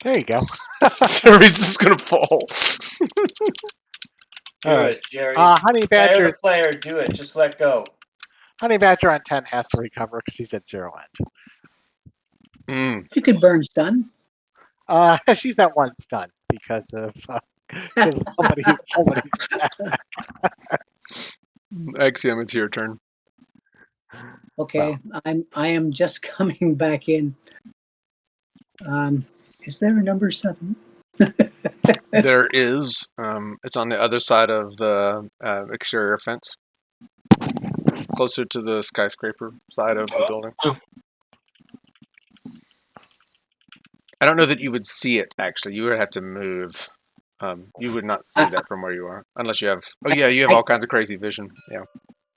There you go. He's just gonna fall. Do All right. it, Jerry. Honey Badger. Player, do it. Just let go. Honey Badger on 10 has to recover because he's at 0 end. You could burn stun. She's at 1 stun because of somebody's Axiom, it's your turn. Okay, I am just coming back in. Is there a number 7? There is. It's on the other side of the exterior fence, closer to the skyscraper side of the building. I don't know that you would see it. Actually, you would have to move. You would not see that from where you are, unless you have. Oh yeah, you have all kinds of crazy vision. Yeah.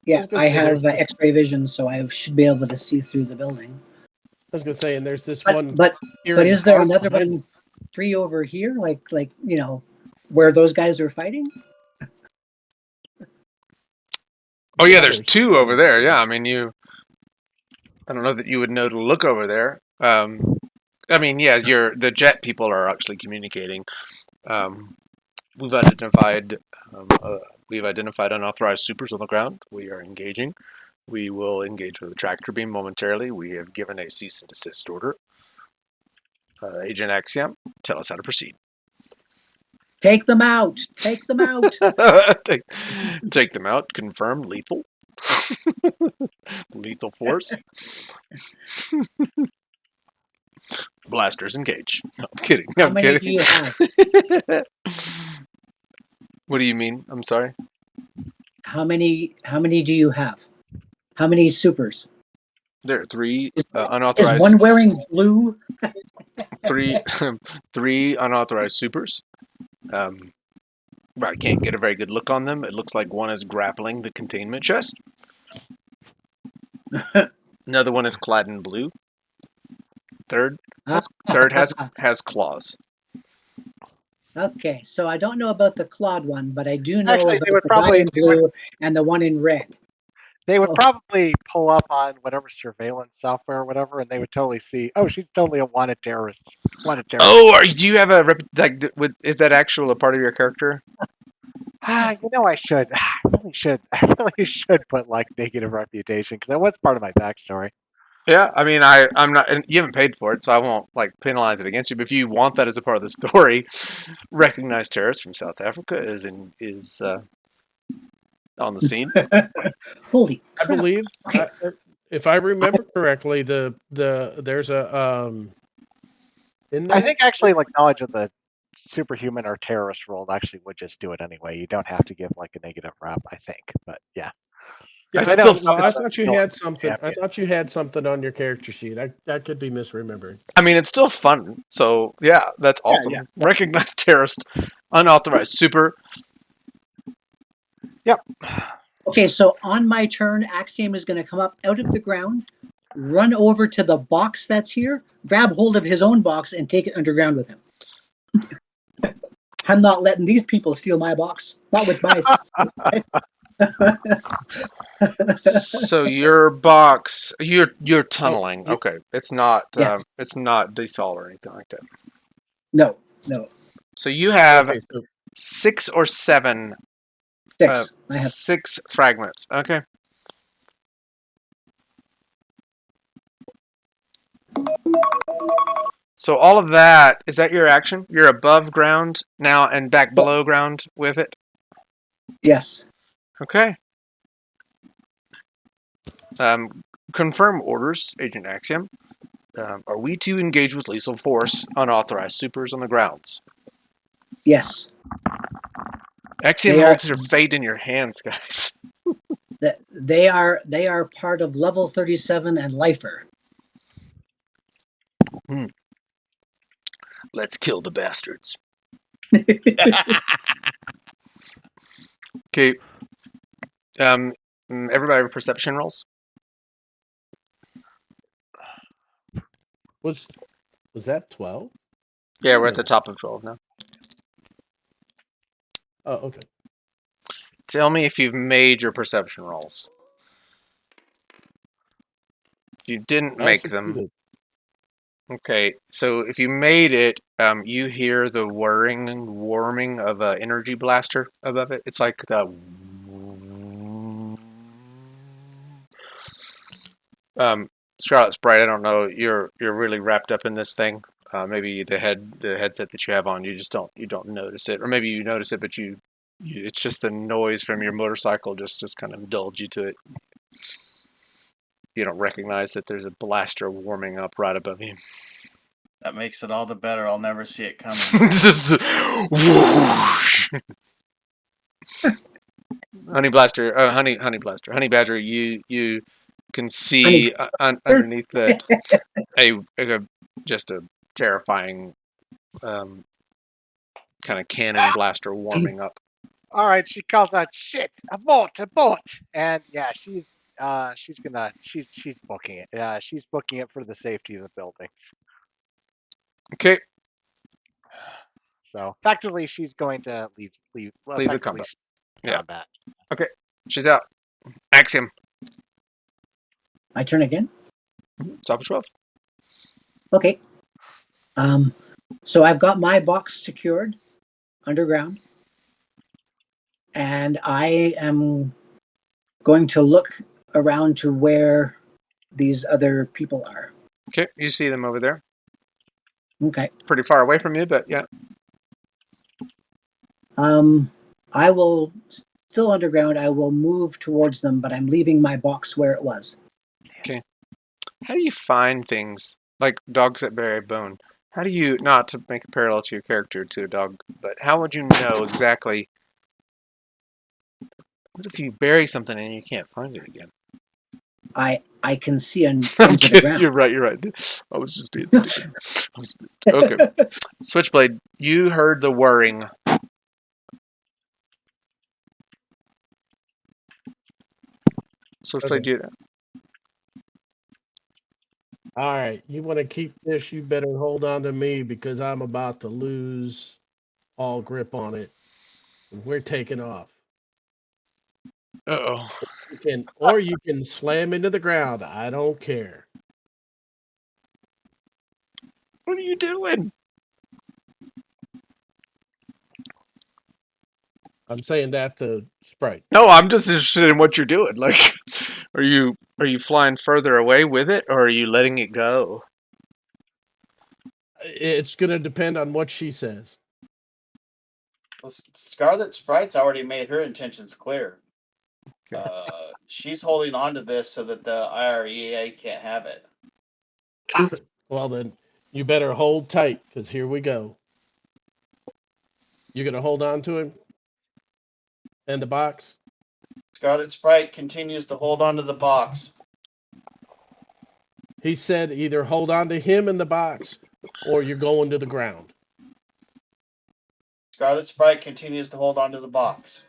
Yeah, I have X-ray vision, so I should be able to see through the building. I was going to say, and there's this But one. but here but in the is there park another behind- one 3 over here, like you know, where those guys are fighting? Oh yeah, there's 2 over there. Yeah, I mean I don't know that you would know to look over there. I mean, yeah, the jet people are actually communicating. We've identified unauthorized supers on the ground. We are engaging. We will engage with the tractor beam momentarily. We have given a cease and desist order. Agent Axiom, tell us how to proceed. Take them out. Take them out. Take them out. Confirm lethal. Lethal force. Blasters engage. No, I'm kidding. How I'm many kidding. do you have? What do you mean? I'm sorry. How many do you have? How many supers? There are 3 Is unauthorized. one wearing blue? three unauthorized supers. I can't get a very good look on them. It looks like one is grappling the containment chest. Another one is clad in blue. Third has claws. Okay, so I don't know about the clawed one, but I do know Actually, about they would the guy probably in blue and the one in red. They would Oh. probably pull up on whatever surveillance software or whatever, and they would totally see, oh, she's totally a wanted terrorist. Oh, do you have a is that actual a part of your character? You know, I should. I really should put like negative reputation because that was part of my backstory. Yeah, I mean, I'm not. And you haven't paid for it, so I won't like penalize it against you. But if you want that as a part of the story, recognized terrorist from South Africa is on the scene. Holy I crap. believe, Okay. if I remember correctly, there's a in I there. think actually, like knowledge of the superhuman or terrorist role actually would just do it anyway. You don't have to give like a negative rep, I think. But yeah. I I still- know I thought you it's had still- something. I thought you had something on your character sheet. I could be misremembering. I mean, it's still fun. So yeah, that's awesome. yeah. Recognized terrorist, unauthorized super. Yep. Okay, so on my turn, Axiom is going to come up out of the ground, run over to the box that's here, grab hold of his own box, and take it underground with him. I'm not letting these people steal my box. Not with my. So your box, you're tunneling. you- Okay, it's not Yes. desol or anything like that. No. So you have Okay, so 6 or 7, 6. I have 6 fragments. Okay. So all of that, is that your action? You're above ground now and back below ground with it? yes. Okay. Confirm orders, Agent Axiom. Are we to engage with lethal force unauthorized supers on the grounds? Yes. Axiom They are- holds your fate in your hands, guys. They are part of level 37 and LFER. Let's kill the bastards. Okay. Everybody have perception rolls? was that 12? Yeah, we're at the top of 12 now. Oh, okay. Tell me if you've made your perception rolls. If you didn't I make them, succeeded. okay. So if you made it, you hear the whirring and warming of an energy blaster above it. It's like the Scarlet's bright. I don't know. You're really wrapped up in this thing. Maybe the headset that you have on, you don't notice it, or maybe you notice it, but it's just the noise from your motorcycle just kind of dulled you to it. You don't recognize that there's a blaster warming up right above you. That makes it all the better. I'll never see it coming. It's just whoosh. Honey Badger. You can see underneath that just a terrifying kind of cannon blaster warming up. All right, she calls out, "Shit! Abort! And yeah, she's booking it. She's booking it for the safety of the buildings. Okay, So effectively, she's going to leave. Leave the effectively, combat. Yeah. combat. She's out. Axiom. My turn again. Top of 12. Okay. So I've got my box secured underground, and I am going to look around to where these other people are. Okay, you see them over there. Okay. Pretty far away from you, but yeah. I will still underground. I will move towards them, but I'm leaving my box where it was. How do you find things like dogs that bury a bone? How do you, not to make a parallel to your character to a dog, but how would you know exactly? What if you bury something and you can't find it again? I can see into the ground. You're right. I was just being stupid. Okay. Switchblade, you heard the whirring. Switchblade, Okay. do that. All right, you want to keep this? You better hold on to me because I'm about to lose all grip on it. We're taking off. Uh-oh. You can slam into the ground. I don't care. What are you doing? I'm saying that to Sprite. No, I'm just interested in what you're doing. Like, are you flying further away with it, or are you letting it go? It's gonna depend on what she says. Well, Scarlet Sprite's already made her intentions clear. She's holding on to this so that the IERA can't have it. Well, then you better hold tight because here we go. You're gonna hold on to him and the box. Scarlet Sprite continues to hold on to the box. He said either hold on to him in the box or you're going to the ground. Scarlet Sprite continues to hold on to the box.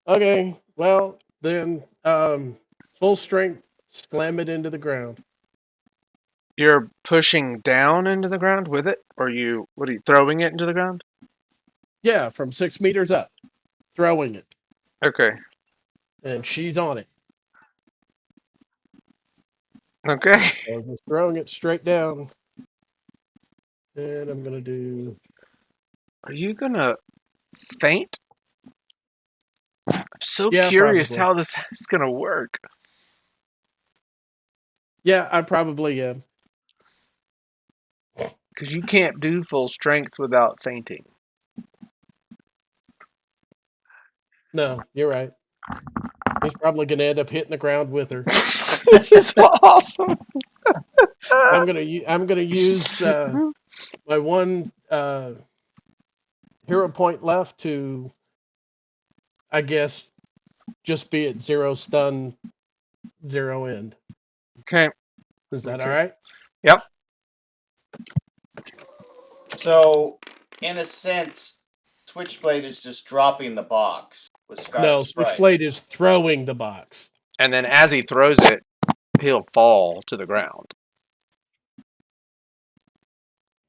Okay, well then, full strength, slam it into the ground. You're pushing down into the ground with it, or what are you throwing it into the ground? Yeah, from 6 meters up, throwing it, Okay. and she's on it. Okay. So I'm just throwing it straight down, and I'm gonna do. Are you gonna faint? I'm so Yeah, curious probably. how this is gonna work. Yeah, I probably am. Because you can't do full strength without fainting. No, you're right. He's probably gonna end up hitting the ground with her. This is awesome. I'm gonna use my one hero point left to, I guess, just be at 0 stun, 0 end. Okay. Is that Okay. all right? Yep. So, in a sense, Switchblade is just dropping the box with Scarlet No, Sprite. Switchblade is throwing the box. And then as he throws it, he'll fall to the ground.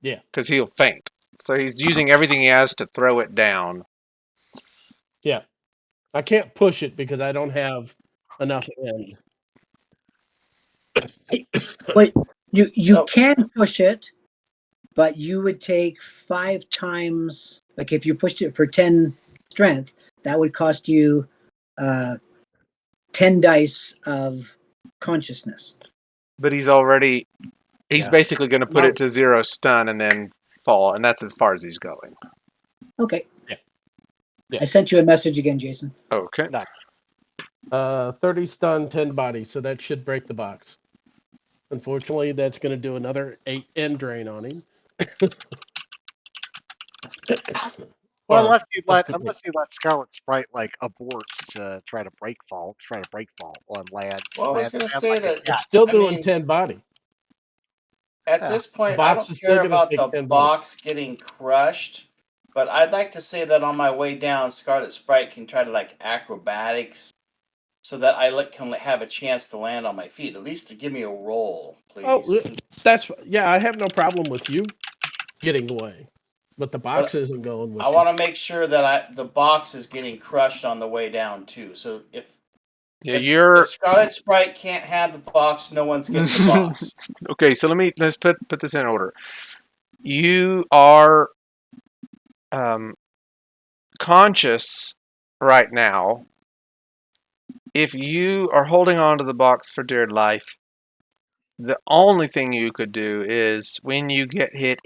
Yeah. Because he'll faint. So he's using everything he has to throw it down. Yeah. I can't push it because I don't have enough end. Wait, you So- can push it, but you would take 5 times. Like if you pushed it for 10 strength, that would cost you 10 dice of consciousness. But he's Yeah. basically going to put No. it to 0 stun and then fall. And that's as far as he's going. Okay. Yeah. I sent you a message again, Jason. Okay. 30 stun, 10 body, so that should break the box. Unfortunately, that's going to do another 8 end drain on him. Well, Or unless you up to let Scarlet Sprite like abort to try to break fall on land. Well, I was going to say like a that It's still I doing mean, 10 body. at Yeah. this point, box I don't is still care gonna about take the 10 body. box getting crushed, but I'd like to say that on my way down, Scarlet Sprite can try to like acrobatics, so that I can have a chance to land on my feet, at least to give me a roll, please. Oh, I have no problem with you getting away, but the box isn't going with I you. want to make sure that the box is getting crushed on the way down too. So if Scarlet Sprite can't have the box, no one's getting the box. Okay, so let's put this in order. You are conscious right now. If you are holding on to the box for dear life, the only thing you could do is when you get hit,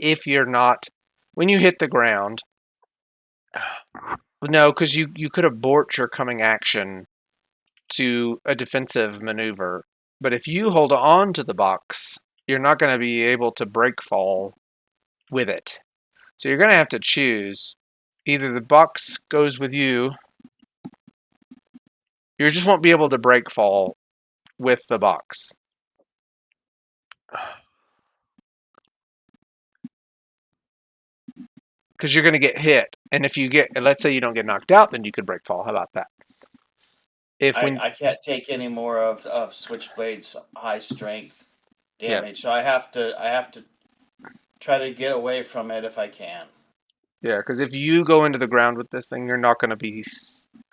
when you hit the ground, no, because you could abort your coming action to a defensive maneuver. But if you hold on to the box, you're not going to be able to break fall with it. So you're going to have to choose. Either the box goes with you, you just won't be able to break fall with the box. Because you're going to get hit. And if let's say you don't get knocked out, then you could break fall. How about that? I can't take any more of Switchblade's high strength damage, so I have to try to get away from it if I can. Yeah, because if you go into the ground with this thing, you're not going to be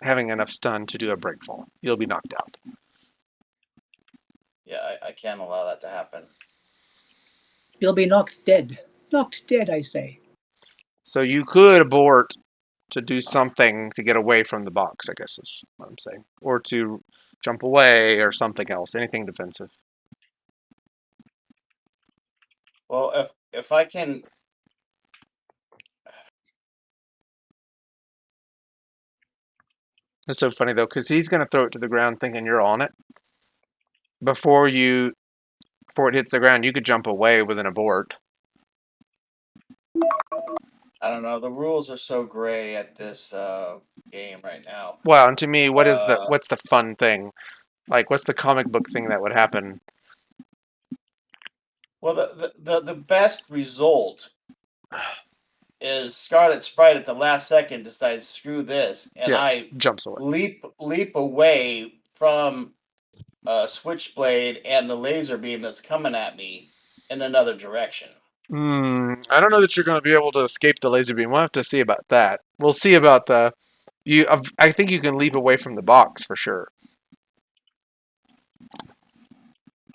having enough stun to do a break fall. You'll be knocked out. Yeah, I can't allow that to happen. You'll be knocked dead. Knocked dead, I say. So you could abort to do something to get away from the box, I guess is what I'm saying. Or to jump away or something else. Anything defensive. Well, if I can... It's so funny, though, because he's going to throw it to the ground thinking you're on it. Before it hits the ground, you could jump away with an abort. I don't know. The rules are so gray at this game right now. Well, and to me, what's the fun thing? Like, what's the comic book thing that would happen? Well, the best result is Scarlet Sprite at the last second decides, screw this, and I jumps away. leap away from Switchblade and the laser beam that's coming at me, in another direction. I don't know that you're going to be able to escape the laser beam. We'll have to see about that. We'll see about the you. I think you can leap away from the box for sure.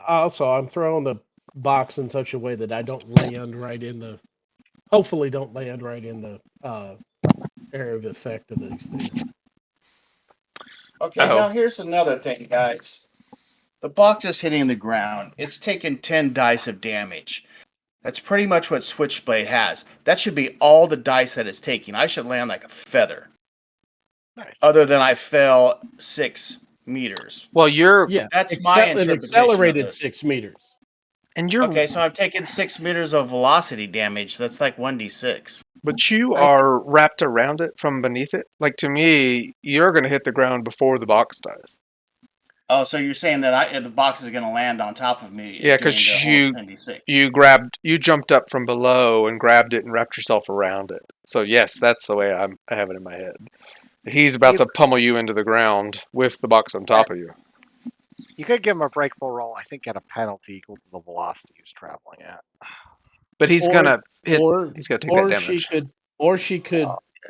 Also, I'm throwing the box in such a way that I don't land right in the. Hopefully, don't land right in the area of effect of these things. Okay, Oh. now here's another thing, guys. The box is hitting the ground. It's taken 10 dice of damage. That's pretty much what Switchblade has. That should be all the dice that it's taking. I should land like a feather. Nice. Other than I fell 6 meters. Well, you're Yeah, That's my an interpretation accelerated of this. 6 meters. and you're Okay, so I'm taking 6 meters of velocity damage. That's like 1d6. but you are wrapped around it from beneath it. Like to me, you're going to hit the ground before the box does. Oh, so you're saying that the box is going to land on top of me? Yeah, doing because the whole 10d6. you jumped up from below and grabbed it and wrapped yourself around it. So yes, that's the way I have it in my head. He's about to pummel you into the ground with the box on top of you. You could give him a breakable roll, I think, at a penalty equal to the velocity he's traveling at. But he's gonna hit. He's gonna take that damage. She could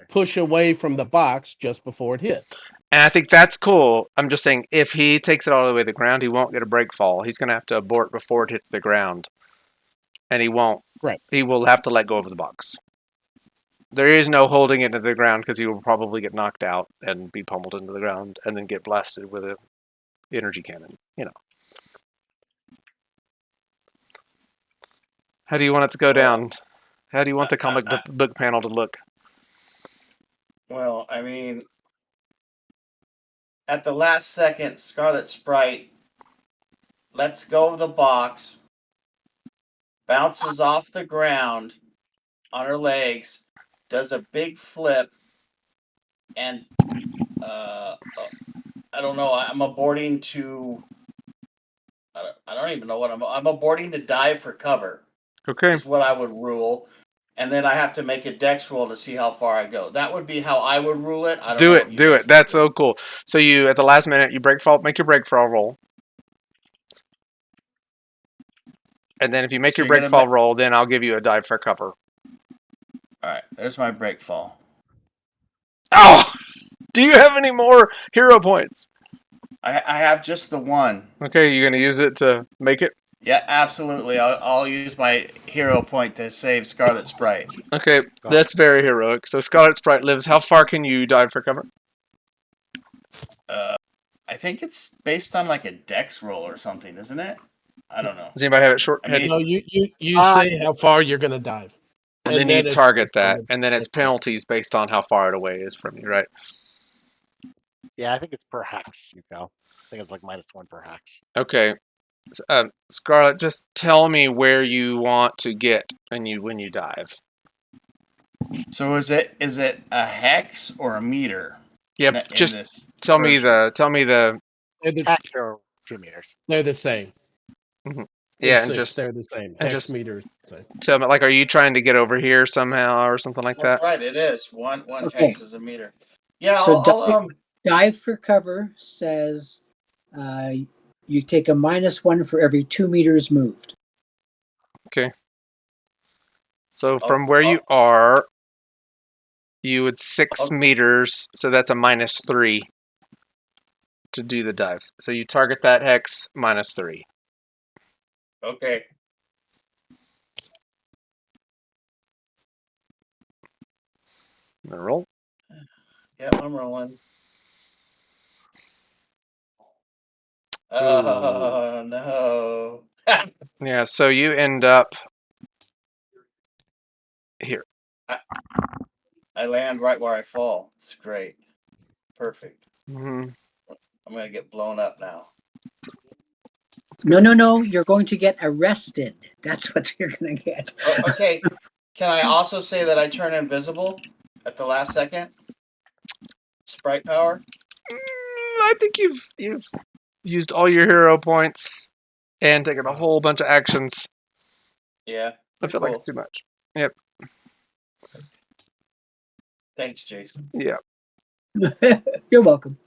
push away from the box just before it hits. And I think that's cool. I'm just saying, if he takes it all the way to the ground, he won't get a break fall. He's gonna have to abort before it hits the ground, and he won't. Right. He will have to let go of the box. There is no holding it to the ground because he will probably get knocked out and be pummeled into the ground, and then get blasted with a energy cannon. You know. How do you want it to go down? How do you want the comic book panel to look? Well, I mean, at the last second, Scarlet Sprite lets go of the box, bounces off the ground on her legs, does a big flip, and I don't know. I'm aborting to. I don't even know what I'm aborting to dive for cover. Okay. Is what I would rule. And then I have to make a dex roll to see how far I go. That would be how I would rule it. I don't know. Do it. That's so cool. So you, at the last minute, you make your break fall roll. And then if you make your break fall roll, then I'll give you a dive for cover. Alright, there's my break fall. Oh! Do you have any more hero points? I have just the one. Okay, you're going to use it to make it? Yeah, absolutely. I'll use my hero point to save Scarlet Sprite. Okay, that's very heroic. So Scarlet Sprite lives. How far can you dive for cover? I think it's based on like a dex roll or something, isn't it? I don't know. Does anybody have it short? I mean, No, you say how far you're going to dive. And then you target that, and then it's penalties based on how far away it is from you, right? Yeah, I think it's per hex, I think it's like -1 per hex. Okay. Scarlet, just tell me where you want to get when you dive. So is it a hex or a meter? Yep. Just tell me the. Hex or 2 meters. They're the same. Mm-hmm. Yeah, and they're the same. Hex meters. Tell me, like, are you trying to get over here somehow or something like that? That's right. It is one hex is a meter. Yeah. So I'll dive for cover says you take a -1 for every 2 meters moved. Okay. So from where you are, you would 6 meters, so that's a -3 to do the dive. So you target that hex -3. Okay. I'm gonna roll. Yep, I'm rolling. Oh no. Yeah, so you end up here. I land right where I fall. It's great. Perfect. Mm-hmm. I'm gonna get blown up now. No. You're going to get arrested. That's what you're going to get. Okay. Can I also say that I turn invisible at the last second? Sprite power? I think you've used all your hero points and taken a whole bunch of actions. Yeah. I feel like it's too much. Yep. Thanks, Jason. Yeah. You're welcome.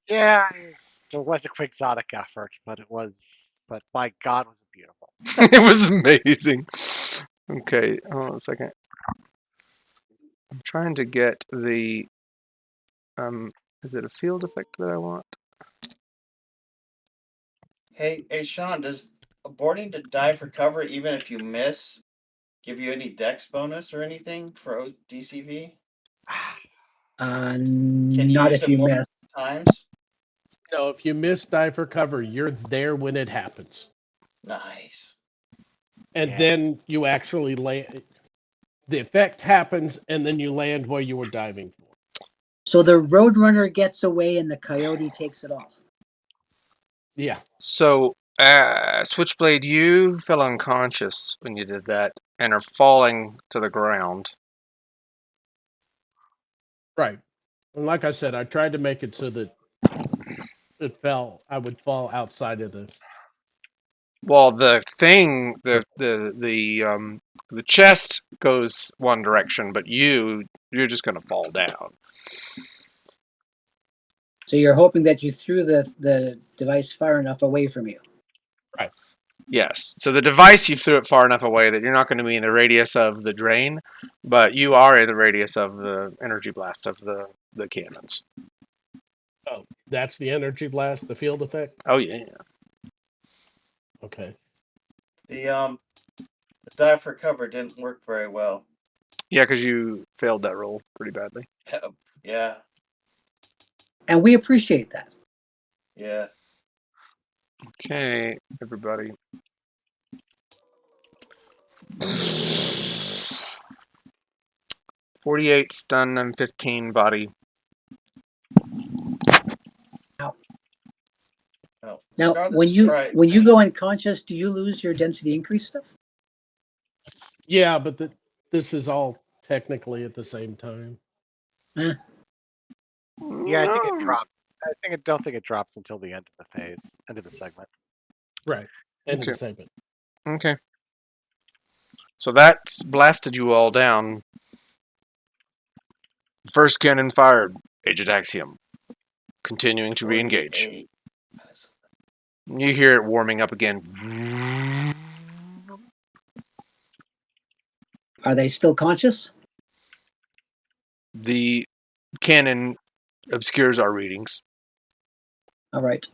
Yeah, it was a quixotic effort, but it was but my God, was it beautiful. It was amazing. Okay, hold on a second. I'm trying to get the is it a field effect that I want? Hey, Sean, does aborting to dive for cover, even if you miss, give you any dex bonus or anything for DCV? Can you Not use if it you multiple miss. times? No, if you miss dive for cover, you're there when it happens. Nice. And Yeah. then you actually land. The effect happens, and then you land where you were diving for. So the Roadrunner gets away and the Coyote takes it all. Yeah. So, Switchblade, you fell unconscious when you did that and are falling to the ground. Right. And like I said, I tried to make it so that I would fall outside of the. Well, the thing, the chest goes one direction, but you're just gonna fall down. So you're hoping that you threw the device far enough away from you. Yes. So the device, you threw it far enough away that you're not going to be in the radius of the drain, but you are in the radius of the energy blast of the cannons. Oh, that's the energy blast, the field effect? Oh yeah. Okay. The dive for cover didn't work very well. Yeah, because you failed that roll pretty badly. Yeah, And we appreciate that. yeah. Okay, everybody. $48 stun and 15 body. Oh, Now, Scarlet when Sprite. you go unconscious, do you lose your density increase stuff? Yeah, but this is all technically at the same time. Yeah, I think it drops. Don't think it drops until the end of the phase, end of the segment. Right. End of the Okay. segment. Okay. So that blasted you all down. First cannon fired. Agent Axiom. Continuing to re-engage. 48. You hear it warming up again. Are they still conscious? The cannon obscures our readings. All right.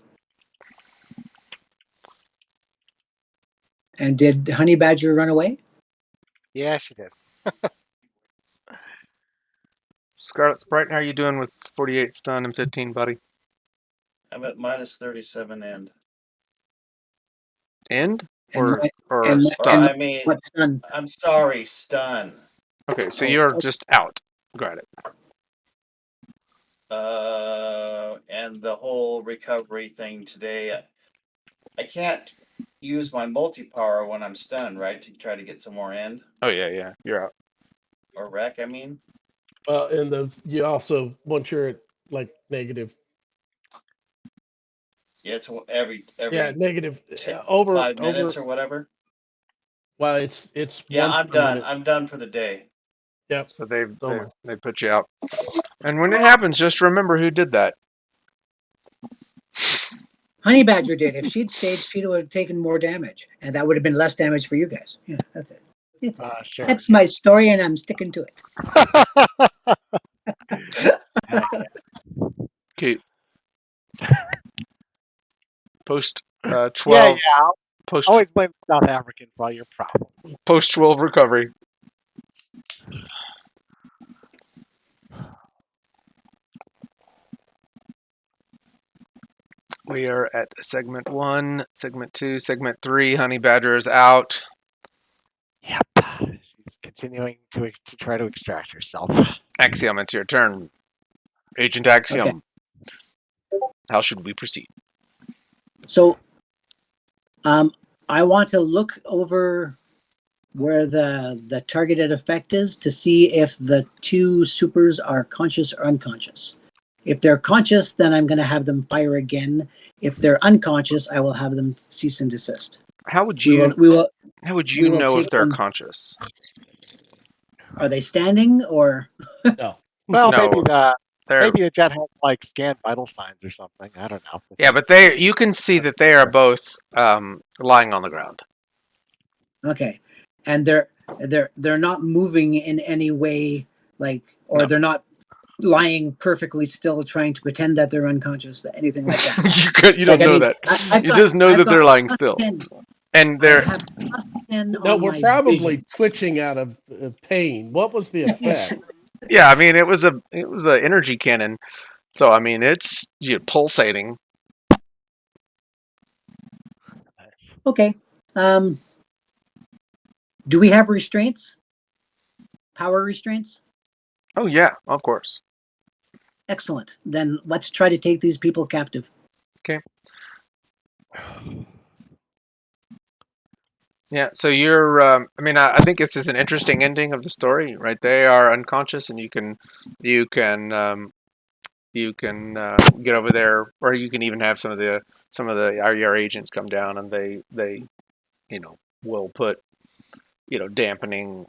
And did Honey Badger run away? Yeah, she did. Scarlet Sprite, how are you doing with 48 stun and 15 buddy? I'm at minus 37 end. End? And Or and- stun? I mean, What stun? I'm sorry, stun. Okay, so Oh, you're okay. just out. Got it. And the whole recovery thing today, I can't use my multi-power when I'm stunned, right? To try to get some more end Oh yeah, you're out. or wreck, I mean. Well, and you also, once you're at like negative. Yeah, it's every negative 5 minutes or whatever. Well, it's Yeah, once I'm per done. minute. I'm done for the day. Yep. So they put you out. And when it happens, just remember who did that. Honey Badger did. If she'd stayed, she'd have taken more damage, and that would have been less damage for you guys. Yeah, that's it. Sure. That's my story, and I'm sticking to it. Okay. Post 12. Yeah. Post Always blame South Africans for all your problems. post 12 recovery. We are at segment 1, segment 2, segment 3. Honey Badger is out. Yep. She's continuing to try to extract herself. Axiom, it's your turn. Agent Axiom. Okay. How should we proceed? So, I want to look over where the targeted effect is to see if the two supers are conscious or unconscious. If they're conscious, then I'm going to have them fire again. If they're unconscious, I will have them cease and desist. How would you How would you know if they're conscious? Are they standing or? No. Well, No. maybe Maybe the jet has like scanned vital signs or something. I don't know. Yeah, but you can see that they are both lying on the ground. Okay, and they're not moving in any way, like, or No. they're not lying perfectly still, trying to pretend that they're unconscious, anything like that. You don't Like, I know mean, that. I've You got- just know I've that got they're lying plus still, 10 and I they're have plus 10 No, on we're my probably vision. twitching out of pain. What was the effect? yeah. I mean, it was a energy cannon, so I mean, it's pulsating. Okay. Do we have restraints? Power restraints? Oh yeah, of course. Excellent. Then let's try to take these people captive. Yeah, so you're. I mean, I think this is an interesting ending of the story, right? They are unconscious, and you can get over there, or you can even have some of the IERA agents come down, and they will put dampening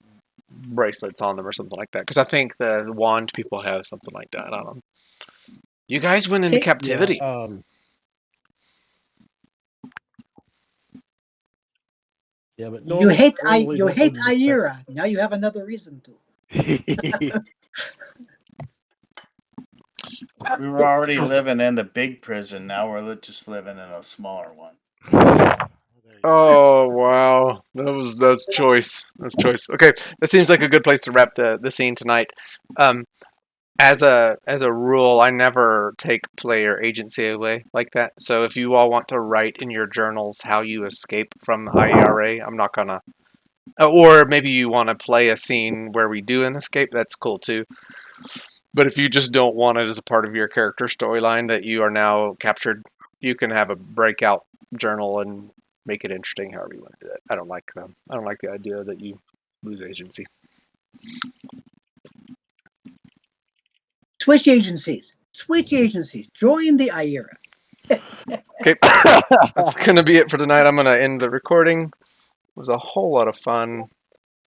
bracelets on them or something like that. Because I think the wand people have something like that on them. You guys went into Okay. captivity. Yeah, but You hate normally that wouldn't affect- IERA. Now you have another reason to. We were already living in the big prison. Now we're just living in a smaller one. Oh wow, that's choice. That's choice. Okay, that seems like a good place to wrap the scene tonight. As a rule, I never take player agency away like that. So if you all want to write in your journals how you escape from the IERA, I'm not gonna. Or maybe you want to play a scene where we do an escape. That's cool too. But if you just don't want it as a part of your character storyline that you are now captured, you can have a breakout journal and make it interesting however you want to do it. I don't like the idea that you lose agency. Switch agencies. Join the IERA. Okay, that's gonna be it for tonight. I'm gonna end the recording. It was a whole lot of fun.